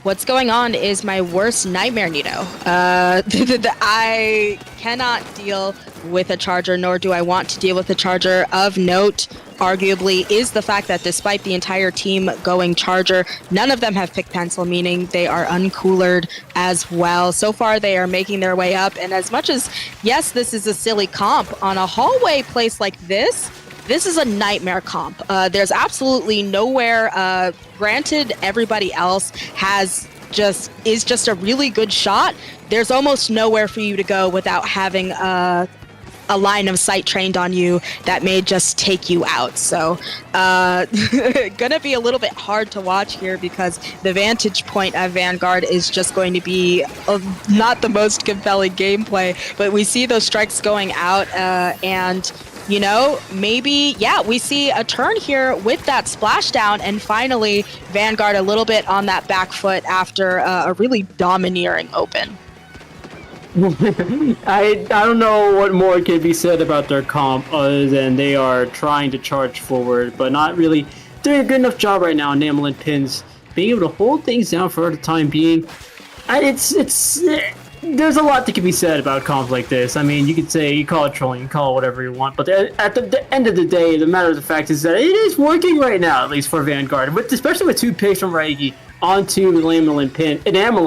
What's going on is my worst nightmare, Nito. I cannot deal with a charger, nor do I want to deal with a charger. Of note, arguably, is the fact that despite the entire team going charger, none of them have picked pencil, meaning they are uncoolered as well. So far, they are making their way up, and as much as, yes, this is a silly comp, on a hallway place like this is a nightmare comp. There's absolutely nowhere, granted everybody else is just a really good shot. There's almost nowhere for you to go without having a line of sight trained on you that may just take you out. So gonna be a little bit hard to watch here because the vantage point of Vanguard is just going to be not the most compelling gameplay, but we see those strikes going out and you know, maybe, yeah, we see a turn here with that splashdown, and finally Vanguard a little bit on that back foot after a really domineering open.
I don't know what more can be said about their comp other than they are trying to charge forward, but not really doing a good enough job right now on Enamel and Pins, being able to hold things down for the time being. There's a lot that can be said about comps like this. I mean, you could say, you call it trolling, you call it whatever you want, but at the end of the day, the matter of the fact is that it is working right now, at least for Vanguard, especially with 2 picks from Raigi onto Enamel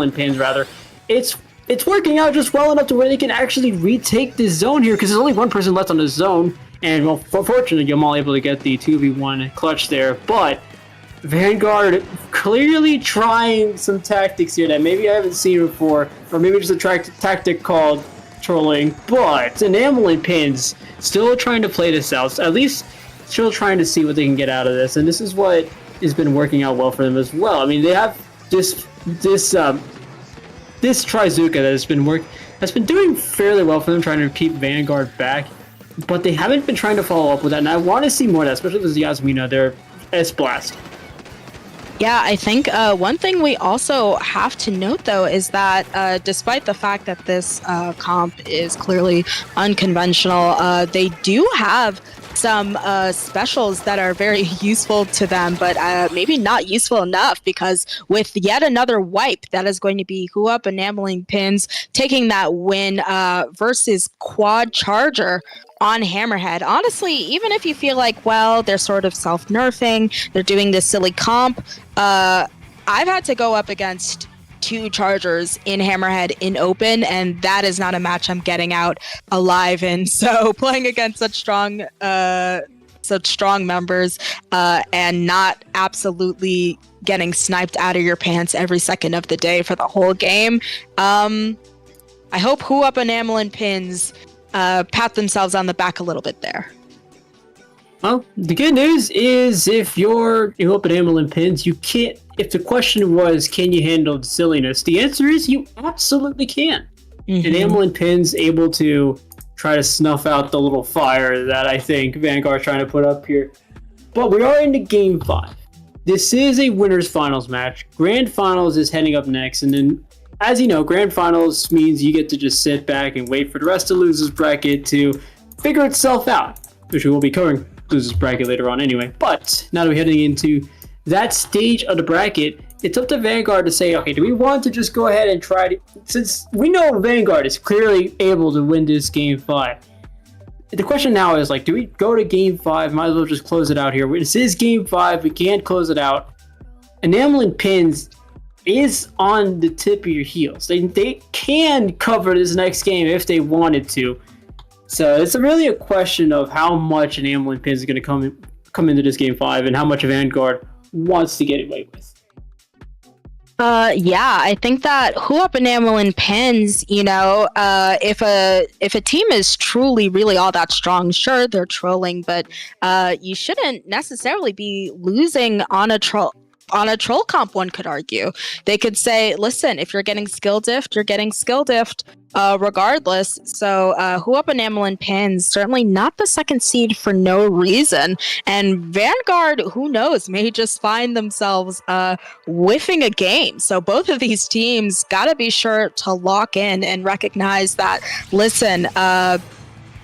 and Pins, rather. It's working out just well enough to where they can actually retake this zone here, because there's only one person left on the zone, and well, fortunately, I'm all able to get the 2v1 clutch there, but Vanguard clearly trying some tactics here that maybe I haven't seen before, or maybe just a tactic called trolling, but Enamel and Pins still trying to play this out, at least still trying to see what they can get out of this, and this is what has been working out well for them as well. I mean, they have this Trizuka that has been doing fairly well for them, trying to keep Vanguard back, but they haven't been trying to follow up with that, and I want to see more of that, especially with Yasmina, their S-Blast.
Yeah, I think one thing we also have to note, though, is that despite the fact that this comp is clearly unconventional, they do have some specials that are very useful to them, but maybe not useful enough, because with yet another wipe, that is going to be Huup Enameling Pins taking that win versus Quad Charger on Hammerhead. Honestly, even if you feel like, well, they're sort of self-nerfing, they're doing this silly comp, I've had to go up against 2 Chargers in Hammerhead in open, and that is not a match I'm getting out alive in. So playing against such strong members and not absolutely getting sniped out of your pants every second of the day for the whole game, I hope Huup Enamel and Pins pat themselves on the back a little bit there.
Well, the good news is if you're Huup Enamel and Pins, you can't. If the question was, can you handle the silliness? The answer is you absolutely can. Enamel and Pins able to try to snuff out the little fire that I think Vanguard's trying to put up here. But we are into Game 5. This is a winners finals match. Grand Finals is heading up next, and then, as you know, Grand Finals means you get to just sit back and wait for the rest of losers bracket to figure itself out, which we will be covering losers bracket later on anyway. But now that we're heading into that stage of the bracket, it's up to Vanguard to say, okay, do we want to just go ahead and try to, since we know Vanguard is clearly able to win this Game 5. The question now is, like, do we go to Game 5? Might as well just close it out here. This is Game 5. We can't close it out. Enamel and Pins is on the tip of your heels. They can cover this next game if they wanted to. So it's really a question of how much Enamel and Pins is going to come into this Game 5 and how much Vanguard wants to get away with.
Yeah, I think that Huup Enamel and Pins, you know, if a team is truly really all that strong, sure, they're trolling, but you shouldn't necessarily be losing on a troll comp, one could argue. They could say, listen, if you're getting skill diffed, you're getting skill diffed regardless. So Huup Enamel and Pins, certainly not the second seed for no reason. And Vanguard, who knows, may just find themselves whiffing a game. So both of these teams got to be sure to lock in and recognize that, listen,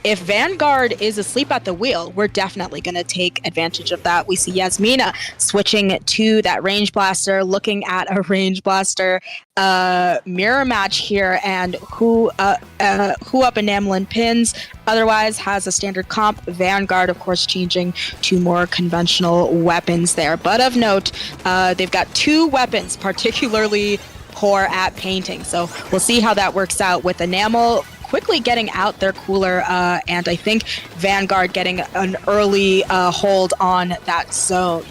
if Vanguard is asleep at the wheel, we're definitely going to take advantage of that. We see Yasmina switching to that range blaster, looking at a range blaster mirror match here, and who up enameling pins. Otherwise has a standard comp. Vanguard, of course, changing to more conventional weapons there. But of note, they've got 2 weapons particularly poor at painting. So we'll see how that works out with Enamel quickly getting out their cooler, and I think Vanguard getting an early hold on that zone.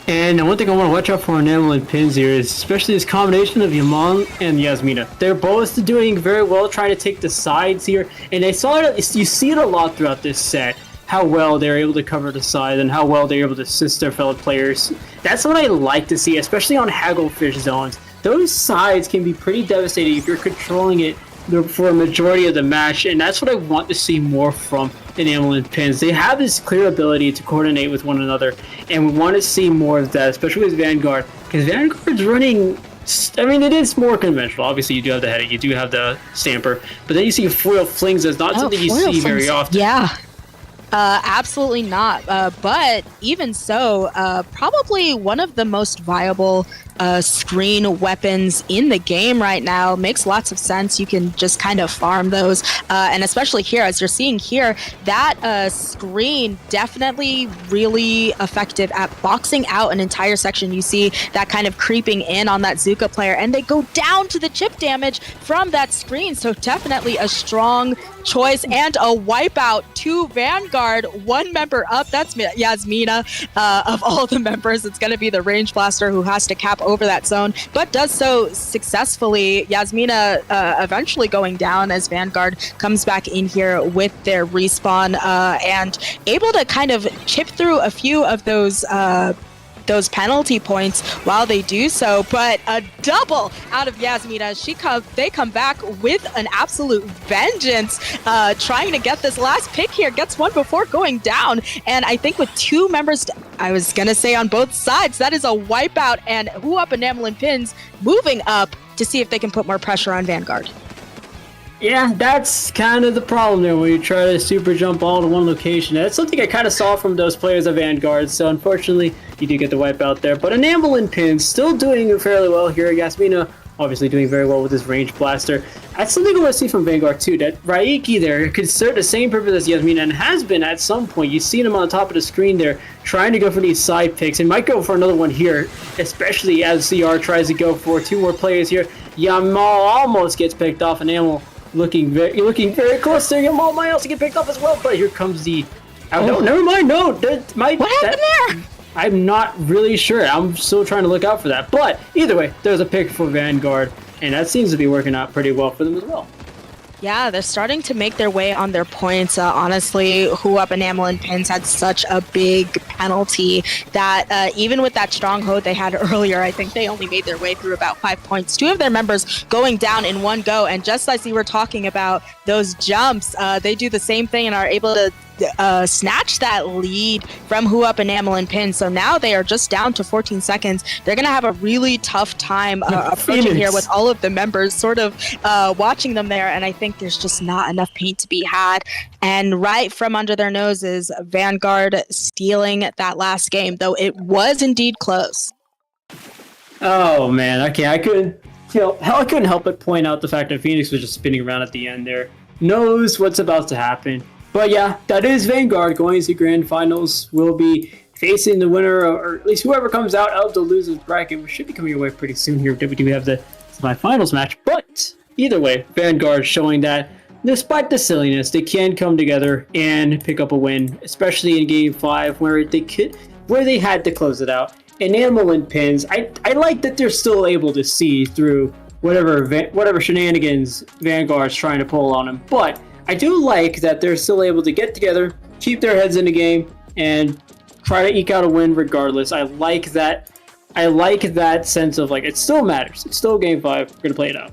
And one thing I want to watch out for Enamel and Pins here is especially this combination of Yaman and Yasmina. They're both doing very well trying to take the sides here, and I saw it. You see it a lot throughout this set, how well they're able to cover the side and how well they're able to assist their fellow players. That's what I like to see, especially on Hagglefish zones. Those sides can be pretty devastating if you're controlling it for a majority of the match, and that's what I want to see more from Enamel and Pins. They have this clear ability to coordinate with one another, and we want to see more of that, especially with Vanguard, because Vanguard's running. I mean, it is more conventional. Obviously, you do have the headache, you do have the stamper, but then you see foil flings as not something you see very often.
Yeah. Absolutely not. But even so, probably one of the most viable screen weapons in the game right now. Makes lots of sense. You can just kind of farm those. And especially here, as you're seeing here, that screen definitely really effective at boxing out an entire section. You see that kind of creeping in on that Zuka player, and they go down to the chip damage from that screen. So definitely a strong choice and a wipeout to Vanguard. 1 member up. That's Yasmina. Of all the members, it's going to be the range blaster who has to cap over that zone, but does so successfully. Yasmina eventually going down as Vanguard comes back in here with their respawn, and able to kind of chip through a few of those penalty points while they do so. But a double out of Yasmina. They come back with an absolute vengeance, trying to get this last pick here. Gets one before going down, and I think with 2 members, I was gonna say on both sides, that is a wipeout, and who up Enamel and Pins moving up to see if they can put more pressure on Vanguard.
Yeah, that's kind of the problem there when you try to super jump all to one location. That's something I kind of saw from those players of Vanguard, so unfortunately you do get the wipe out there. But Enamel and Pins still doing fairly well here. Yasmina obviously doing very well with his range blaster. That's something I want to see from Vanguard too. That Raiki there could serve the same purpose as Yasmina, and has been at some point. You've seen him on the top of the screen there trying to go for these side picks, and might go for another one here, especially as CR tries to go for 2 more players here. Yamal almost gets picked off. Enamel looking very close there. Yamal might also get picked up as well, but here comes the... Oh, no, never mind. No, what
happened there?
I'm not really sure. I'm still trying to look out for that. But either way, there's a pick for Vanguard, and that seems to be working out pretty well for them as well.
Yeah, they're starting to make their way on their points. Honestly, who up Enamel and Pins had such a big penalty that even with that stronghold they had earlier, I think they only made their way through about 5 points. 2 of their members going down in one go, and just as you were talking about those jumps, they do the same thing and are able to snatch that lead from who up Enamel and Pin. So now they are just down to 14 seconds. They're going to have a really tough time approaching here with all of the members sort of watching them there, and I think there's just not enough paint to be had. And right from under their noses, Vanguard stealing that last game, though it was indeed close.
Oh man, okay, I couldn't help but point out the fact that Phoenix was just spinning around at the end there. Knows what's about to happen. But yeah, that is Vanguard going to the grand finals. We'll be facing the winner, or at least whoever comes out of the losers bracket. We should be coming away pretty soon here. We do have the semifinals match. But either way, Vanguard showing that despite the silliness, they can come together and pick up a win, especially in Game 5 where they had to close it out. Enamel and Pins, I like that they're still able to see through whatever shenanigans Vanguard's trying to pull on them. But I do like that they're still able to get together, keep their heads in the game, and try to eke out a win regardless. I like that sense of like, it still matters. It's still Game 5. We're going to play it out.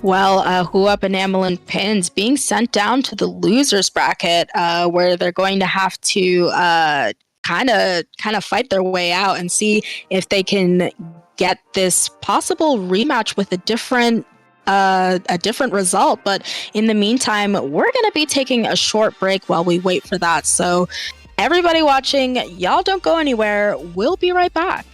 Well, who up Enamel and Pins being sent down to the losers bracket, where they're going to have to kind of fight their way out and see if they can get this possible rematch with a different a different result. But in the meantime, we're going to be taking a short break while we wait for that. So everybody watching, y'all don't go anywhere. We'll be right back.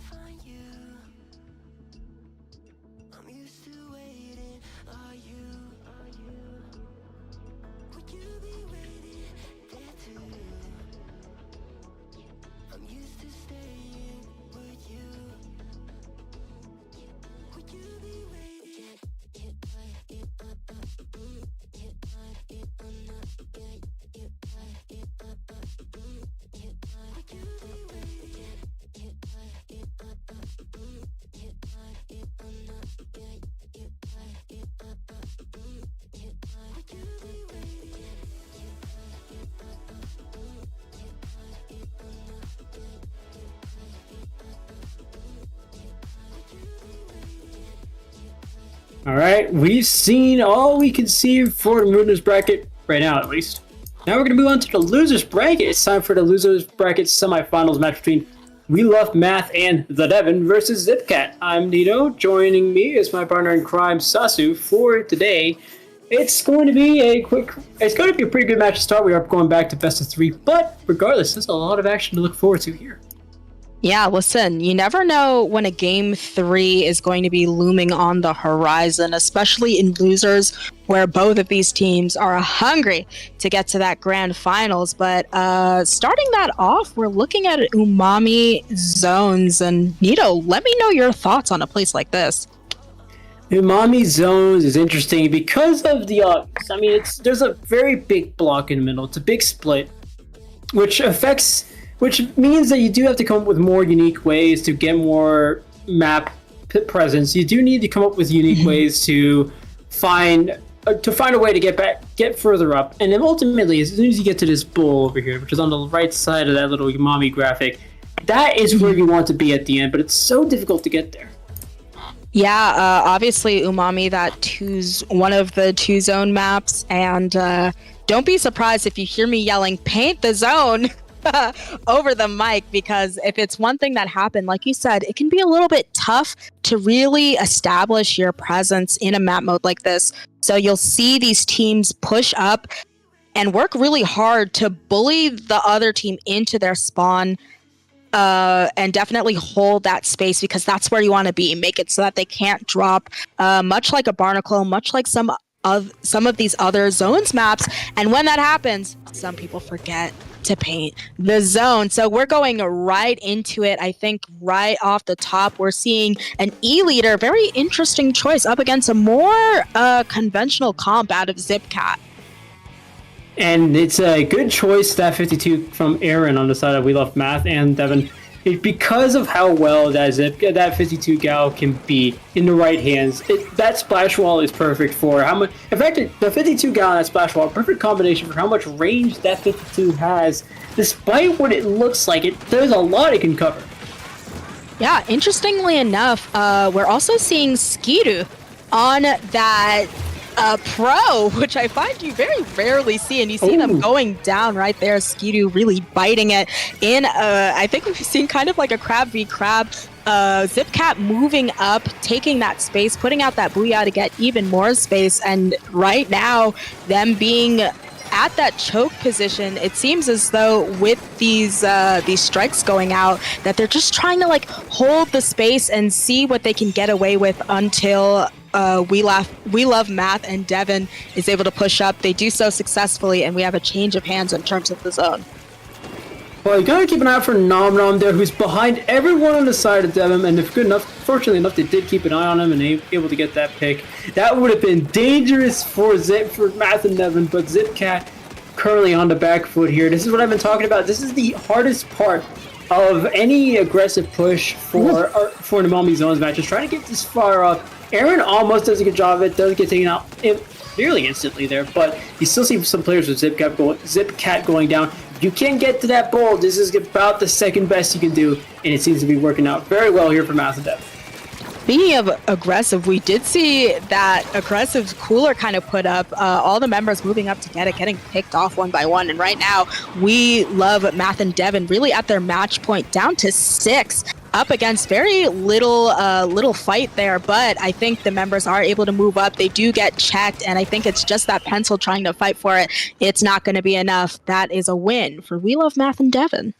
Find you. I'm used to waiting. Are you? Would you be waiting there too?
All right, we've seen all we can see for the winners bracket right now, at least. Now we're going to move on to the losers bracket. It's time for the losers bracket semifinals match between We Love Math and The Devon versus Zipcat. I'm Nito. Joining me is my partner in crime, Sasu, for today. It's going to be a pretty good match to start. We are going back to best of 3, but regardless, there's a lot of action to look forward to here.
Yeah, listen, you never know when a game 3 is going to be looming on the horizon, especially in losers, where both of these teams are hungry to get to that grand finals. But starting that off, we're looking at Umami Zones. And Nito, let me know your thoughts on a place like this.
Umami Zones is interesting because of the there's a very big block in the middle. It's a big split, which means that you do have to come up with more unique ways to get more map presence. You do need to come up with unique ways to find a way to get further up. And then ultimately, as soon as you get to this bull over here, which is on the right side of that little Umami graphic, that is where you want to be at the end, but it's so difficult to get there.
Yeah, obviously Umami, one of the 2 zone maps, and don't be surprised if you hear me yelling, "Paint the zone!" over the mic, because if it's one thing that happened, like you said, it can be a little bit tough to really establish your presence in a map mode like this. So you'll see these teams push up and work really hard to bully the other team into their spawn, and definitely hold that space, because that's where you want to be. Make it so that they can't drop, much like a Barnacle, much like some of these other zones maps. And when that happens, some people forget to paint the zone. So we're going right into it. I think right off the top, we're seeing an E-leader, very interesting choice, up against a more conventional comp out of Zipcat.
And it's a good choice, that 52 from Aaron on the side of We Love Math and Devon, because of how well that 52 gal can be in the right hands. That splash wall is perfect for how much. In fact, the 52 gal and that splash wall, perfect combination for how much range that 52 has. Despite what it looks like, there's a lot it can cover.
Yeah, interestingly enough, we're also seeing Skiru on that pro, which I find you very rarely see, and you see them going down right there. Skidu really biting it in. I think we've seen kind of like a crab v crab. Zipcat moving up, taking that space, putting out that booyah to get even more space, and right now them being at that choke position, it seems as though with these strikes going out, that they're just trying to like hold the space and see what they can get away with until We Love Math and Devon is able to push up. They do so successfully, and we have a change of hands in terms of the zone.
Well, you gotta keep an eye out for Nom Nom there, who's behind everyone on the side of Devon, and if good enough, fortunately enough, they did keep an eye on him and able to get that pick. That would have been dangerous for Math and Devon, but Zipcat currently on the back foot here. This is what I've been talking about. This is the hardest part of any aggressive push for an Umami Zones match, is trying to get this far up. Aaron almost does a good job of it, doesn't get taken out nearly instantly there, but you still see some players with Zipcat going down. If you can get to that bowl, this is about the second best you can do, and it seems to be working out very well here for Math and Devon.
Speaking of aggressive, we did see that aggressive cooler kind of put up, all the members moving up to get it, getting picked off one by one. And right now, We Love Math and Devon really at their match point, down to 6, up against very little fight there. But I think the members are able to move up. They do get checked, and I think it's just that pencil trying to fight for it. It's not going to be enough. That is a win for We Love Math and Devon.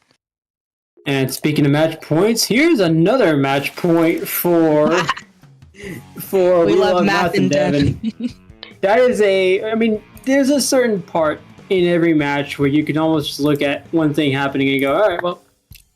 And speaking of match points, here's another match point for We Love Math and Devon. That is there's a certain part in every match where you can almost just look at one thing happening and go, all right, well,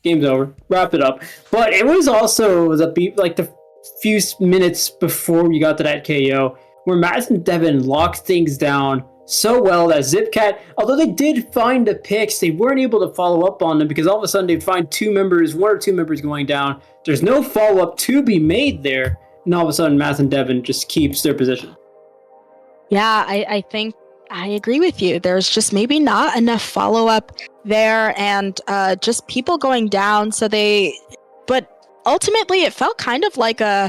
game's over, wrap it up. But it was also the few minutes before you got to that KO where Math and Devon locked things down so well that Zipcat, although they did find the picks, they weren't able to follow up on them, because all of a sudden they'd find one or two members going down. There's no follow-up to be made there, and all of a sudden Math and Devon just keeps their position.
Yeah, I think I agree with you. There's just maybe not enough follow-up there, and just people going down. But ultimately it felt kind of like a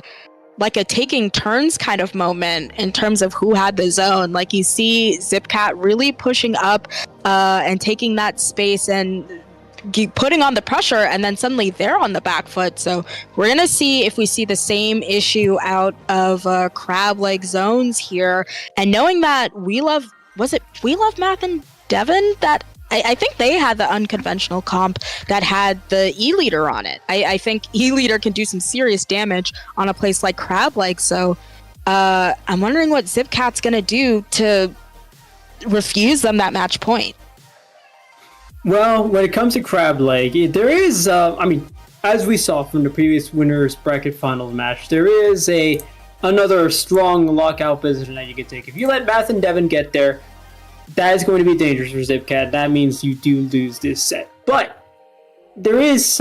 like a taking turns kind of moment in terms of who had the zone. Like you see Zipcat really pushing up and taking that space and putting on the pressure, and then suddenly they're on the back foot. So we're gonna see if we see the same issue out of crab leg zones here. And knowing that We Love Math and Devon, that I think they had the unconventional comp that had the E-Leader on it. I think E-Leader can do some serious damage on a place like Crab Leg. So I'm wondering what Zipcat's gonna do to refuse them that match point.
Well, when it comes to Crab Leg, there is, as we saw from the previous winners bracket finals match, there is another strong lockout position that you can take. If you let Math and Devon get there, that is going to be dangerous for Zipcat. That means you do lose this set. But there is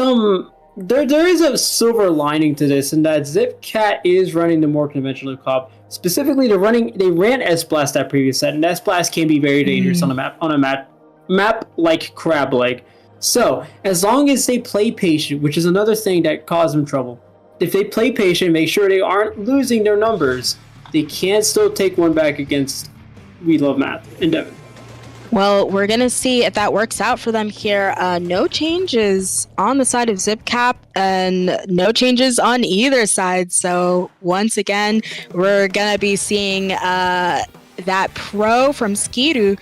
there is a silver lining to this, and that Zipcat is running the more conventional comp. Specifically, they ran S-Blast that previous set, and S-Blast can be very dangerous on a map like Crab Leg. So, as long as they play patient, which is another thing that caused them trouble, if they play patient, make sure they aren't losing their numbers, they can still take one back against We Love Math and Devon.
Well, we're going to see if that works out for them here. No changes on the side of ZipCap and no changes on either side. So once again, we're going to be seeing that pro from Skiru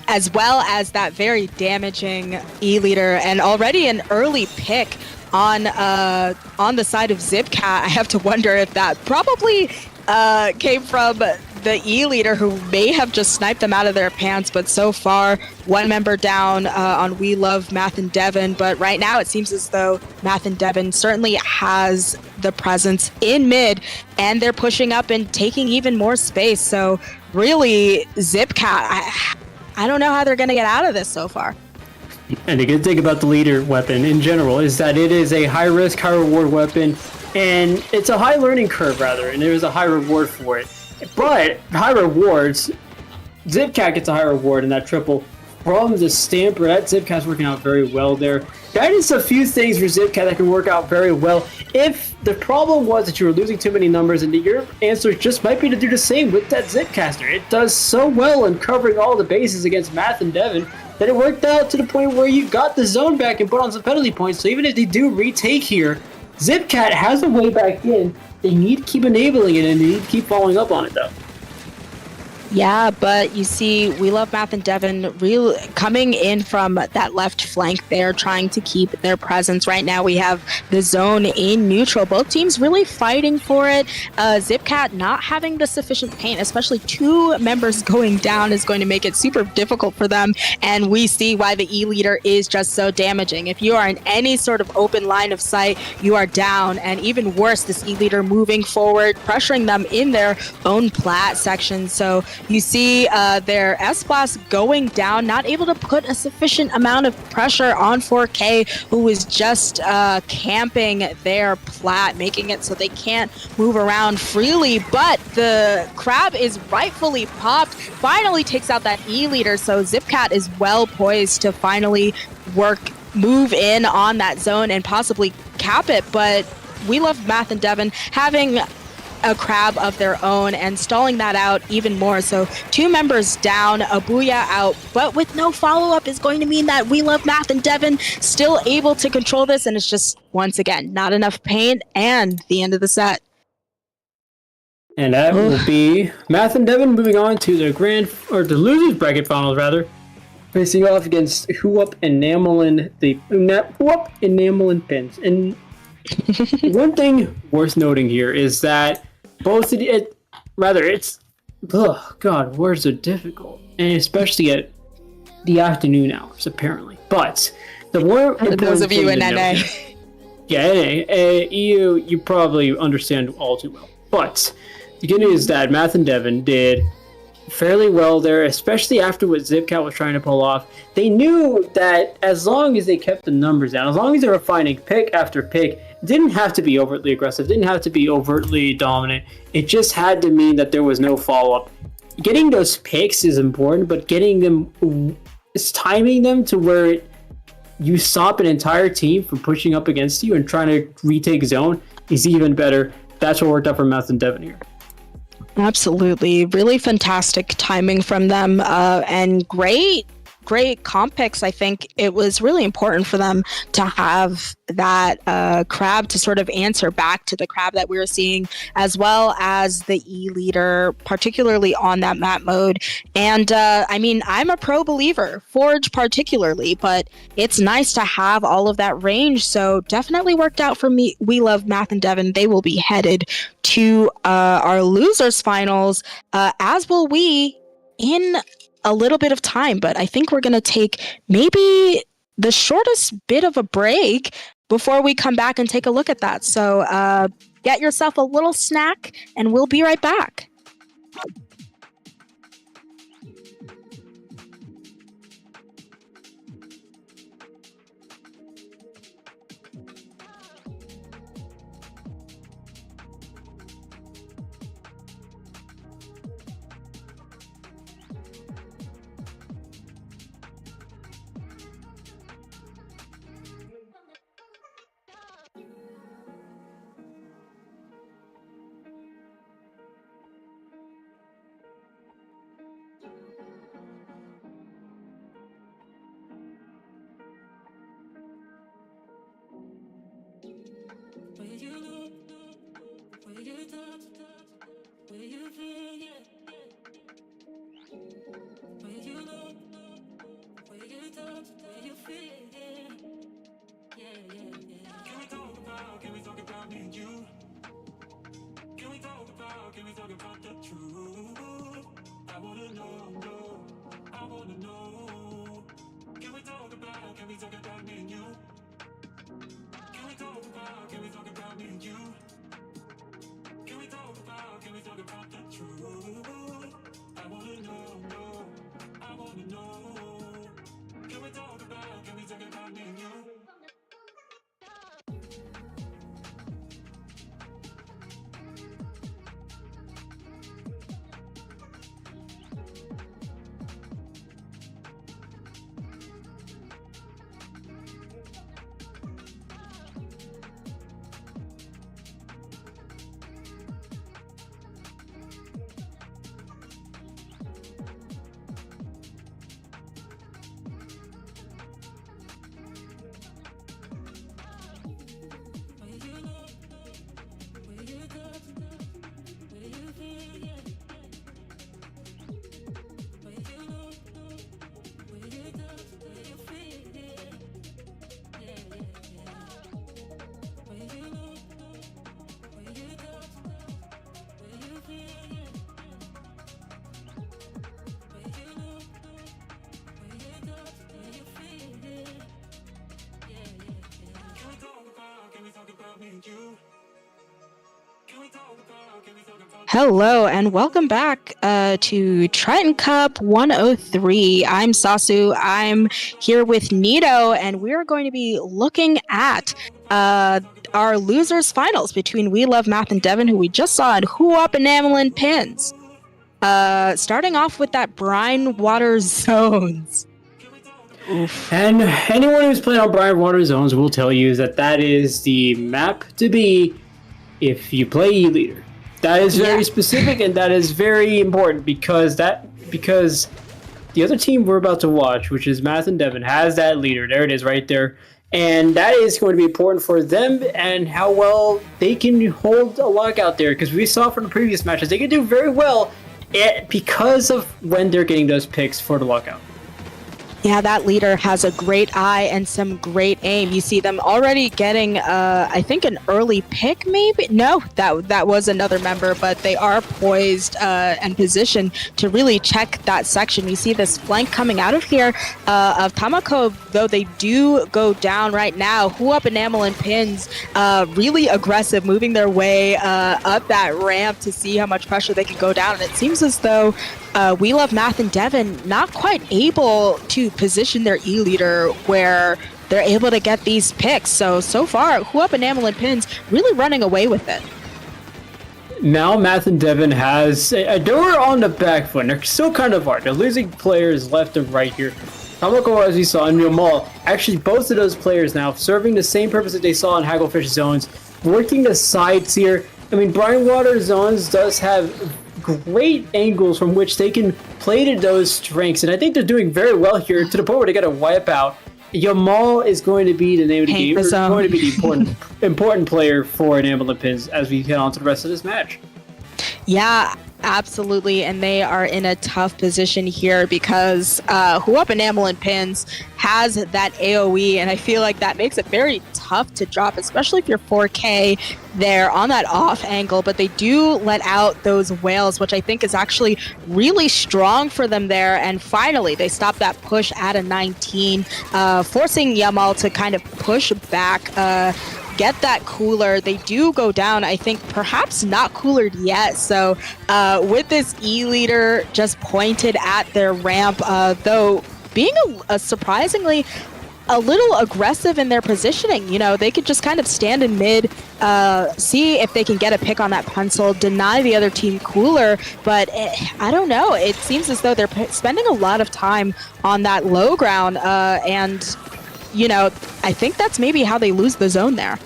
as well as that very damaging E-Leader, and already an early pick on the side of ZipCat. I have to wonder if that probably came from the E-Leader, who may have just sniped them out of their pants. But so far, one member down on We Love Math and Devon. But right now, it seems as though Math and Devon certainly has the presence in mid, and they're pushing up and taking even more space. So really, ZipCat, I don't know how they're going to get out of this so far.
And the good thing about the leader weapon in general is that it is a high risk, high reward weapon, and it's a high learning curve rather, and there is a high reward for it. But high rewards, ZipCat gets a high reward in that triple from the Stamper. That ZipCat's working out very well there. That is a few things for ZipCat that can work out very well. If the problem was that you were losing too many numbers, and your answer just might be to do the same with that Zipcaster. It does so well in covering all the bases against Math and Devon that it worked out to the point where you got the zone back and put on some penalty points. So even if they do retake here, ZipCat has a way back in. They need to keep enabling it, and they need to keep following up on it, though.
Yeah, but you see, We Love Math and Devon really coming in from that left flank there, trying to keep their presence. Right now, we have the zone in neutral. Both teams really fighting for it. ZipCat not having the sufficient paint, especially two members going down, is going to make it super difficult for them. And we see why the E-Leader is just so damaging. If you are in any sort of open line of sight, you are down. And even worse, this E-Leader moving forward, pressuring them in their own plat section. So you see their S-Blast going down, not able to put a sufficient amount of pressure on 4K, who is just camping their plat, making it so they can't move around freely. But the Crab is rightfully popped, finally takes out that E-Leader, so ZipCat is well poised to finally move in on that zone and possibly cap it. But We Love Math and Devon having a Crab of their own and stalling that out even more. So two members down, a Booyah out, but with no follow-up is going to mean that We Love Math and Devon still able to control this, and it's just, once again, not enough paint and the end of the set.
And that will be Math and Devon moving on to the losers bracket finals rather, facing off against Whoop Enamelin Pins. And one thing worth noting here is that words are difficult, and especially at the afternoon hours, apparently. But the more
for those of you in NA,
you probably understand all too well. But the good news is that Math and Devon did fairly well there, especially after what ZipCat was trying to pull off. They knew that as long as they kept the numbers down, as long as they were finding pick after pick, it didn't have to be overtly aggressive, didn't have to be overtly dominant. It just had to mean that there was no follow-up. Getting those picks is important, but timing them to where you stop an entire team from pushing up against you and trying to retake zone is even better. that's what worked out for Math and Devin here.
Absolutely. Really fantastic timing from them, and great comp picks. I think it was really important for them to have that crab to sort of answer back to the crab that we were seeing, as well as the E leader, particularly on that map mode. And I mean, I'm a pro believer, Forge particularly, but it's nice to have all of that range. So definitely worked out for me. We love Math and Devin. They will be headed to our losers finals, as will we in a little bit of time, but I think we're going to take maybe the shortest bit of a break before we come back and take a look at that. So get yourself a little snack and we'll be right back. Hello and welcome back to Triton-Cup 103. I'm Sasu. I'm here with Nito, and we're going to be looking at our losers finals between We Love Math and Devin, who we just saw in Who Up Enamelin Pins. Starting off with that Brine Water Zones.
Oof. And anyone who's played on Brine Water Zones will tell you that that is the map to be if you play E-Leader. That is very specific, and that is very important because the other team we're about to watch, which is Math and Devin, has that leader. There it is right there. And that is going to be important for them and how well they can hold a lockout there, because we saw from the previous matches they can do very well because of when they're getting those picks for the lockout.
Yeah, that leader has a great eye and some great aim. You see them already getting, I think, an early pick, maybe? No, that was another member, but they are poised and positioned to really check that section. You see this flank coming out of here of Tamako, though they do go down right now. Who Up Enamelin Pins, really aggressive, moving their way up that ramp to see how much pressure they can go down. And it seems as though We Love Math and Devin not quite able to position their E-Leader where they're able to get these picks. So far, Who Up Enamelin Pins really running away with it.
Now Math and Devin has a door on the back foot. They're still kind of hard. They're losing players left and right here. Tamako, as we saw, and Yamal, actually both of those players now serving the same purpose that they saw in Hagglefish Zones, working the sides here, I mean, Brine Water Zones does have great angles from which they can play to those strengths, and I think they're doing very well here to the point where they got a wipeout. Yamal is going to be the name of the game. Is going to be the important player for Enamel and Pins as we get on to the rest of this match.
Yeah, absolutely. And they are in a tough position here because Who Up Enamel and Pins has that AoE, and I feel like that makes it very tough to drop, especially if you're 4K there on that off angle. But they do let out those whales, which I think is actually really strong for them there. And finally, they stop that push at a 19, forcing Yamal to kind of push back, get that cooler. They do go down, I think perhaps not coolered yet. So with this E-leader just pointed at their ramp, though being a surprisingly a little aggressive in their positioning. You know, they could just kind of stand in mid, see if they can get a pick on that pencil, deny the other team cooler. But I don't know. It seems as though they're spending a lot of time on that low ground. And, you know, I think that's maybe how they lose the zone there.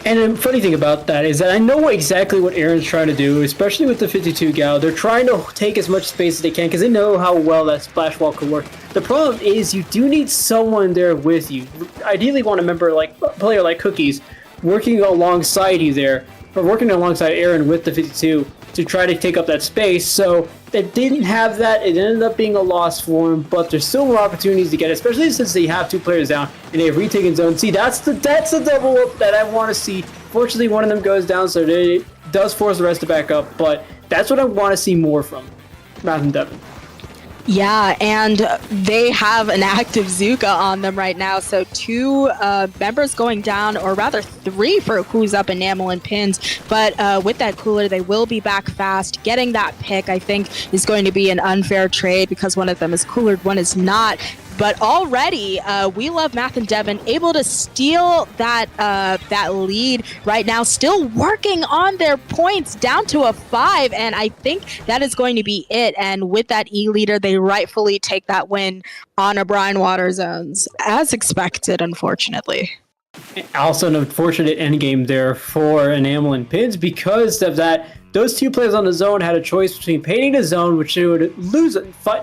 And the funny thing about that is that I know exactly what Aaron's trying to do, especially with the 52 gal. They're trying to take as much space as they can because they know how well that splash wall can work. The problem is you do need someone there with you. Ideally, want a player like Cookies working alongside you there, or working alongside Aaron with the 52 to try to take up that space. So they didn't have that. It ended up being a loss for them, but there's still more opportunities to get, especially since they have 2 players down and they've retaken zone. See, that's the double up that I want to see. Fortunately, one of them goes down, so it does force the rest to back up, but that's what I want to see more from Matt and Devin.
Yeah, and they have an active Zuka on them right now. So 2 members going down, or rather 3 for Who's Up Enamel and Pins. But with that cooler, they will be back fast. Getting that pick, I think, is going to be an unfair trade because one of them is coolered, one is not. But already, We Love Math and Devin able to steal that lead right now, still working on their points down to a 5, and I think that is going to be it. And with that E-leader, they rightfully take that win on a Brine Water Zones, as expected, unfortunately.
Also an unfortunate endgame there for Enamel and Pins because of that. Those 2 players on the zone had a choice between painting the zone, which they would lose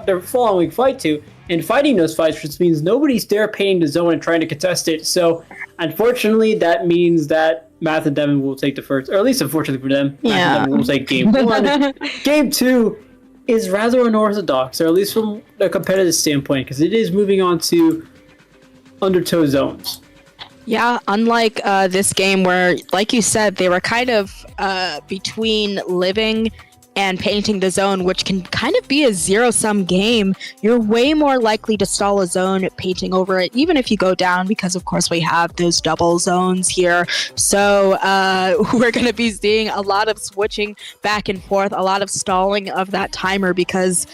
their following fight to, and fighting those fights, which means nobody's there painting the zone and trying to contest it. So, unfortunately, that means that Math and Devin will take the first, or at least unfortunately for them, Math and Devin will take game 1. Game 2 is rather unorthodox, or at least from a competitive standpoint, because it is moving on to undertow zones.
Yeah, unlike this game where, like you said, they were kind of between living and painting the zone, which can kind of be a zero-sum game. You're way more likely to stall a zone painting over it, even if you go down, because of course we have those double zones here. So we're going to be seeing a lot of switching back and forth, a lot of stalling of that timer, because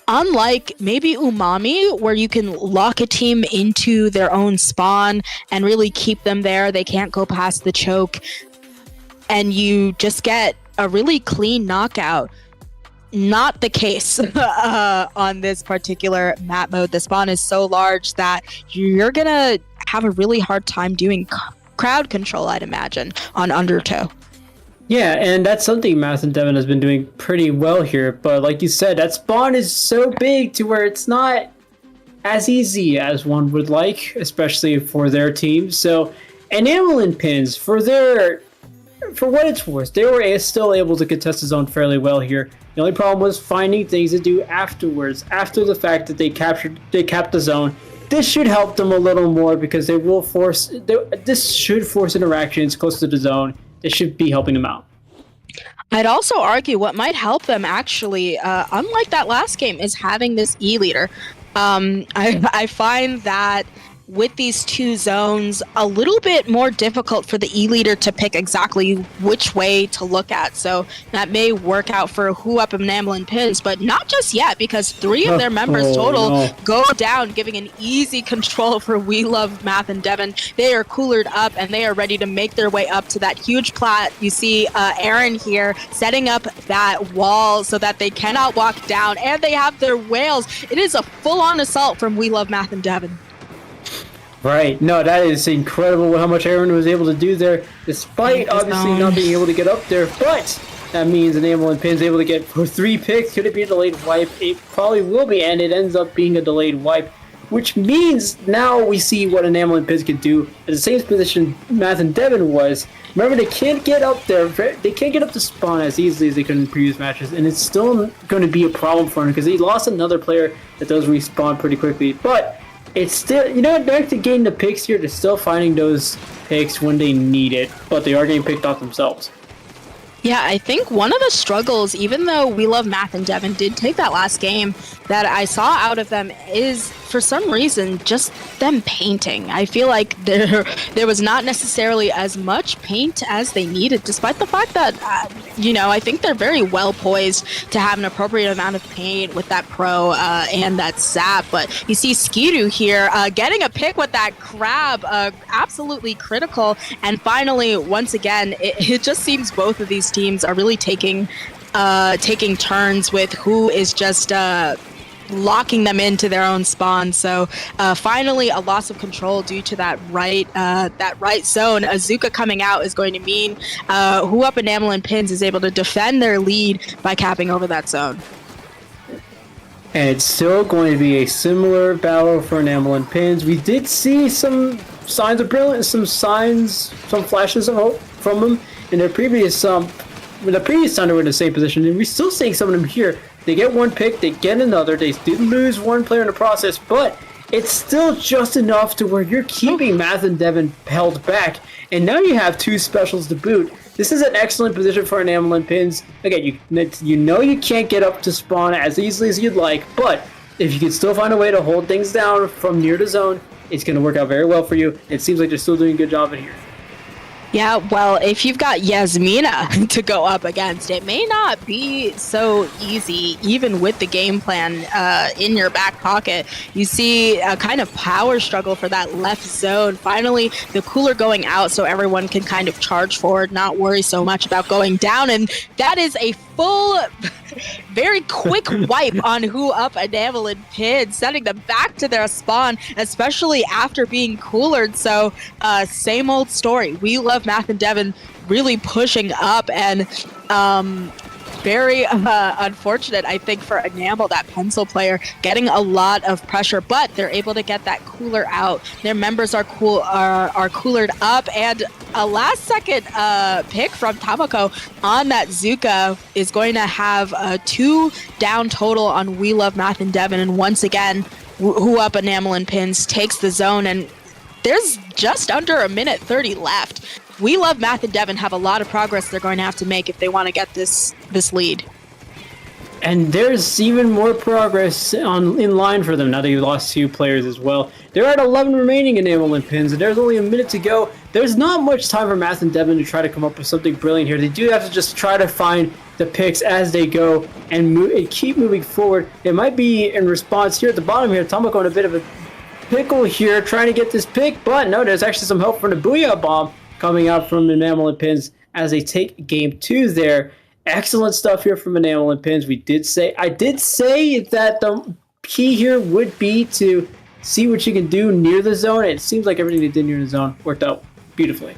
unlike maybe Umami, where you can lock a team into their own spawn and really keep them there, they can't go past the choke, and you just get a really clean knockout. Not the case on this particular map mode. The spawn is so large that you're gonna have a really hard time doing crowd control, I'd imagine, on Undertow.
Yeah, and that's something Math and Devin has been doing pretty well here, but like you said, that spawn is so big to where it's not as easy as one would like, especially for their team. So Enamel and Pins, for what it's worth, they were still able to contest the zone fairly well here. The only problem was finding things to do afterwards, after the fact that they capped the zone. This should help them a little more because this should force interactions close to the zone. This should be helping them out.
I'd also argue what might help them actually, unlike that last game, is having this E-leader. I find that with these 2 zones, a little bit more difficult for the E-leader to pick exactly which way to look at. So that may work out for Who Up Enamel and Pins, but not just yet, because 3 of their members total go down, giving an easy control for We Love Math and Devin. They are coolered up and they are ready to make their way up to that huge plat. You see Aaron here setting up that wall so that they cannot walk down, and they have their whales. It is a full-on assault from We Love Math and Devin.
Right. No, that is incredible how much Aaron was able to do there, despite obviously not being able to get up there. But that means Enamel and Pin's able to get for 3 picks. Could it be a delayed wipe? It probably will be, and it ends up being a delayed wipe, which means now we see what Enamel and Pins can do at the same position Math and Devin was. Remember, they can't get up there. They can't get up to spawn as easily as they could in previous matches, and it's still going to be a problem for him because he lost another player that does respawn pretty quickly. But it's still, back to getting the picks here, they're still finding those picks when they need it, but they are getting picked off themselves.
Yeah, I think one of the struggles, even though We Love Math and Devin did take that last game, that I saw out of them is, for some reason, just them painting. I feel like there was not necessarily as much paint as they needed, despite the fact that, I think they're very well poised to have an appropriate amount of paint with that pro and that sap. But you see Skidu here getting a pick with that crab, absolutely critical. And finally, once again, it just seems both of these teams are really taking turns with who is just locking them into their own spawn. So finally a loss of control due to that right zone. Azuka coming out is going to mean Who Up Enamel and Pins is able to defend their lead by capping over that zone.
And it's still going to be a similar battle for Enamel and Pins. We did see some signs of brilliance, some flashes of hope from them in their previous when the previous time they were in the same position, and we're still seeing some of them here. They get one pick, they get another, they did lose one player in the process, but it's still just enough to where you're keeping Math and Devin held back, and now you have 2 specials to boot. This is an excellent position for Enamel and Pins. Again, you can't get up to spawn as easily as you'd like, but if you can still find a way to hold things down from near the zone, it's going to work out very well for you. It seems like they're still doing a good job in here.
Yeah, well, if you've got Yasmina to go up against, it may not be so easy, even with the game plan in your back pocket. You see a kind of power struggle for that left zone. Finally, the cooler going out so everyone can kind of charge forward, not worry so much about going down. And that is a full, very quick wipe on Who Up Enamel and Pins, sending them back to their spawn, especially after being coolered. So same old story. We love Math and Devin really pushing up, and very unfortunate, I think, for Enamel, that pencil player, getting a lot of pressure, but they're able to get that cooler out. Their members are coolered up, and a last-second pick from Tamako on that Zuka is going to have 2 down total on We Love Math and Devin, and once again, Who Up Enamel and Pins takes the zone, and there's just under a minute 30 left. We Love Math and Devin have a lot of progress they're going to have to make if they want to get this lead.
And there's even more progress in line for them now that you lost 2 players as well. They're at 11 remaining Enamel and Pins, and there's only a minute to go. There's not much time for Math and Devin to try to come up with something brilliant here. They do have to just try to find the picks as they go and keep moving forward. It might be in response here at the bottom here. Tamako in a bit of a pickle here, trying to get this pick, but no, there's actually some help from the Booyah Bomb coming out from Enamel and Pins as they take game 2 there. Excellent stuff here from Enamel and Pins. I did say that the key here would be to see what you can do near the zone. It seems like everything they did near the zone worked out beautifully.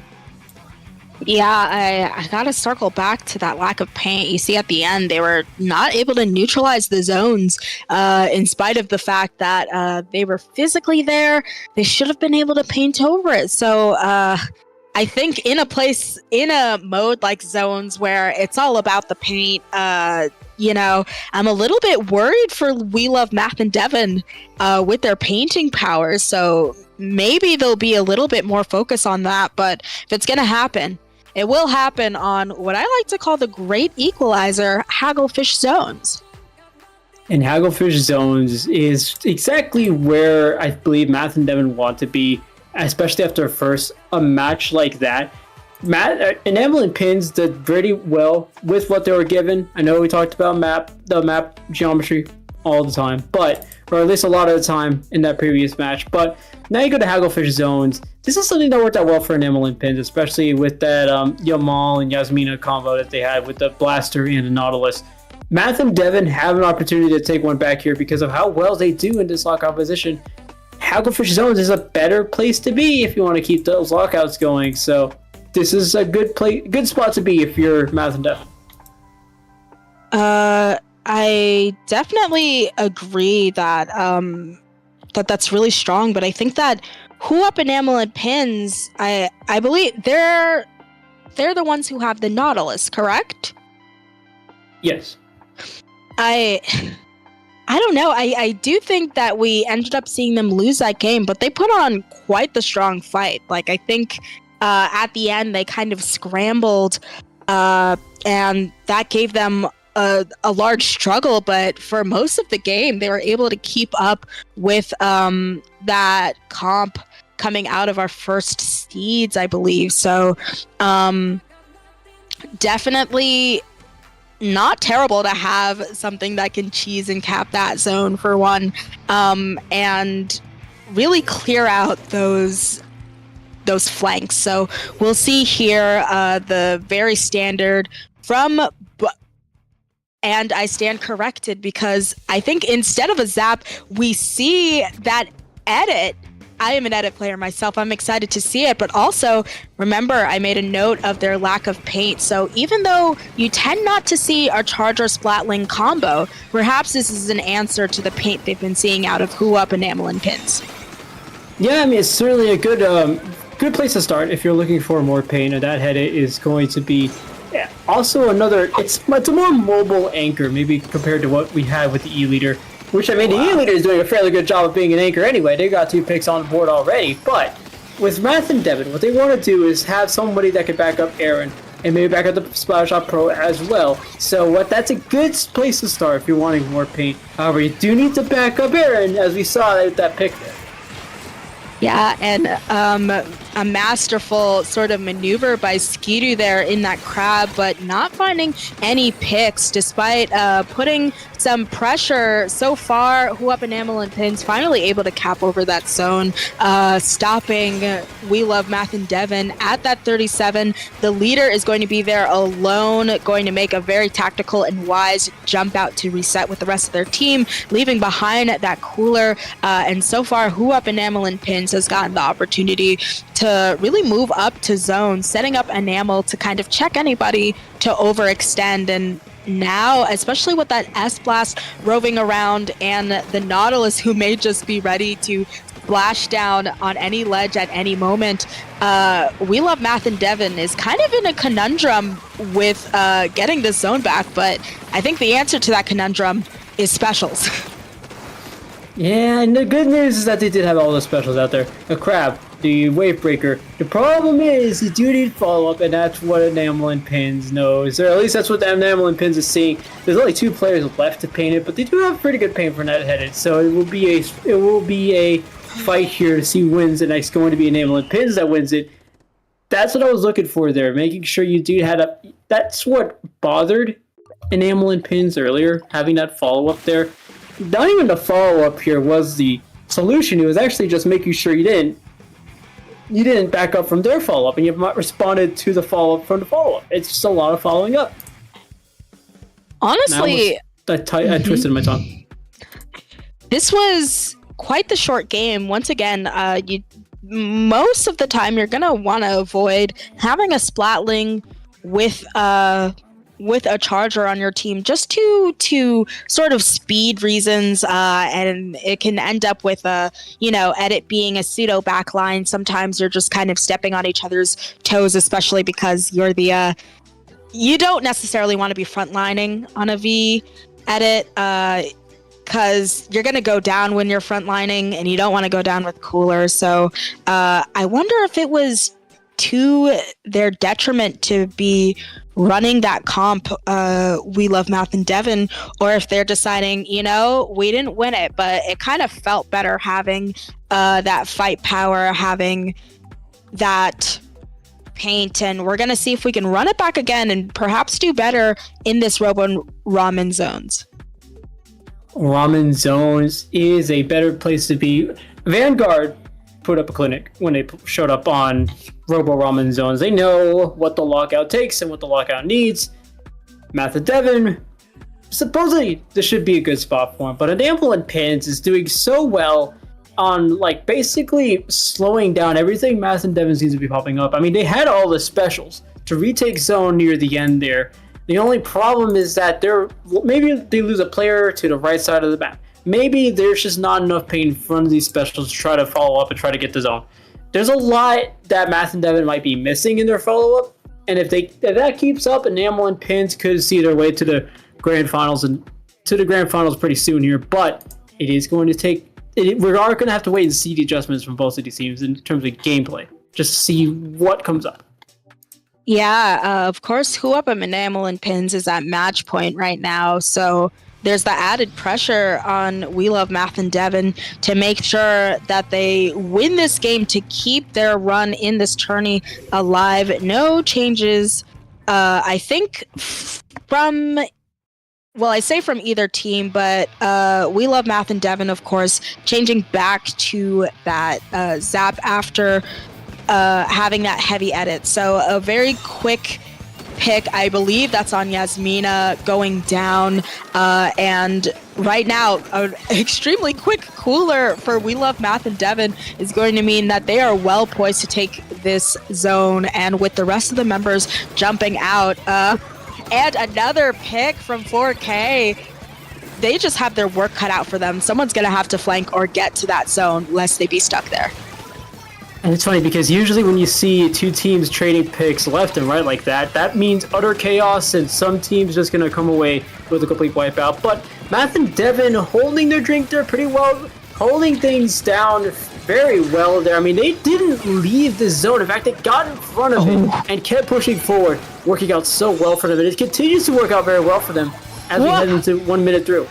Yeah, I gotta circle back to that lack of paint. You see at the end, they were not able to neutralize the zones in spite of the fact that they were physically there. They should have been able to paint over it. So I think in a mode like zones where it's all about the paint, I'm a little bit worried for We Love Math and Devin with their painting powers. So maybe there'll be a little bit more focus on that. But if it's going to happen, it will happen on what I like to call the great equalizer, Hagglefish Zones.
And Hagglefish Zones is exactly where I believe Math and Devin want to be, especially after a match like that. Enamel and Pins did pretty well with what they were given. I know we talked about the map geometry all the time, or at least a lot of the time in that previous match. But now you go to Hagglefish Zones. This is something that worked out well for Enamel and Pins, especially with that Yamal and Yasmina combo that they had with the Blaster and the Nautilus. Math and Devin have an opportunity to take one back here because of how well they do in this lockout position. Hagglefish Zones is a better place to be if you want to keep those lockouts going. So this is a good spot to be if you're Math and Dev.
I definitely agree that that's really strong, but I think that Who Up Enamel and Pins, I believe they're the ones who have the Nautilus, correct?
Yes.
I don't know. I do think that we ended up seeing them lose that game, but they put on quite the strong fight. Like, I think at the end they kind of scrambled, and that gave them a large struggle. But for most of the game, they were able to keep up with that comp coming out of our first seeds, I believe. So definitely not terrible to have something that can cheese and cap that zone for one, and really clear out those flanks. So we'll see here the very standard from, and I stand corrected because I think instead of a zap, we see that edit. I am an edit player myself. I'm excited to see it, but also remember I made a note of their lack of paint. So even though you tend not to see our Charger Splatling combo, perhaps this is an answer to the paint they've been seeing out of Who Up Enamel and Pins.
Yeah, I mean, it's certainly a good place to start if you're looking for more paint, and that head is going to be also another. It's a more mobile anchor, maybe compared to what we had with the E-Leader. Which, I mean, the E-Leader is doing a fairly good job of being an anchor anyway. They got 2 picks on the board already. But with Math and Devin, what they want to do is have somebody that can back up Aaron and maybe back up the Splash Shot Pro as well. So that's a good place to start if you're wanting more paint. However, you do need to back up Aaron, as we saw with that pick there.
Yeah, and a masterful sort of maneuver by Skidu there in that crab, but not finding any picks despite putting some pressure so far. Who Up Enamel and Pins finally able to cap over that zone, stopping We Love Math and Devin at that 37. The leader is going to be there alone, going to make a very tactical and wise jump out to reset with the rest of their team, leaving behind that cooler. And so far, Who Up Enamel and Pins has gotten the opportunity to really move up to zone, setting up Enamel to kind of check anybody to overextend. And now, especially with that S-Blast roving around and the Nautilus, who may just be ready to splash down on any ledge at any moment, We Love Math and Devin is kind of in a conundrum with getting this zone back, but I think the answer to that conundrum is specials.
Yeah, and the good news is that they did have all the specials out there. A crab, the wave breaker. The problem is you do need follow-up, and that's what Enamel and Pins knows. Or at least that's what the Enamel and Pins is seeing. There's only 2 players left to paint it, but they do have pretty good paint for net-headed. So it will be a fight here to see who wins, and it's going to be Enamel and Pins that wins it. That's what I was looking for there, making sure you do had a. That's what bothered Enamel and Pins earlier, having that follow-up there. Not even the follow-up here was the solution. It was actually just making sure you didn't back up from their follow-up, and you responded to the follow-up from the follow-up. It's just a lot of following up.
Honestly,
I twisted my tongue.
This was quite the short game. Once again, most of the time you're gonna want to avoid having a Splatling with a Charger on your team, just to sort of speed reasons, and it can end up with edit being a pseudo backline. Sometimes you're just kind of stepping on each other's toes, especially because you're you don't necessarily want to be frontlining on a V edit, because you're going to go down when you're frontlining, and you don't want to go down with cooler. So I wonder if it was to their detriment to be running that comp, We Love Math and Devin, or if they're deciding, we didn't win it, but it kind of felt better having that fight power, having that paint, and we're going to see if we can run it back again and perhaps do better in this Robo Ramen Zones.
Ramen Zones is a better place to be. Vanguard put up a clinic when they showed up on Robo Ramen Zones. They know what the lockout takes and what the lockout needs. Math and Devin, supposedly this should be a good spot for him, but Enamel and Pins is doing so well on like basically slowing down everything Math and Devin seems to be popping up. I mean, they had all the specials to retake zone near the end there. The only problem is that maybe they lose a player to the right side of the map. Maybe there's just not enough pain in front of these specials to try to follow up and try to get the zone. There's a lot that Math and Devin might be missing in their follow-up, and if that keeps up, Enamel and Pins could see their way to the grand finals pretty soon here. But it is going to take. We are going to have to wait and see the adjustments from both of these teams in terms of gameplay, just to see what comes up.
Yeah, of course, Huapa Enamel and Pins is at match point right now, so there's the added pressure on We Love Math and Devin to make sure that they win this game to keep their run in this tourney alive. No changes, I think, from either team, but We Love Math and Devin, of course, changing back to that Zap after having that heavy edit. So a very quick pick, I believe that's on Yasmina going down, and right now an extremely quick cooler for We Love Math and Devin is going to mean that they are well poised to take this zone, and with the rest of the members jumping out, and another pick from 4K, they just have their work cut out for them. Someone's gonna have to flank or get to that zone lest they be stuck there.
And it's funny because usually when you see two teams trading picks left and right like that, that means utter chaos and some teams just going to come away with a complete wipeout. But Math and Devin holding their drink there pretty well, holding things down very well there. I mean, they didn't leave the zone. In fact, they got in front of it and kept pushing forward, working out so well for them. And it continues to work out very well for them as we head into 1 minute through.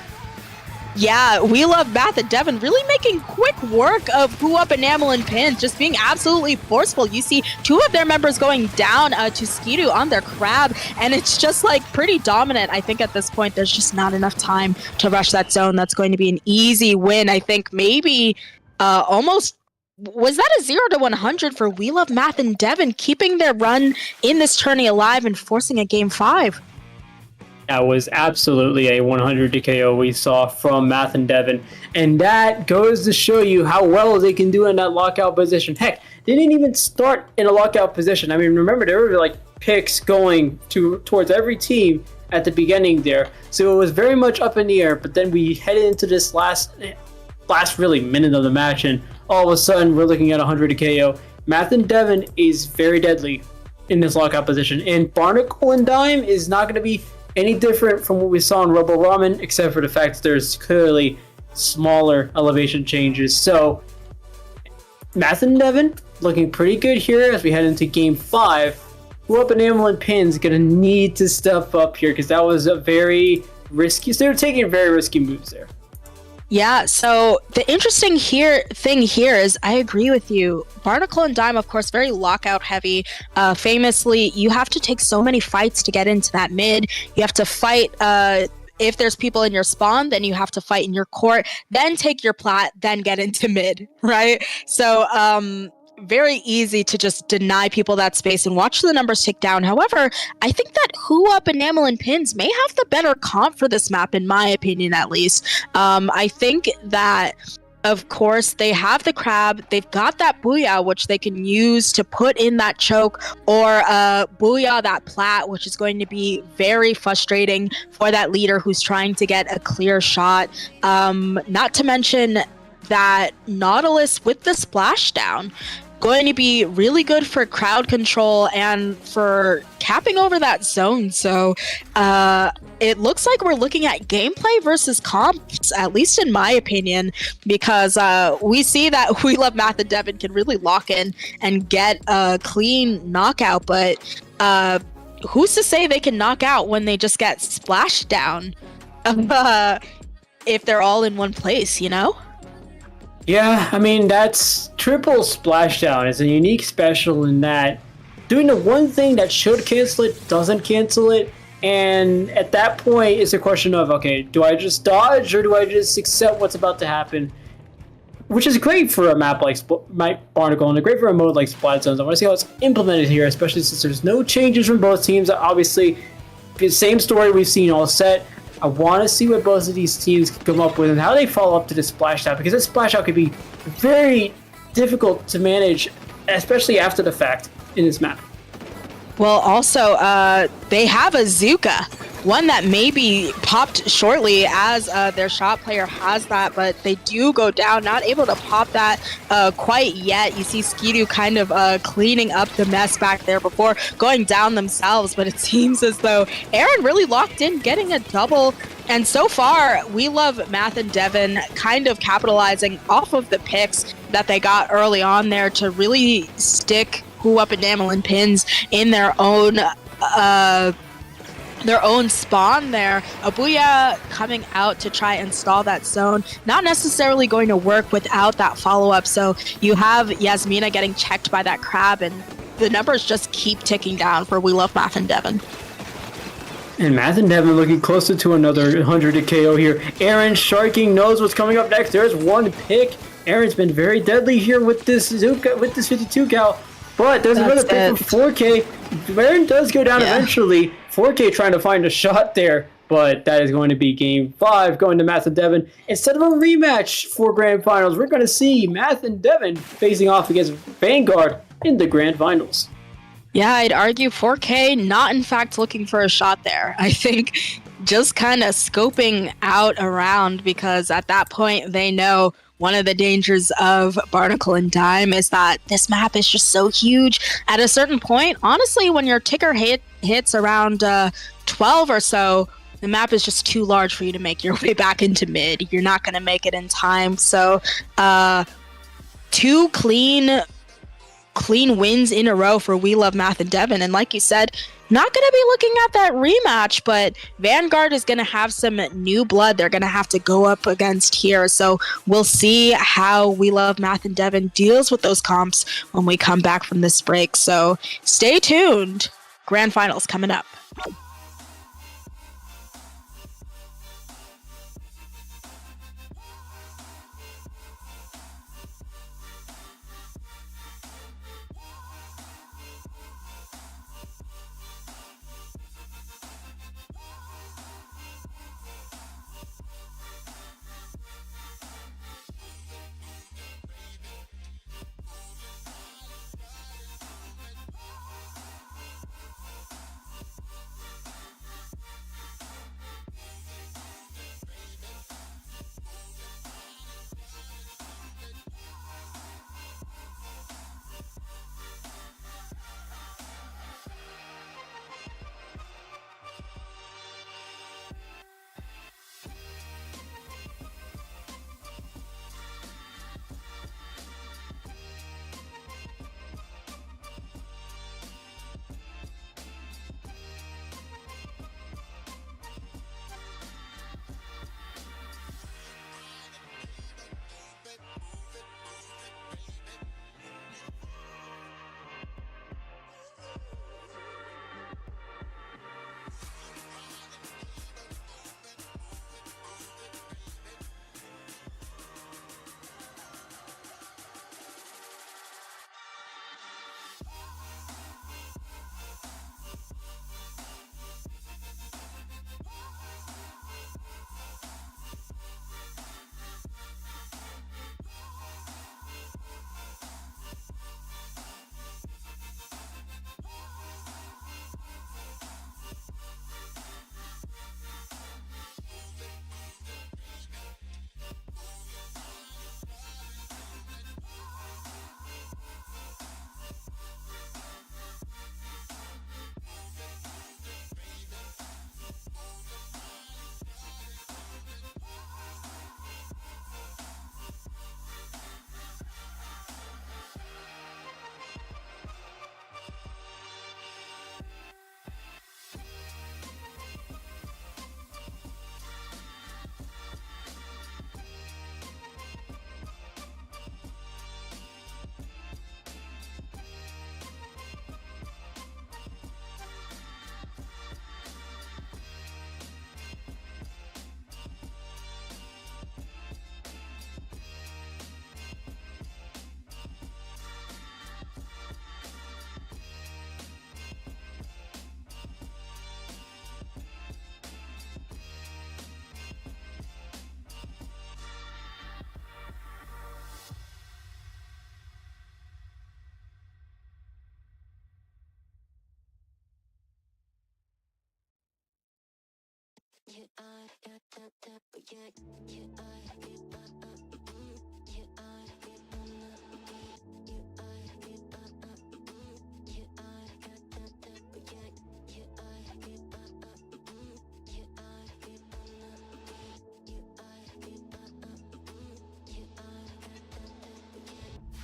Yeah, We Love Math and Devin really making quick work of Huapa Enamel and Pins, just being absolutely forceful. You see two of their members going down to Skidu on their crab, and it's just like pretty dominant. I think at this point there's just not enough time to rush that zone. That's going to be an easy win. I think maybe almost. Was that a 0 to 100 for We Love Math and Devin, keeping their run in this tourney alive and forcing a game 5?
That was absolutely a 100 DKO we saw from Math and Devin. And that goes to show you how well they can do in that lockout position. Heck, they didn't even start in a lockout position. I mean, remember, there were like picks going towards every team at the beginning there. So it was very much up in the air. But then we headed into this last really minute of the match, and all of a sudden we're looking at 100 KO. Math and Devin is very deadly in this lockout position. And Barnacle and Dime is not going to be any different from what we saw in Robo Ramen, except for the fact that there's clearly smaller elevation changes. So Math and Devin looking pretty good here as we head into game 5. Huapa Enamel and Pin's gonna need to step up here because that was a very risky. So they were taking very risky moves there.
Yeah, so the interesting thing here is I agree with you. Barnacle and Dime, of course, very lockout heavy. Famously, you have to take so many fights to get into that mid. You have to fight if there's people in your spawn, then you have to fight in your court, then take your plat, then get into mid, right? So very easy to just deny people that space and watch the numbers tick down. However, I think that Huapa Enamel and Pins may have the better comp for this map, in my opinion, at least. I think that, of course, they have the crab, they've got that booyah, which they can use to put in that choke, or booyah that plat, which is going to be very frustrating for that leader who's trying to get a clear shot. Not to mention that Nautilus with the splashdown, going to be really good for crowd control and for capping over that zone. So it looks like we're looking at gameplay versus comps, at least in my opinion, because we see that We Love Math and Devin can really lock in and get a clean knockout, but who's to say they can knock out when they just get splashed down if they're all in one place, you know?
Yeah, I mean, that's triple splashdown. It's a unique special in that doing the one thing that should cancel it doesn't cancel it. And at that point, it's a question of, okay, do I just dodge or do I just accept what's about to happen? Which is great for a map like Barnacle and great for a mode like Splat Zones. I want to see how it's implemented here, especially since there's no changes from both teams. Obviously, the same story we've seen all set. I want to see what both of these teams can come up with and how they follow up to this splash out, because this splash out could be very difficult to manage, especially after the fact in this map.
Well, also, they have a Zuka, one that may be popped shortly as their shot player has that, but they do go down, not able to pop that quite yet. You see Ski-Doo kind of cleaning up the mess back there before going down themselves, but it seems as though Aaron really locked in, getting a double. And so far, we love Math and Devin kind of capitalizing off of the picks that they got early on there to really stick Who Up and Damelin pins in their own spawn there. Abuya coming out to try and stall that zone. Not necessarily going to work without that follow-up. So you have Yasmina getting checked by that crab, and the numbers just keep ticking down for We Love Math and Devin.
And Math and Devin looking closer to another 100 to KO here. Aaron sharking, knows what's coming up next. There's one pick. Aaron's been very deadly here with this Zuka, with this 52 cal. But there's another pick from 4K. Aaron does go down eventually. 4K trying to find a shot there, but that is going to be game 5 going to Math and Devin. Instead of a rematch for Grand Finals, we're going to see Math and Devin facing off against Vanguard in the Grand Finals.
Yeah, I'd argue 4K not in fact looking for a shot there. I think just kind of scoping out around, because at that point they know one of the dangers of Barnacle and Dime is that this map is just so huge. At a certain point, honestly, when your ticker hits around 12 or so, the map is just too large for you to make your way back into mid. You're not going to make it in time. So 2 clean wins in a row for We Love Math and Devin. And like you said, not going to be looking at that rematch, but Vanguard is going to have some new blood they're going to have to go up against here. So we'll see how We Love Math and Devin deals with those comps when we come back from this break. So stay tuned. Grand Finals coming up.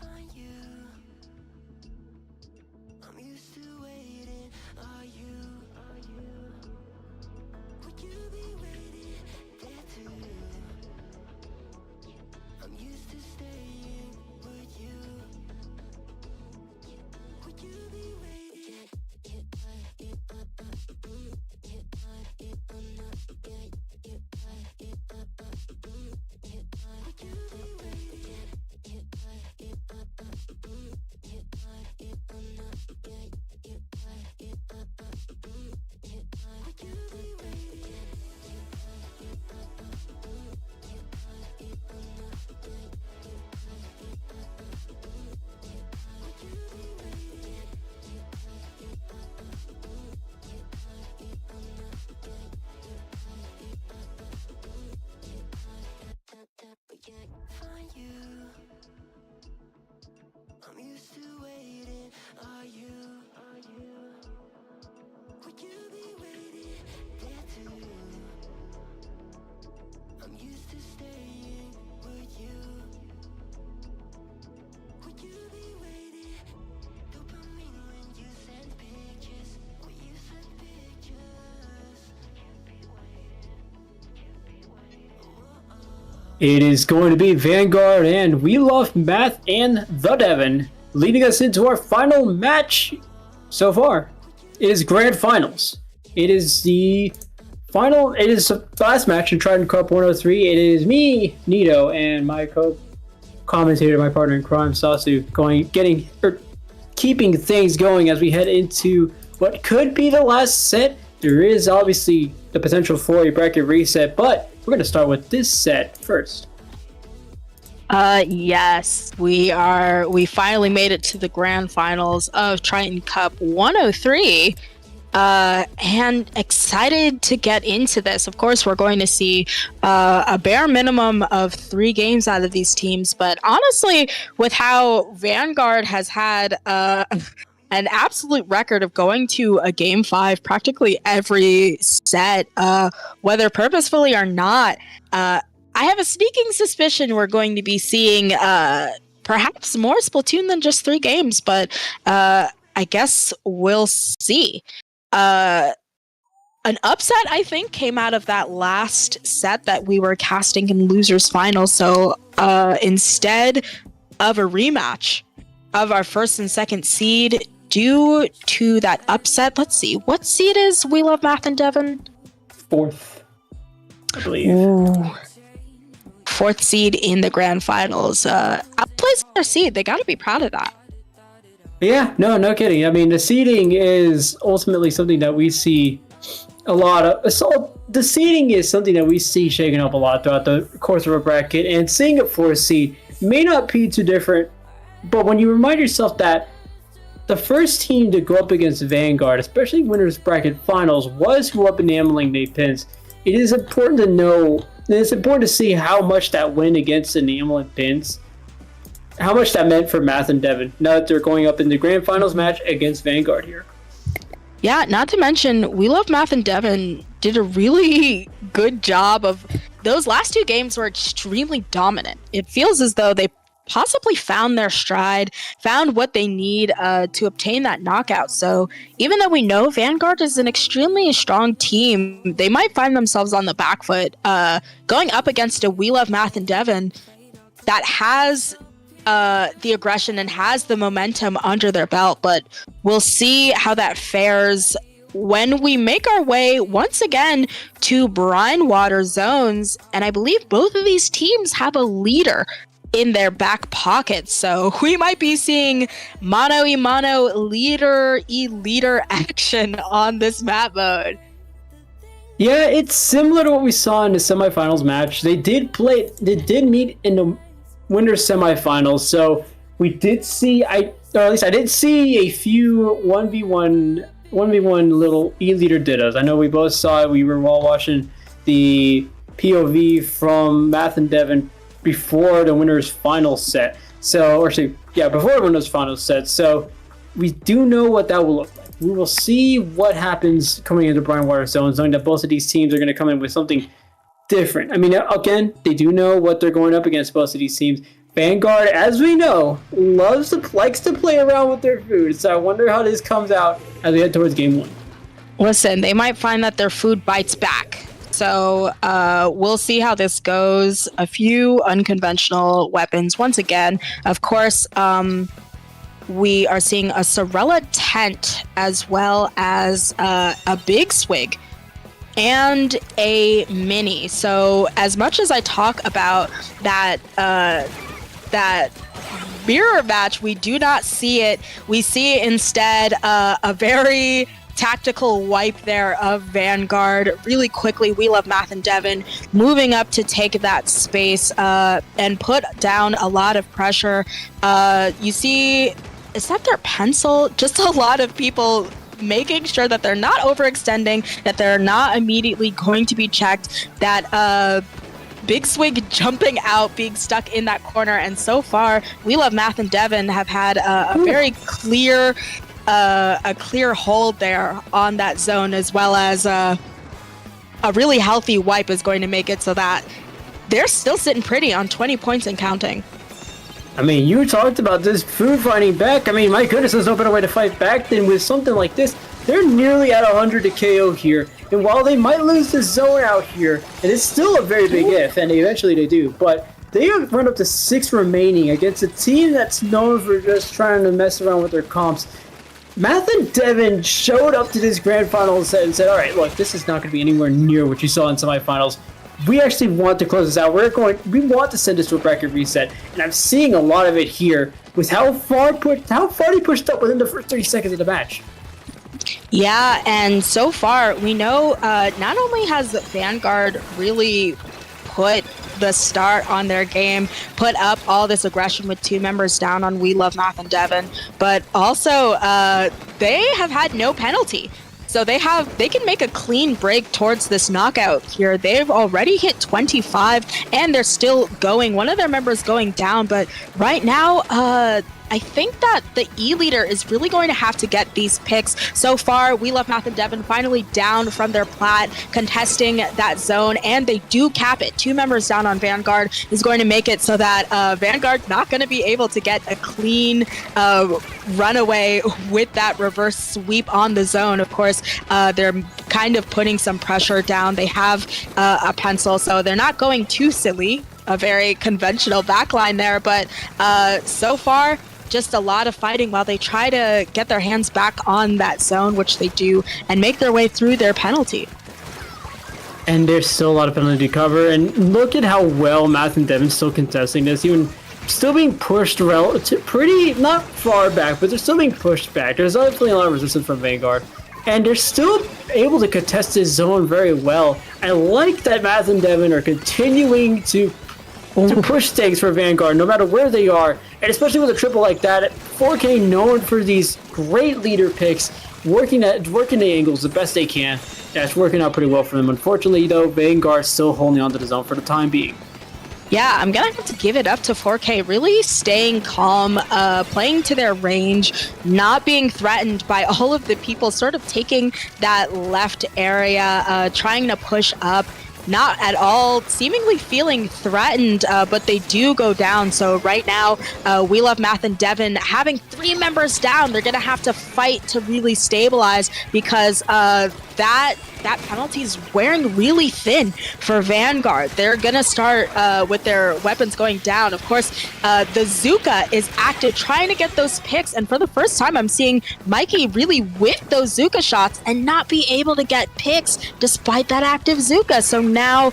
Find you. I'm used to waiting. Are you? Would you be waiting there too? I'm used to staying. Would you? Would you be waiting? Would you be waiting? Would you be waiting? Would you be waiting? Find you. I'm used to waiting. Are you? Would you be waiting there too? I'm used to staying. Would you? Would you be waiting? Dopamine when you send pictures. When you send pictures.
It is going to be Vanguard and We Love Math and The Devon, leading us into our final match so far. It is Grand Finals. It is the last match in Triton-Cup 103. It is me, Nito, and my co-commentator, my partner in crime, Sasu, keeping things going as we head into what could be the last set. There is obviously the potential for a bracket reset, but we're going to start with this set first.
Yes, we finally made it to the grand finals of Triton-Cup 103. And excited to get into this. Of course, we're going to see a bare minimum of 3 games out of these teams, but honestly, with how Vanguard has had an absolute record of going to a game 5 practically every set, whether purposefully or not, I have a sneaking suspicion we're going to be seeing perhaps more Splatoon than just 3 games, but I guess we'll see. An upset, I think, came out of that last set that we were casting in losers finals. So instead of a rematch of our first and second seed, due to that upset, let's see, what seed is We Love Math and Devon?
4th, I believe.
Ooh. 4th seed in the grand finals. Outplays their seed. They got to be proud of that.
Yeah, no kidding. I mean, the seeding is ultimately something that we see a lot of. So the seeding is something that we see shaking up a lot throughout the course of a bracket, and seeing a 4th seed may not be too different, but when you remind yourself that the first team to go up against Vanguard, especially winners bracket finals, was who up enameling made pins, it is important to know, and it's important to see how much that win against enameling pins, how much that meant for Math and Devon, now that they're going up in the grand finals match against Vanguard here.
Yeah, not to mention, We Love Math and Devon did a really good job of... Those last 2 games were extremely dominant. It feels as though they possibly found their stride, found what they need to obtain that knockout. So even though we know Vanguard is an extremely strong team, they might find themselves on the back foot going up against a We Love Math and Devon that has the aggression and has the momentum under their belt. But we'll see how that fares when we make our way once again to brine water zones. And I believe both of these teams have a leader in their back pocket, so we might be seeing mano-a-mano leader action on this map mode.
Yeah, it's similar to what we saw in the semifinals match. They did meet in the winners semifinals, so we did see, or at least I did see a few 1v1 little E-leader dittos. I know we both saw it. We were all watching the POV from Math and Devin before the winner's final set. So, or actually, yeah, before the winner's final set. So we do know what that will look like. We will see what happens coming into Brine Water Zones, knowing that both of these teams are going to come in with something different. I mean, again, they do know what they're going up against, both of these teams. Vanguard, as we know, likes to play around with their food. So I wonder how this comes out as we head towards game 1.
Listen, they might find that their food bites back. So we'll see how this goes. A few unconventional weapons. Once again, of course, we are seeing a Sorella tent as well as a big swig and a mini. So as much as I talk about that mirror match, we do not see it. We see instead a very tactical wipe there of Vanguard. Really quickly, We Love Math and Devin moving up to take that space and put down a lot of pressure. You see, is that their pencil? Just a lot of people making sure that they're not overextending, that they're not immediately going to be checked, that Big Swig jumping out, being stuck in that corner. And so far, We Love Math and Devin have had a very clear hold there on that zone, as well as a really healthy wipe is going to make it so that they're still sitting pretty on 20 points and counting.
I mean, you talked about this food fighting back. I mean, my goodness, there's no better way to fight back than with something like this. They're nearly at 100 to KO here. And while they might lose the zone out here, and it's still a very big if, and eventually they do, but they have run up to 6 remaining against a team that's known for just trying to mess around with their comps. Math and Devin showed up to this grand final and said, all right, look, this is not going to be anywhere near what you saw in semifinals. We actually want to close this out. We want to send this to a bracket reset, and I'm seeing a lot of it here with how far they pushed up within the first 30 seconds of the match.
Yeah, and so far we know not only has Vanguard really put the start on their game, put up all this aggression with 2 members down on We Love Math and Devin, but also they have had no penalty. So they can make a clean break towards this knockout here. They've already hit 25 and they're still going. One of their members going down, but right now I think that the E-leader is really going to have to get these picks. So far, We Love Math and Devin finally down from their plat, contesting that zone, and they do cap it. 2 members down on Vanguard is going to make it so that Vanguard not going to be able to get a clean runaway with that reverse sweep on the zone. Of course, they're kind of putting some pressure down. They have a pencil, so they're not going too silly. A very conventional backline there, but so far, just a lot of fighting while they try to get their hands back on that zone, which they do, and make their way through their penalty.
And there's still a lot of penalty to cover, and look at how well Math and Devin's still contesting this, even still being pushed pretty, not far back, but they're still being pushed back. There's definitely a lot of resistance from Vanguard, and they're still able to contest this zone very well. I like that Math and Devin are continuing to push stakes for Vanguard, no matter where they are, and especially with a triple like that. 4K known for these great leader picks, working the angles the best they can. That's working out pretty well for them. Unfortunately, though, Vanguard still holding on to the zone for the time being.
Yeah, I'm gonna have to give it up to 4K, really staying calm, playing to their range, not being threatened by all of the people sort of taking that left area, trying to push up. Not at all seemingly feeling threatened, but they do go down. So right now, We Love Math and Devin having 3 members down. They're going to have to fight to really stabilize, because that penalty is wearing really thin for Vanguard. They're going to start with their weapons going down. Of course, the Zuka is active, trying to get those picks. And for the first time, I'm seeing Mikey really whip those Zuka shots and not be able to get picks despite that active Zuka. So now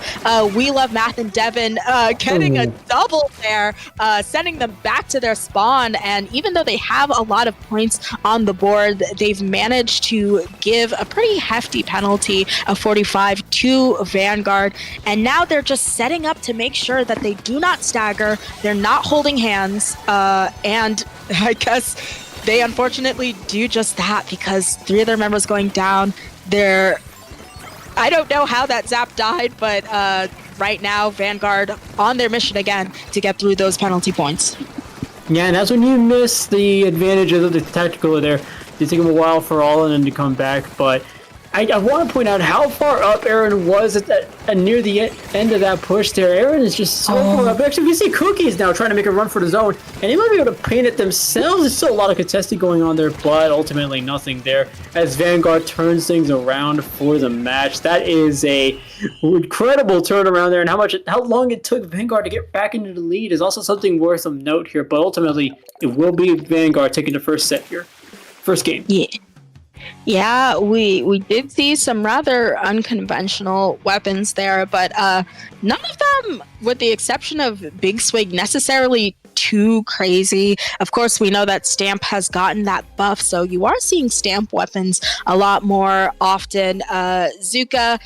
We Love Math and Devin getting a double there, sending them back to their spawn. And even though they have a lot of points on the board, they've managed to give a pretty hefty penalty of 45 to Vanguard, and now they're just setting up to make sure that they do not stagger, they're not holding hands, and I guess they unfortunately do just that, because 3 of their members going down. They're I don't know how that zap died, but right now Vanguard on their mission again to get through those penalty points.
Yeah, and that's when you miss the advantage of the tactical there. It take him a while for all of them to come back, but I want to point out how far up Aaron was near the end of that push there. Aaron is just so far up. Actually, we see Cookies now trying to make a run for the zone, and they might be able to paint it themselves. There's still a lot of contesting going on there, but ultimately nothing there as Vanguard turns things around for the match. That is a incredible turnaround there, and how long it took Vanguard to get back into the lead is also something worth of note here, but ultimately it will be Vanguard taking the first set here. First game.
Yeah, we did see some rather unconventional weapons there, but none of them, with the exception of Big Swig, necessarily too crazy. Of course, we know that Stamp has gotten that buff, so you are seeing Stamp weapons a lot more often. Zuka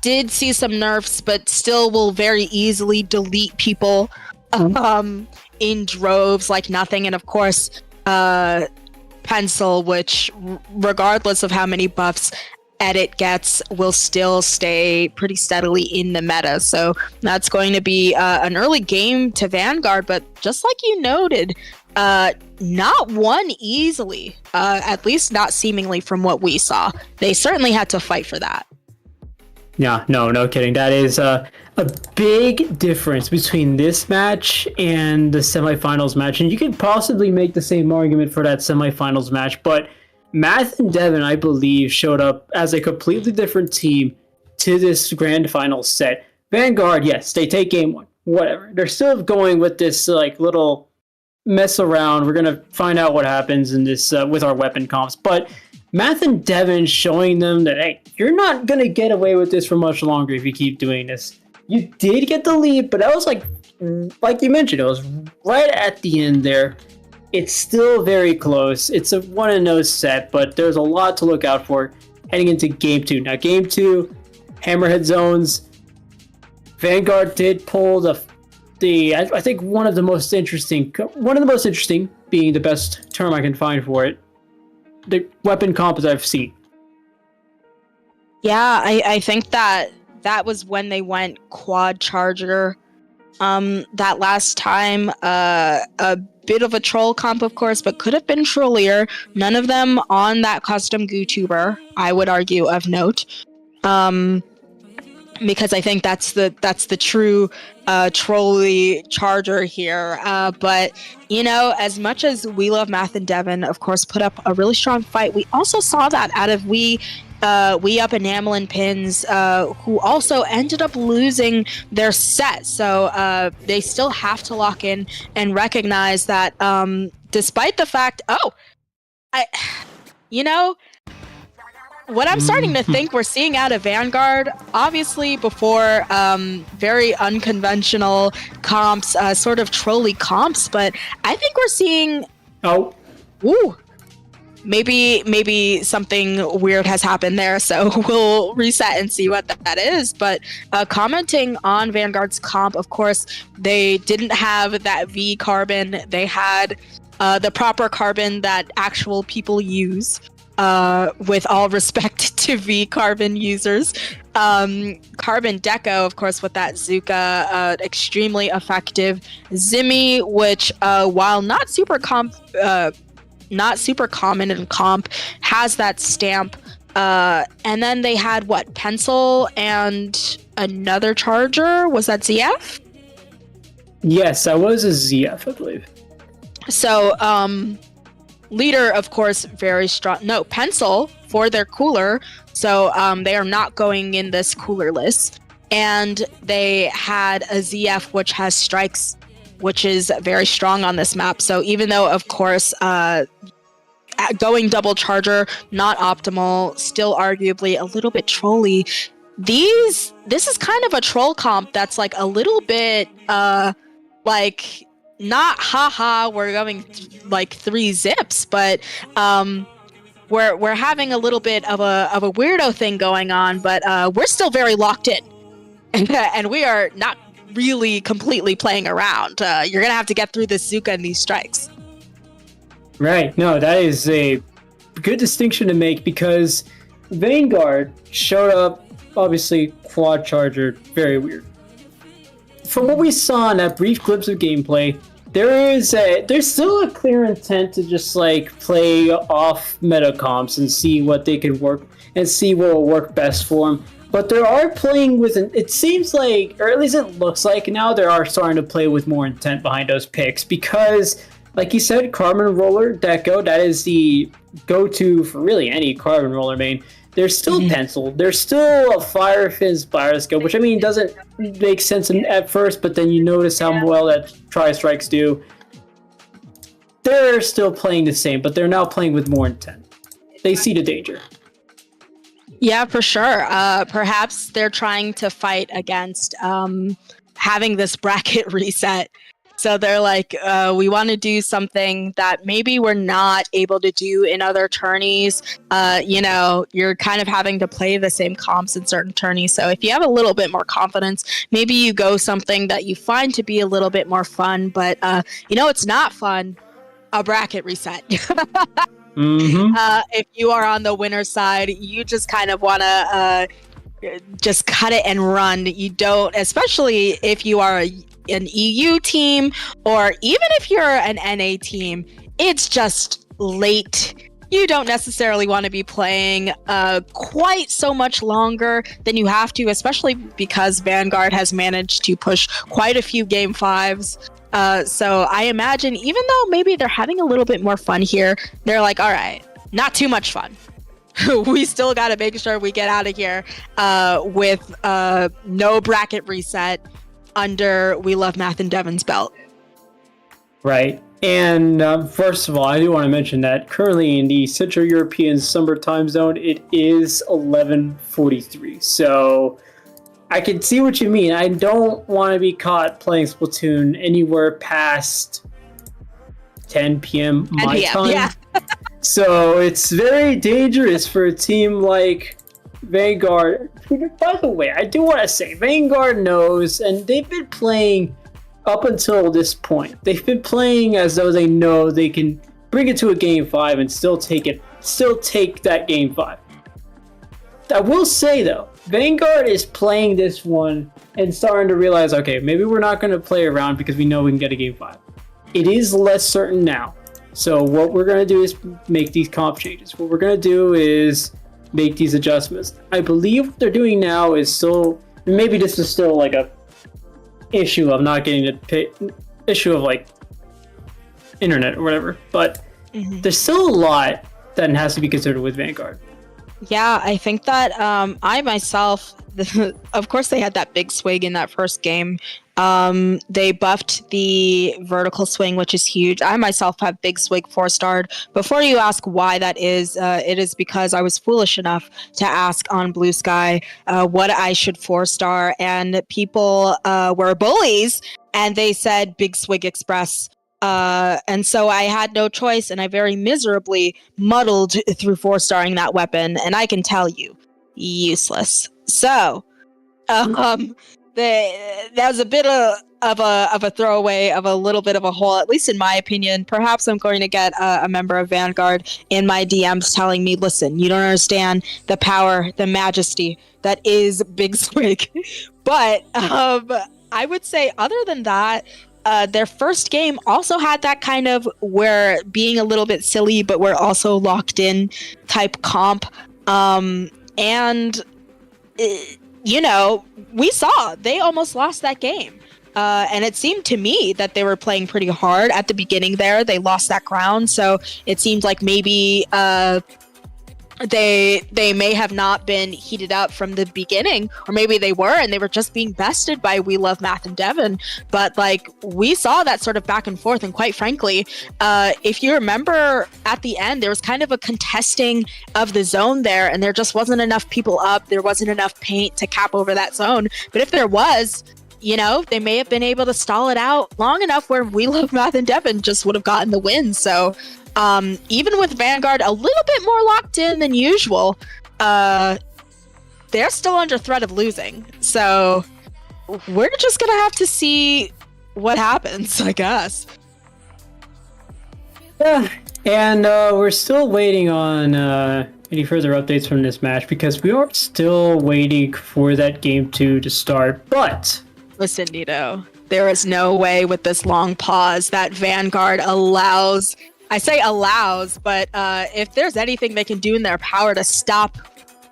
did see some nerfs, but still will very easily delete people in droves like nothing. And of course, Pencil, which regardless of how many buffs Edit gets, will still stay pretty steadily in the meta. So that's going to be an early game to Vanguard, but just like you noted, not won easily, at least not seemingly from what we saw. They certainly had to fight for that.
Yeah, no kidding. That is a big difference between this match and the semifinals match. And you could possibly make the same argument for that semifinals match, but Math and Devin, I believe, showed up as a completely different team to this grand final set. Vanguard, yes, they take game one, whatever. They're still going with this like little mess around. We're gonna find out what happens in this with our weapon comps, but Math and Devin showing them that, hey, you're not going to get away with this for much longer if you keep doing this. You did get the lead, but that was like you mentioned, it was right at the end there. It's still very close. It's a 1-0 set, but there's a lot to look out for heading into Game 2. Now, Game 2, Hammerhead Zones. Vanguard did pull I think one of the most interesting being the best term I can find for it, the weapon comps I've seen.
Yeah, I think that was when they went quad charger that last time. A bit of a troll comp, of course, but could have been trollier. None of them on that custom GooTuber, I would argue, of note. Because I think that's the true trolley charger here. But you know, as much as we love Math and Devin, of course, put up a really strong fight, we also saw that out of We Up Enamel and Pins, who also ended up losing their set. So they still have to lock in and recognize that, despite the fact, what I'm starting to think we're seeing out of Vanguard, obviously before very unconventional comps, sort of trolley comps, but I think we're seeing maybe something weird has happened there, so we'll reset and see what that is. But commenting on Vanguard's comp, of course, they didn't have that V carbon. They had the proper carbon that actual people use. With all respect to V carbon users. Carbon Deco, of course, with that Zuka, extremely effective. Zimmy, which while not super common in comp, has that stamp. And then they had Pencil and another charger. Was that ZF?
Yes, that was a ZF, I believe.
So, Leader, of course, very strong. No, Pencil for their cooler. So they are not going in this cooler list. And they had a ZF, which has strikes, which is very strong on this map. So even though, of course, going double charger, not optimal, still arguably a little bit trolly. This is kind of a troll comp that's like a little bit like, not haha, we're going like 3 zips, but we're having a little bit of a weirdo thing going on, but we're still very locked in, and we are not really completely playing around. You're gonna have to get through this Zuka and these strikes.
Right. No, that is a good distinction to make, because Vanguard showed up obviously quad charger, very weird. From what we saw in that brief glimpse of gameplay, there's still a clear intent to just like play off meta comps and see what they can work and see what will work best for them. But they are playing with it seems like, or at least it looks like now, they are starting to play with more intent behind those picks because, like you said, Carbon Roller Deco, that is the go-to for really any Carbon Roller main. They're still penciled. They're still a Fire Fin Spire Scope, which I mean doesn't make sense at first, but then you notice how well that Tri-Strikes do. They're still playing the same, but they're now playing with more intent. They see the danger.
Yeah, for sure. Perhaps they're trying to fight against having this bracket reset. So they're like, we want to do something that maybe we're not able to do in other tourneys. You're kind of having to play the same comps in certain tourneys. So if you have a little bit more confidence, maybe you go something that you find to be a little bit more fun. But, it's not fun. A bracket reset. If you are on the winner's side, you just kind of want to just cut it and run. You don't, especially if you are an EU team or even if you're an NA team, it's just late. You don't necessarily want to be playing quite so much longer than you have to, especially because Vanguard has managed to push quite a few game fives. So I imagine even though maybe they're having a little bit more fun here, they're like, all right, not too much fun. We still got to make sure we get out of here with no bracket reset under We Love Math and Devon's belt.
Right. And first of all, I do want to mention that currently in the Central European Summer Time Zone, it is 11:43. So I can see what you mean. I don't want to be caught playing Splatoon anywhere past 10 p.m. my time.
Yeah.
So it's very dangerous for a team like Vanguard. By the way, I do want to say Vanguard knows, and they've been playing up until this point. They've been playing as though they know they can bring it to a game 5 and still take that game 5. I will say though, Vanguard is playing this one and starting to realize, okay, maybe we're not going to play around because we know we can get a game 5. It is less certain now. So what we're going to do is make these comp changes. What we're going to do is make these adjustments. I believe what they're doing now is still, maybe this is still like a issue of not getting the issue of like internet or whatever, but there's still a lot that has to be considered with Vanguard.
Yeah, I think that I myself, of course they had that big swing in that first game. They buffed the vertical swing, which is huge. I myself have big swing 4-starred. Before you ask why that is, it is because I was foolish enough to ask on Blue Sky what I should 4-star, and people were bullies, and they said Big Swig Express. And so I had no choice, and I very miserably muddled through 4-starring that weapon, and I can tell you, useless. So, that was a bit of a throwaway, of a little bit of a hole, at least in my opinion. Perhaps I'm going to get a member of Vanguard in my DMs telling me, listen, you don't understand the power, the majesty that is Big Swig. But I would say other than that, their first game also had that kind of where being a little bit silly, but we're also locked in type comp. We saw they almost lost that game. And it seemed to me that they were playing pretty hard at the beginning there. They lost that ground. So it seemed like maybe they may have not been heated up from the beginning, or maybe they were and they were just being bested by We Love Math and Devon. But like we saw that sort of back and forth, and quite frankly, if you remember at the end, there was kind of a contesting of the zone there, and there just wasn't enough people up, there wasn't enough paint to cap over that zone. But if there was, they may have been able to stall it out long enough where We Love Math and Devon just would have gotten the win. So even with Vanguard a little bit more locked in than usual, they're still under threat of losing. So we're just gonna have to see what happens, I guess.
Yeah, And we're still waiting on any further updates from this match because we are still waiting for that game 2 to start. But
Listen, Nito, there is no way with this long pause that Vanguard allows. I say allows, but if there's anything they can do in their power to stop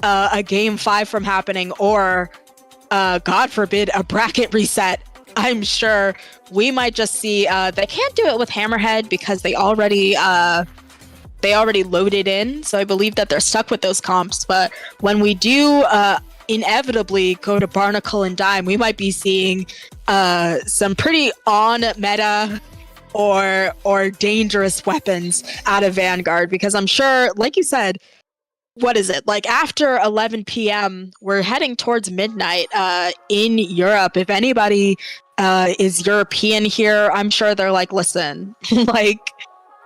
a game 5 from happening, or God forbid, a bracket reset, I'm sure we might just see. They can't do it with Hammerhead because they already loaded in, so I believe that they're stuck with those comps. But when we do inevitably go to Barnacle and Dime, we might be seeing some pretty on meta or dangerous weapons out of Vanguard, because I'm sure, like you said, what is it, like after 11 p.m. we're heading towards midnight in Europe. If anybody is European here, I'm sure they're like, listen, like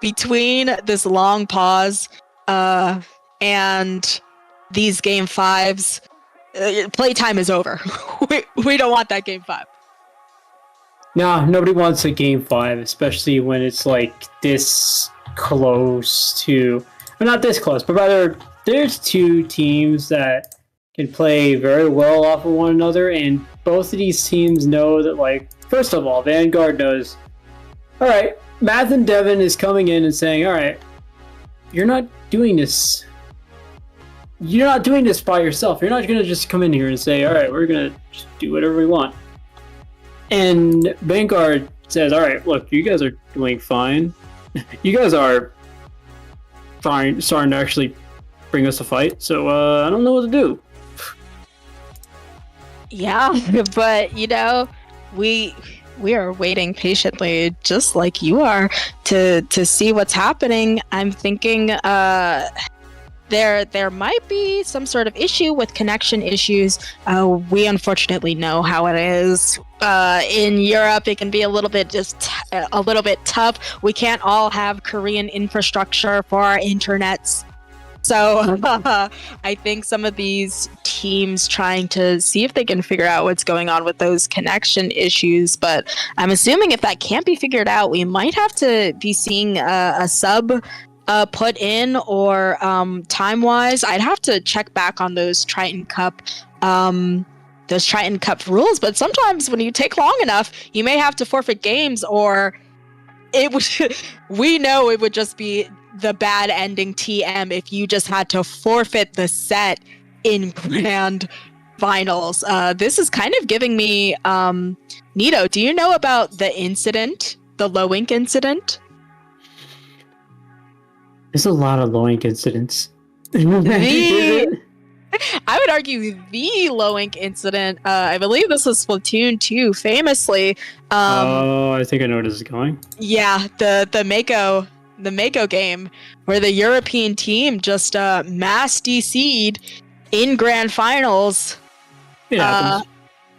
between this long pause and these game 5s, playtime is over. we don't want that game 5.
no, nobody wants a game 5, especially when it's like this close to, well, not this close, but rather there's two teams that can play very well off of one another, and both of these teams know that, like, first of all, Vanguard knows, all right, Math and Devin is coming in and saying, all right, you're not doing this. You're not doing this by yourself. You're not going to just come in here and say, all right, we're going to just do whatever we want. And Vanguard says, all right, look, you guys are doing fine. You guys are starting to actually bring us a fight, so I don't know what to do.
Yeah, but you know, we are waiting patiently, just like you are, to see what's happening. I'm thinking there might be some sort of issue with connection issues. We unfortunately know how it is. In Europe, it can be a little bit tough. We can't all have Korean infrastructure for our internets. So I think some of these teams trying to see if they can figure out what's going on with those connection issues. But I'm assuming if that can't be figured out, we might have to be seeing a sub put in, or time-wise, I'd have to check back on those Triton-Cup rules. But sometimes when you take long enough, you may have to forfeit games, or it would. We know it would just be the bad ending TM if you just had to forfeit the set in grand finals. This is kind of giving me Nito, do you know about the incident, the low ink incident?
There's a lot of low ink incidents.
I would argue the low ink incident, I believe this was Splatoon 2 famously.
I think I know where this is going.
Yeah, the Mako game, where the European team just mass DC'd in grand finals.
It happens.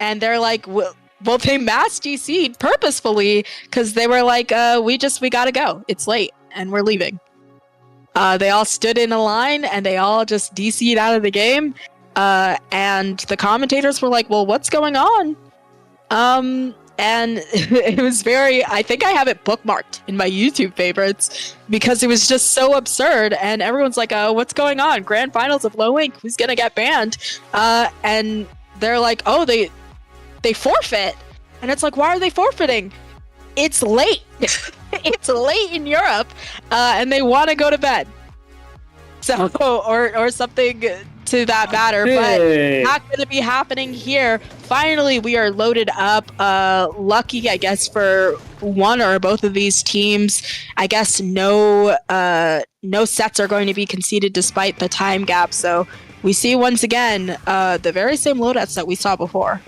And they're like, well, they mass DC'd purposefully because they were like, we gotta go. It's late and we're leaving. They all stood in a line and they all just DC'd out of the game. And the commentators were like, well, what's going on? And it was I think I have it bookmarked in my YouTube favorites because it was just so absurd. And everyone's like, what's going on? Grand finals of low ink, who's gonna get banned? And they're like, oh, they forfeit. And it's like, why are they forfeiting? It's late. It's late in Europe, and they want to go to bed. So, or something to that matter,
Hey.
but not going to be happening here. Finally, we are loaded up. Lucky, I guess, for one or both of these teams. I guess no sets are going to be conceded despite the time gap. So we see once again the very same loadouts that we saw before.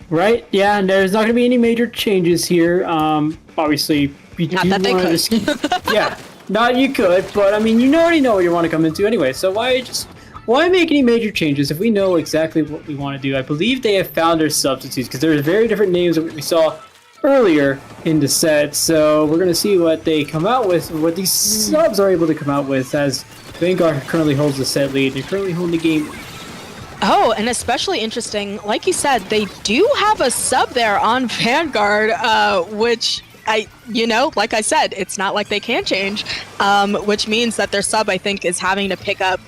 Right? Yeah, and there's not going to be any major changes here. Obviously,
Not that they could.
Yeah, not you could, but I mean, you already know what you want to come into anyway. So why make any major changes if we know exactly what we want to do? I believe they have found their substitutes because there's very different names that we saw earlier in the set. So we're going to see what they come out with, what these subs are able to come out with, as Vanguard currently holds the set lead. They're currently holding the game.
Oh, and especially interesting, like you said, they do have a sub there on Vanguard, which like I said, it's not like they can change, which means that their sub, I think, is having to pick up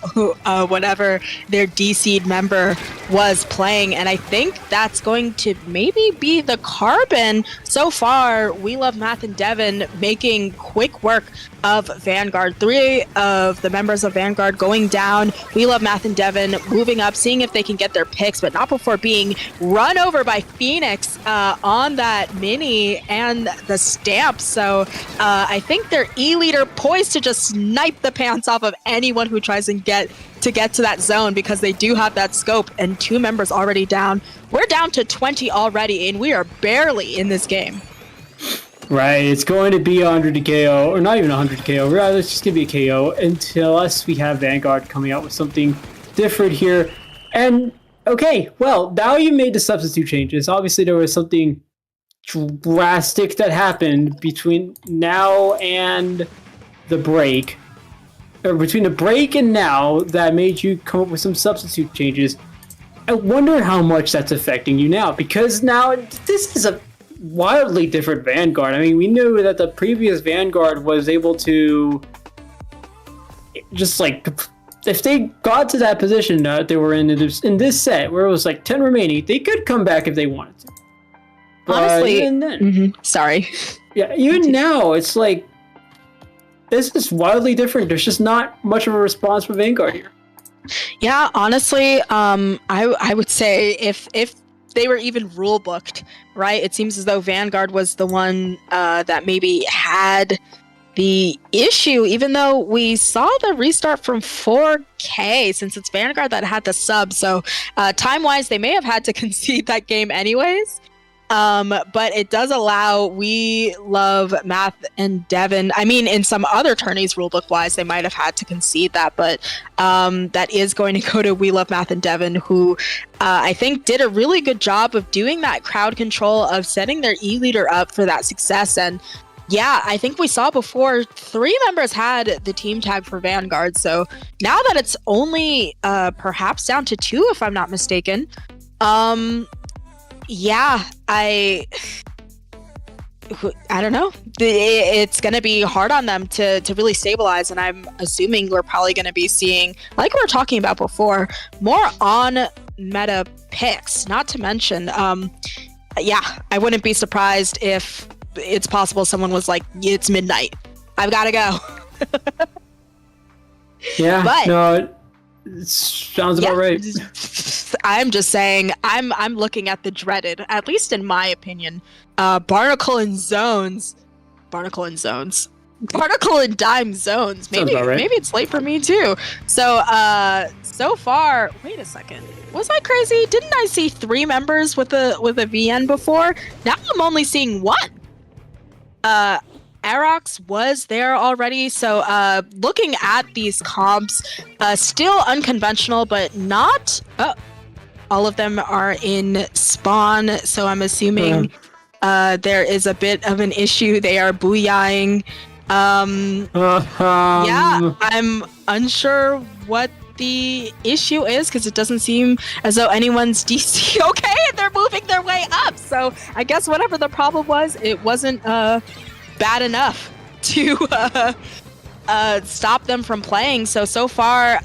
whatever their D-seed member was playing. And I think that's going to maybe be the Carbon. So far, We Love Math and Devin making quick work of Vanguard. 3 of the members of Vanguard going down. We Love Math and Devin moving up, seeing if they can get their picks, but not before being run over by Phoenix on that mini and the stamp. So I think their E-leader poised to just snipe the pants off of anyone who tries and get to that zone, because they do have that scope, and 2 members already down. We're down to 20 already, and we are barely in this game.
Right, it's going to be 100 KO, or not even 100 KO, rather it's just going to be a KO unless we have Vanguard coming out with something different here. And, okay, well, now you made the substitute changes. Obviously, there was something drastic that happened between now and the break. Or between the break and now that made you come up with some substitute changes. I wonder how much that's affecting you now, because now this is a wildly different Vanguard. I mean, we knew that the previous Vanguard was able to just like, if they got to that position that they were in this set where it was like 10 remaining, they could come back if they wanted to. But
honestly,
even then,
sorry.
Yeah, even now, it's like, this is wildly different. There's just not much of a response from Vanguard here.
Yeah, honestly, I would say if they were even rule booked, right? It seems as though Vanguard was the one that maybe had the issue, even though we saw the restart from 4K, since it's Vanguard that had the sub. So time-wise, they may have had to concede that game anyways. But it does allow We Love Math and Devin. I mean, in some other tourneys, rulebook-wise, they might have had to concede that, but that is going to go to We Love Math and Devin, who I think did a really good job of doing that crowd control, of setting their E-leader up for that success. And yeah, I think we saw before 3 members had the team tag for Vanguard. So now that it's only perhaps down to 2, if I'm not mistaken, yeah, I don't know. It's going to be hard on them to really stabilize, and I'm assuming we're probably going to be seeing, like we were talking about before, more on meta picks. Not to mention, yeah, I wouldn't be surprised if it's possible someone was like, it's midnight, I've got to go.
Yeah,
but
no, it sounds about right.
I'm just saying, I'm looking at the dreaded, at least in my opinion, Barnacle and Dime zones. Maybe
right.
Maybe it's late for me too. So so far, wait a second. Was I crazy? Didn't I see 3 members with a VN before? Now I'm only seeing 1. Arox was there already, so looking at these comps, still unconventional, but not... Oh, all of them are in spawn, so I'm assuming there is a bit of an issue. They are booyahing. Yeah, I'm unsure what the issue is, because it doesn't seem as though anyone's DC okay, and they're moving their way up. So I guess whatever the problem was, it wasn't bad enough to stop them from playing. So far,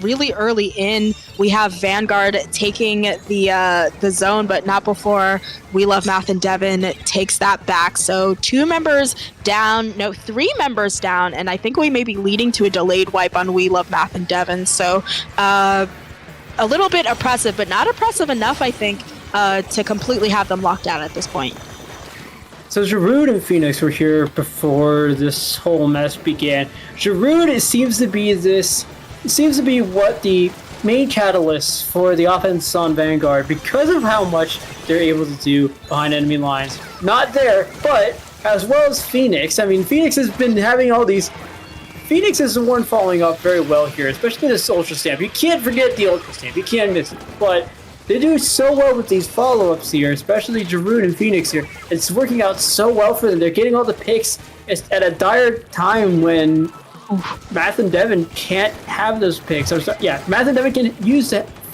really early in, we have Vanguard taking the zone, but not before We Love Math and Devin takes that back. So 2 members down, no, 3 members down, and I think we may be leading to a delayed wipe on We Love Math and Devin. So a little bit oppressive, but not oppressive enough, I think, to completely have them locked down at this point.
So Giroud and Phoenix were here before this whole mess began. Giroud, it seems to be what the main catalyst for the offense on Vanguard, because of how much they're able to do behind enemy lines. Not there, but as well as Phoenix. I mean, Phoenix has been having all these... Phoenix is the one following up very well here, especially this Ultra Stamp. You can't forget the Ultra Stamp. You can't miss it. But they do so well with these follow-ups here, especially Giroud and Phoenix here. It's working out so well for them. They're getting all the picks at a dire time when Math and Devin can't have those picks. Yeah, Math and Devin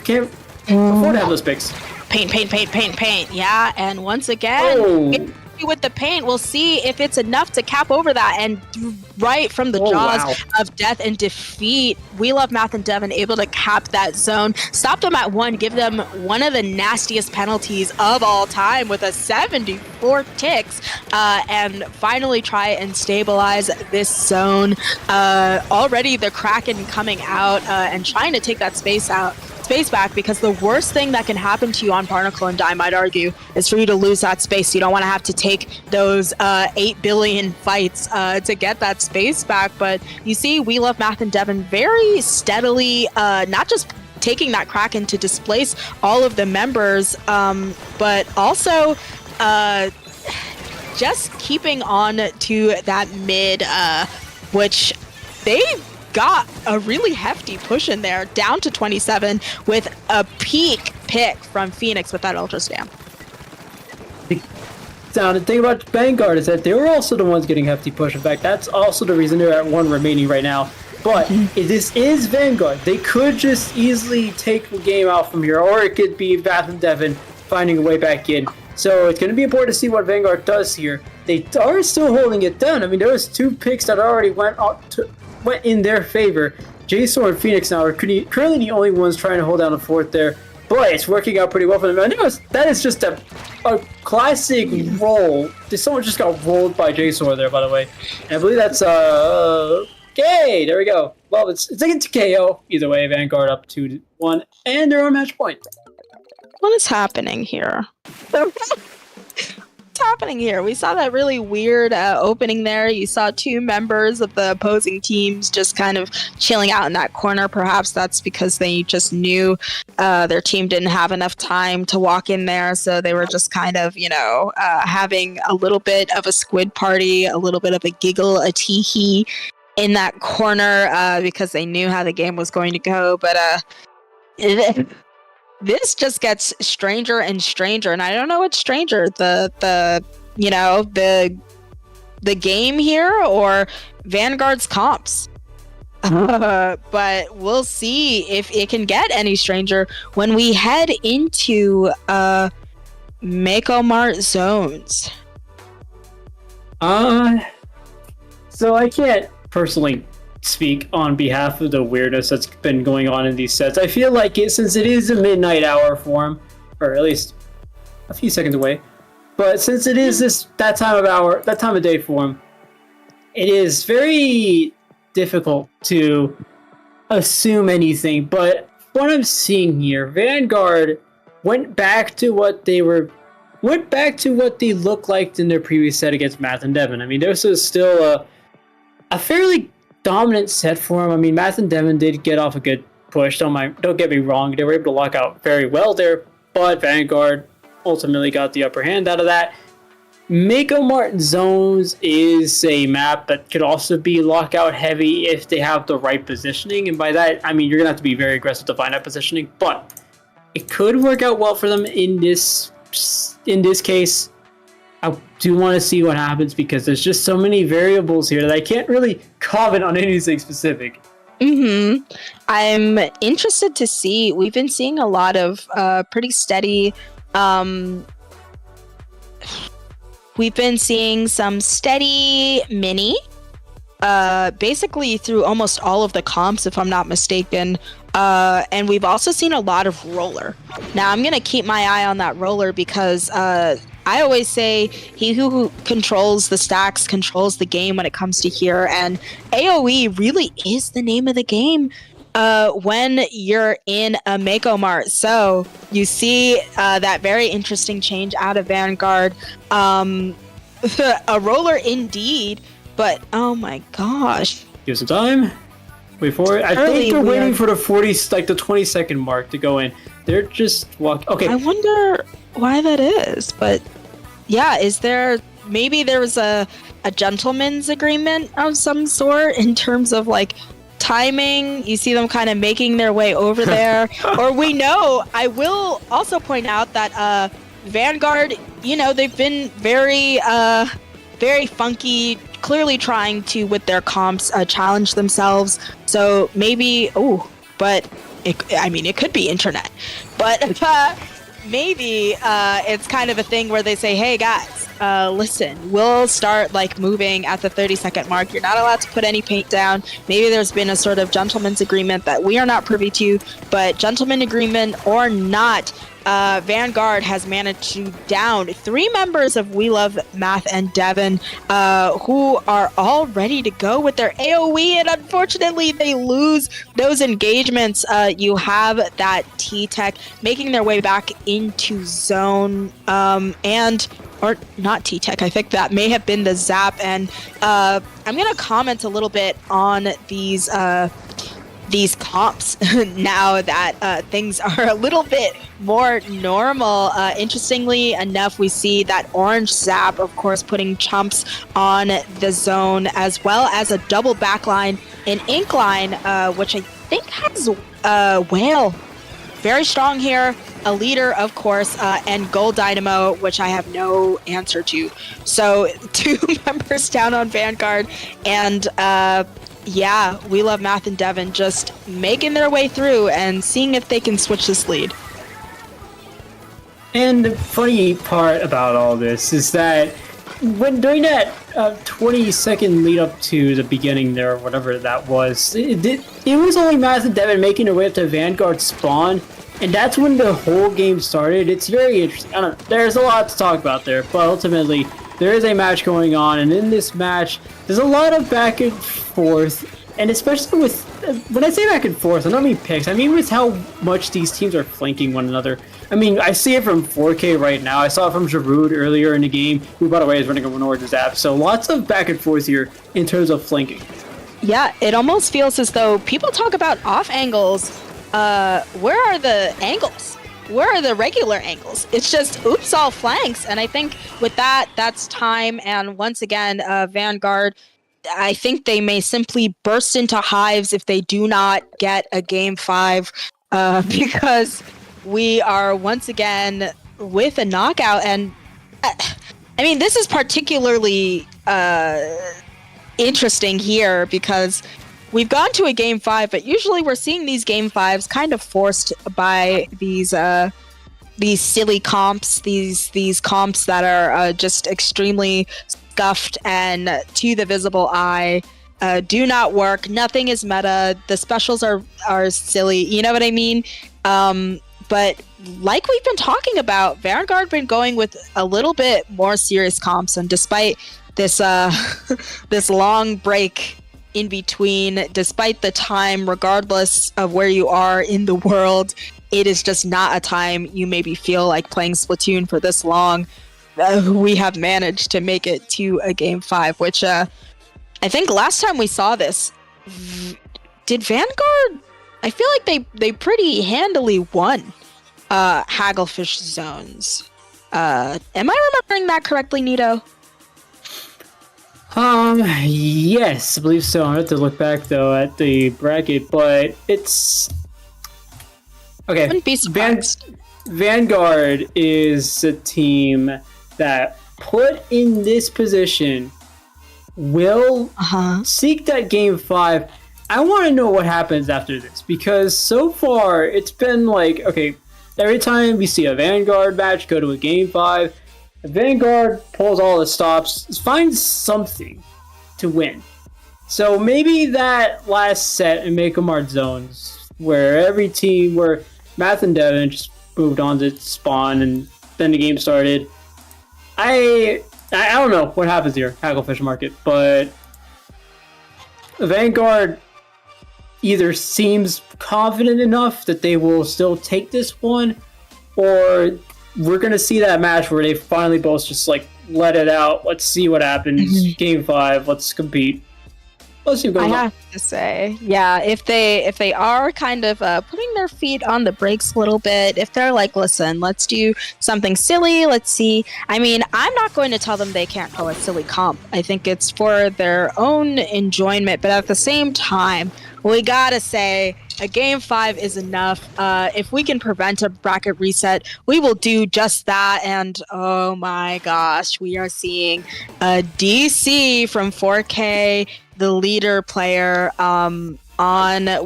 can't afford to have those picks.
Paint. Yeah, and once again, happy with the paint. We'll see if it's enough to cap over that. And right from the jaws of death and defeat, We Love Math and Devin able to cap that zone. Stop them at 1, give them one of the nastiest penalties of all time with a 74 ticks, and finally try and stabilize this zone. Already the Kraken coming out and trying to take that space back, because the worst thing that can happen to you on Barnacle and Dime, I'd argue, is for you to lose that space. You don't want to have to take those 8 billion fights to get that space back. But you see We Love Math and Devin very steadily, not just taking that Kraken to displace all of the members, but also just keeping on to that mid, which they got a really hefty push in there, down to 27 with a peak pick from Phoenix with that Ultra Stamp.
Now, the thing about Vanguard is that they were also the ones getting hefty push. In fact, that's also the reason they're at 1 remaining right now. But if this is Vanguard, they could just easily take the game out from here, or it could be Math and Devin finding a way back in. So it's going to be important to see what Vanguard does here. They are still holding it down. I mean, there was 2 picks that already went in their favor. JSOR and Phoenix now are currently the only ones trying to hold down the fort there, but it's working out pretty well for them. I know that is just a classic roll. Someone just got rolled by JSOR there, by the way. And I believe that's okay. There we go. Well, it's taken to KO. Either way, Vanguard up 2-1, and they're on match point.
What is happening here? What's happening here? We saw that really weird opening there. You saw 2 members of the opposing teams just kind of chilling out in that corner. Perhaps that's because they just knew their team didn't have enough time to walk in there, so they were just kind of, having a little bit of a squid party, a little bit of a giggle, a tee-hee in that corner because they knew how the game was going to go. But this just gets stranger and stranger, and I don't know what's stranger, the game here or Vanguard's comps. But we'll see if it can get any stranger when we head into Mako Mart zones.
So I can't personally speak on behalf of the weirdness that's been going on in these sets. I feel like since it is a midnight hour for him, or at least a few seconds away, but since it is that time of day for him, it is very difficult to assume anything. But what I'm seeing here, Vanguard went back to what they looked like in their previous set against Math and Devin. I mean, this was still a fairly dominant set for him. I mean, Math and Devin did get off a good push. Don't get me wrong. They were able to lock out very well there, but Vanguard ultimately got the upper hand out of that. Mako Mart Zones is a map that could also be lockout heavy if they have the right positioning, and by that I mean you're gonna have to be very aggressive to find that positioning. But it could work out well for them in this case. I do want to see what happens because there's just so many variables here that I can't really comment on anything specific.
I'm interested to see. We've been seeing a lot of pretty steady. We've been seeing some steady mini, basically through almost all of the comps, if I'm not mistaken. And we've also seen a lot of roller. Now, I'm going to keep my eye on that roller because I always say he who controls the stacks controls the game when it comes to here. And AoE really is the name of the game when you're in a Mako Mart. So you see that very interesting change out of Vanguard. A roller indeed, but oh my gosh.
Give some time. Wait for it. I think they're waiting for the 20-second mark to go in. They're just walking. Okay.
I wonder why that is, but yeah, maybe there was a gentleman's agreement of some sort in terms of like timing. You see them kind of making their way over there, or we know. I will also point out that Vanguard, they've been very funky, clearly trying to, with their comps, challenge themselves. So maybe, but it could be internet. But maybe it's kind of a thing where they say, hey guys, listen, we'll start like moving at the 30-second mark. You're not allowed to put any paint down. Maybe there's been a sort of gentleman's agreement that we are not privy to, but gentleman agreement or not, Vanguard has managed to down 3 members of We Love Math and Devin, who are all ready to go with their AoE, and unfortunately they lose those engagements. You have that T-Tech making their way back into zone, or not T-Tech, I think that may have been the Zap, and I'm going to comment a little bit on these comps now that things are a little bit more normal. Interestingly enough, we see that Orange Zap, of course, putting chumps on the zone, as well as a double backline in Inkline, which I think has Whale. Very strong here. A leader, of course, and Gold Dynamo, which I have no answer to. So 2 members down on Vanguard, and yeah, We Love Math and Devin just making their way through and seeing if they can switch this lead.
And the funny part about all this is that during that 20-second lead up to the beginning there, or whatever that was, it was only Math and Devin making their way up to Vanguard spawn, and that's when the whole game started. It's very interesting. I don't know, there's a lot to talk about there, but ultimately there is a match going on, and in this match there's a lot of back and forth, and especially with, when I say back and forth, I don't mean picks, I mean with how much these teams are flanking one another. I mean, I see it from 4K right now. I saw it from Giroud earlier in the game, who, by the way, is running a Orange Zap. So lots of back and forth here in terms of flanking.
Yeah, it almost feels as though people talk about off angles. Where are the angles? Where are the regular angles? It's just oops all flanks. And I think with that, that's time. And once again, Vanguard, I think they may simply burst into hives if they do not get a game 5, because we are once again with a knockout. And I mean, this is particularly interesting here because we've gone to a game 5, but usually we're seeing these game 5s kind of forced by these silly comps, these comps that are just extremely scuffed and to the visible eye do not work. Nothing is meta. The specials are silly. You know what I mean? But like we've been talking about, Vanguard been going with a little bit more serious comps, and despite this this long break in between, despite the time, regardless of where you are in the world, it is just not a time you maybe feel like playing Splatoon for this long. We have managed to make it to a game 5, which I think last time we saw this, did Vanguard? I feel like they pretty handily won Hagglefish zones. Am I remembering that correctly, Nito?
Yes, I believe so. I have to look back though at the bracket, but it's okay.
Wouldn't be surprised.
Vanguard is a team that put in this position will seek that game 5. I want to know what happens after this, because so far it's been like, okay, every time we see a Vanguard match go to a game 5, the Vanguard pulls all the stops, finds something to win. So maybe that last set in Make 'em Art zones, where every team, where Math and Devin just moved on to spawn and then the game started. I don't know what happens here, Hagglefish Market, but Vanguard either seems confident enough that they will still take this one, or we're going to see that match where they finally both just like let it out. Let's see what happens. Game 5, let's compete. Let's see what goes on.
I have to say, yeah, if they are kind of putting their feet on the brakes a little bit, if they're like, listen, let's do something silly, let's see. I mean, I'm not going to tell them they can't call a silly comp. I think it's for their own enjoyment, but at the same time, we gotta say a game 5 is enough. If we can prevent a bracket reset, we will do just that. And oh my gosh, we are seeing a DC from 4K, the leader player on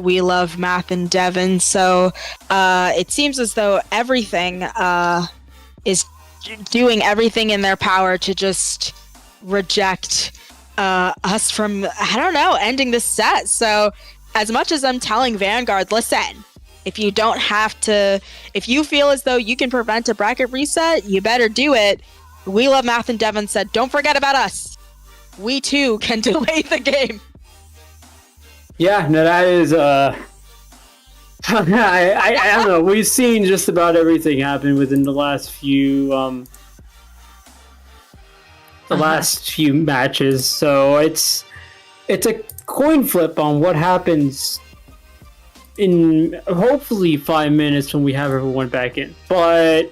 We Love Math and Devin. So it seems as though everything is doing everything in their power to just reject us from, I don't know, ending this set. So as much as I'm telling Vanguard, listen, if you don't have to, if you feel as though you can prevent a bracket reset, you better do it. We Love Math and Devin said, don't forget about us. We too can delay the game.
Yeah, no, that is I don't know. We've seen just about everything happen within the last few matches. So it's a coin flip on what happens in hopefully 5 minutes when we have everyone back in. But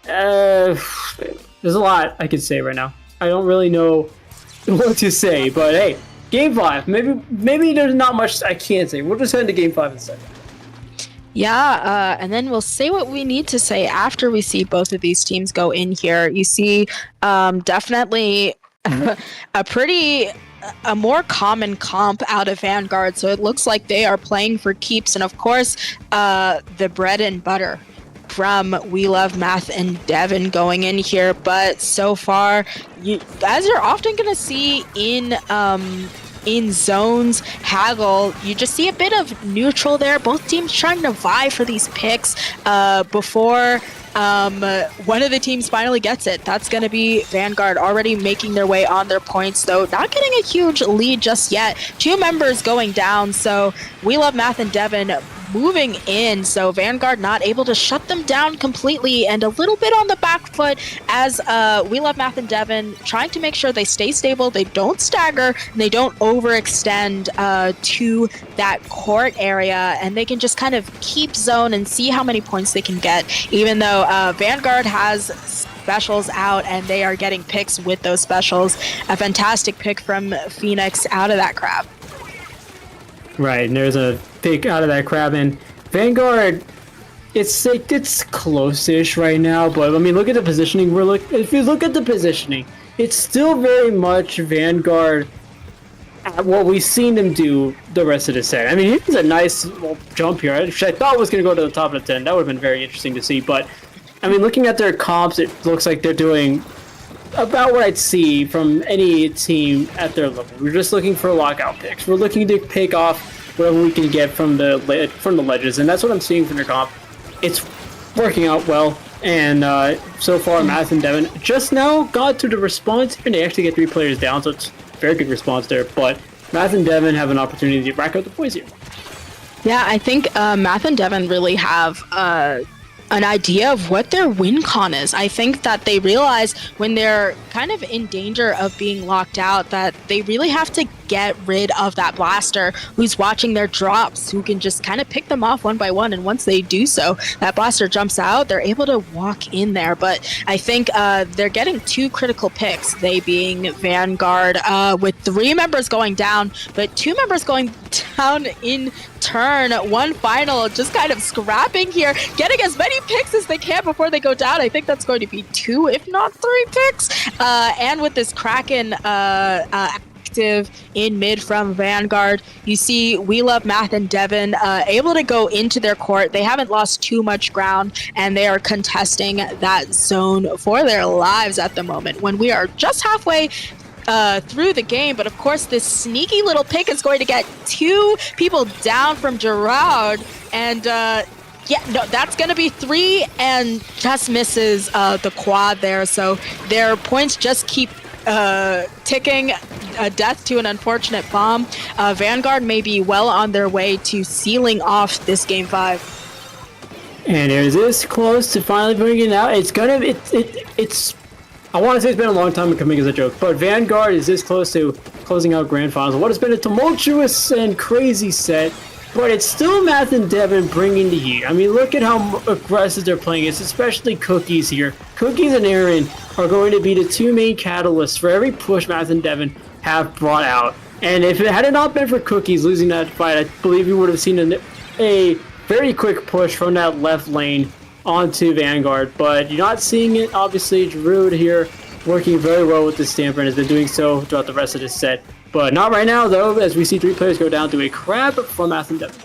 there's a lot I could say right now. I don't really know what to say, but hey, Game 5. Maybe there's not much I can't say. We'll just head into Game 5 instead.
Yeah, and then we'll say what we need to say after we see both of these teams go in here. You see definitely a more common comp out of Vanguard, so it looks like they are playing for keeps. And of course, the bread and butter from We Love Math and Devin going in here. But so far, as you're often going to see in zones haggle, you just see a bit of neutral there. Both teams trying to vie for these picks before one of the teams finally gets it. That's going to be Vanguard, already making their way on their points, though not getting a huge lead just yet. 2 members going down, so We Love Math and Devin moving in, so Vanguard not able to shut them down completely, and a little bit on the back foot as We Love Math and Devin trying to make sure they stay stable, they don't stagger, and they don't overextend to that court area, and they can just kind of keep zone and see how many points they can get, even though Vanguard has specials out and they are getting picks with those specials. A fantastic pick from Phoenix out of that crab.
Right, and there's a pick out of that crab, and Vanguard, it's close-ish right now, but I mean, look at the positioning. If you look at the positioning, it's still very much Vanguard at what we've seen them do the rest of the set. I mean, here's a nice little jump here, which I thought was going to go to the top of the 10. That would have been very interesting to see, but I mean, looking at their comps, it looks like they're doing about what I'd see from any team at their level. We're just looking for lockout picks. We're looking to pick off whatever we can get from the ledges, and that's what I'm seeing from their comp. It's working out well, and so far, Math and Devin just now got to the response, and they actually get 3 players down, so it's a very good response there. But Math and Devin have an opportunity to rack up the points here.
Yeah, I think Math and Devin really have an idea of what their win con is. I think that they realize when they're kind of in danger of being locked out that they really have to get rid of that blaster who's watching their drops, who can just kind of pick them off one by one, and once they do so, that blaster jumps out, they're able to walk in there. But I think they're getting 2 critical picks, they being Vanguard, with 3 members going down, but 2 members going down in turn. One final, just kind of scrapping here, getting as many picks as they can before they go down. I think that's going to be 2, if not 3 picks. And with this Kraken active in mid from Vanguard, you see We Love Math and Devin able to go into their court. They haven't lost too much ground, and they are contesting that zone for their lives at the moment, when we are just halfway through the game. But of course, this sneaky little pick is going to get 2 people down from Gerard, and yeah, no, that's going to be 3, and just misses the quad there. So their points just keep ticking, death to an unfortunate bomb. Vanguard may be well on their way to sealing off this Game 5.
And it is this close to finally bringing it out. It's I want to say it's been a long time coming as a joke, but Vanguard is this close to closing out Grand Finals. What has been a tumultuous and crazy set, but it's still Math and Devin bringing the heat. I mean, look at how aggressive they're playing. It's especially Cookies here. Cookies and Aaron are going to be the 2 main catalysts for every push Math and Devin have brought out. And if it had not been for Cookies losing that fight, I believe we would have seen a very quick push from that left lane onto Vanguard, but you're not seeing it. Obviously, Druid here working very well with the Stamper and has been doing so throughout the rest of this set, but not right now though, as we see 3 players go down to a crab from Math and Devin.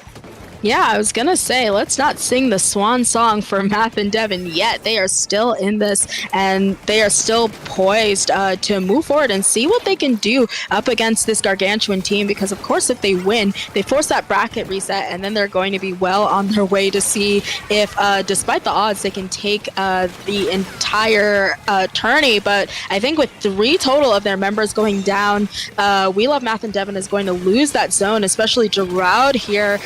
Yeah, I was gonna say, let's not sing the swan song for Math and Devin yet. They are still in this, and they are still poised to move forward and see what they can do up against this gargantuan team. Because, of course, if they win, they force that bracket reset, and then they're going to be well on their way to see if, despite the odds, they can take the entire tourney. But I think with 3 total of their members going down, We Love Math and Devin is going to lose that zone, especially Gerard here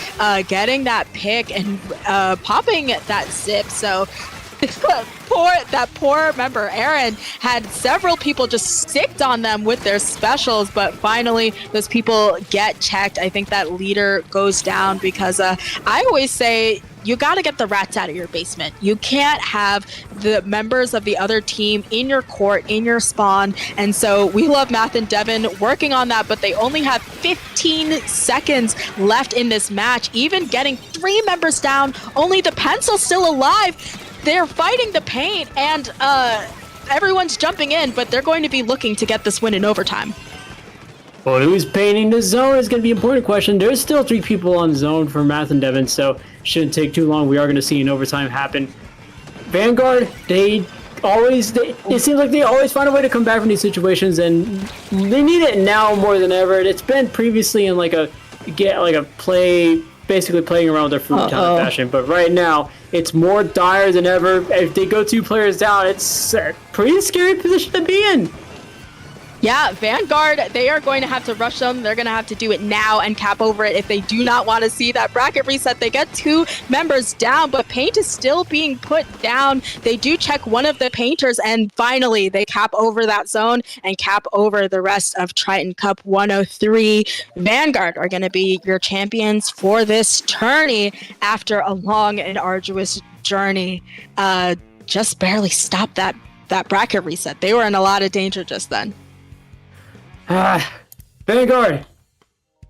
getting that pick and popping that zip. So that poor member Aaron had several people just sticked on them with their specials, but finally those people get checked. I think that leader goes down because I always say you got to get the rats out of your basement. You can't have the members of the other team in your court, in your spawn. And so We Love Math and Devin working on that, but they only have 15 seconds left in this match. Even getting 3 members down, only the pencil's still alive. They're fighting the paint, and everyone's jumping in, but they're going to be looking to get this win in overtime.
Well, who's painting the zone is going to be an important question. There's still 3 people on zone for Math and Devin, so shouldn't take too long. We are going to see an overtime happen. Vanguard, it seems like they always find a way to come back from these situations, and they need it now more than ever. It's been previously in basically playing around with their food kind of fashion, but right now it's more dire than ever. If they go 2 players down, it's a pretty scary position to be in.
Yeah, Vanguard, they are going to have to rush them. They're going to have to do it now and cap over it if they do not want to see that bracket reset. They get 2 members down, but paint is still being put down. They do check one of the painters, and finally they cap over that zone and cap over the rest of Triton-Cup 103. Vanguard are going to be your champions for this tourney after a long and arduous journey. Just barely stopped that bracket reset. They were in a lot of danger just then.
Vanguard,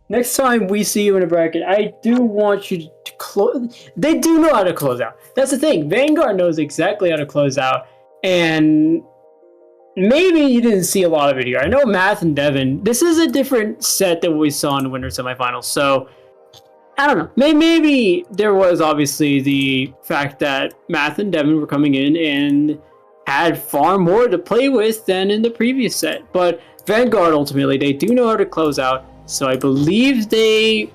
next time we see you in a bracket, I do want you to close. They do know how to close out. That's the thing. Vanguard knows exactly how to close out, and maybe you didn't see a lot of it here. I know Math and Devin, this is a different set than we saw in the winter semifinals, so I don't know. Maybe there was obviously the fact that Math and Devin were coming in and had far more to play with than in the previous set, but Vanguard, ultimately, they do know how to close out, so I believe they're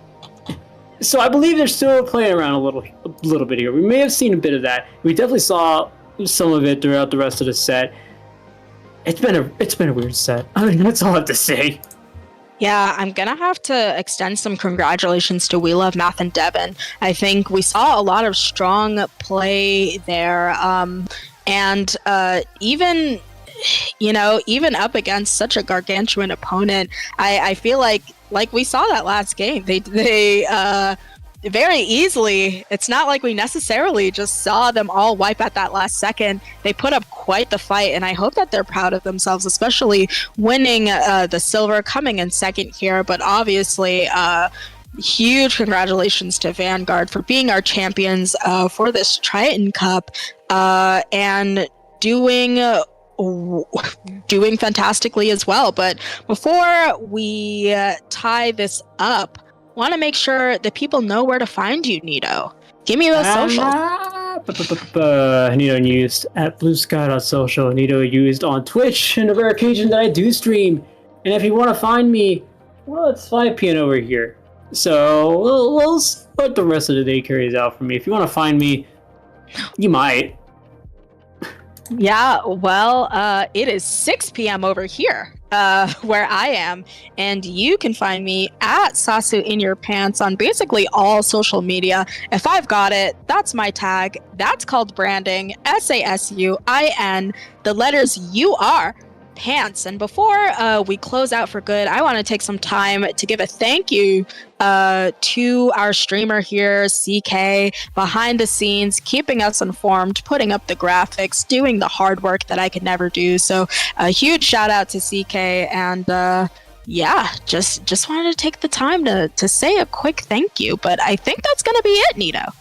still playing around a little bit here. We may have seen a bit of that. We definitely saw some of it throughout the rest of the set. It's been a weird set. I mean, that's all I have to say.
Yeah, I'm going to have to extend some congratulations to We Love Math and Devin. I think we saw a lot of strong play there, and even up against such a gargantuan opponent, I feel like we saw that last game. They very easily, it's not like we necessarily just saw them all wipe at that last second. They put up quite the fight, and I hope that they're proud of themselves, especially winning the silver, coming in second here. But obviously, huge congratulations to Vanguard for being our champions for this Triton Cup and doing fantastically as well. But before we tie this up, want to make sure that people know where to find you, Nito. Give me those socials.
Nito used at bluesky.social. Nito used on Twitch in the rare occasion that I do stream. And if you want to find me, well, it's 5 p.m. over here. So we'll see what the rest of the day carries out for me. If you want to find me, you might.
Yeah, well, it is 6 p.m. over here, where I am, and you can find me at Sasu in your pants on basically all social media. If I've got it, that's my tag. That's called branding. SASUIN, the letters UR. Pants. And before we close out for good, I want to take some time to give a thank you to our streamer here, CK, behind the scenes, keeping us informed, putting up the graphics, doing the hard work that I could never do. So a huge shout out to CK, and just wanted to take the time to say a quick thank you. But I think that's going to be it, Nito.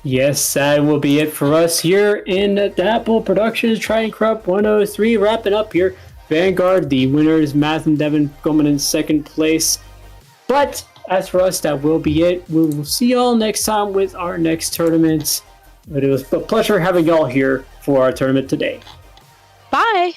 Yes, that will be it for us here in Dapple Productions Triton-Cup 103. Wrapping up here. Vanguard, the winners, Math and Devin coming in second place. But as for us, that will be it. We will see y'all next time with our next tournament. But it was a pleasure having y'all here for our tournament today.
Bye.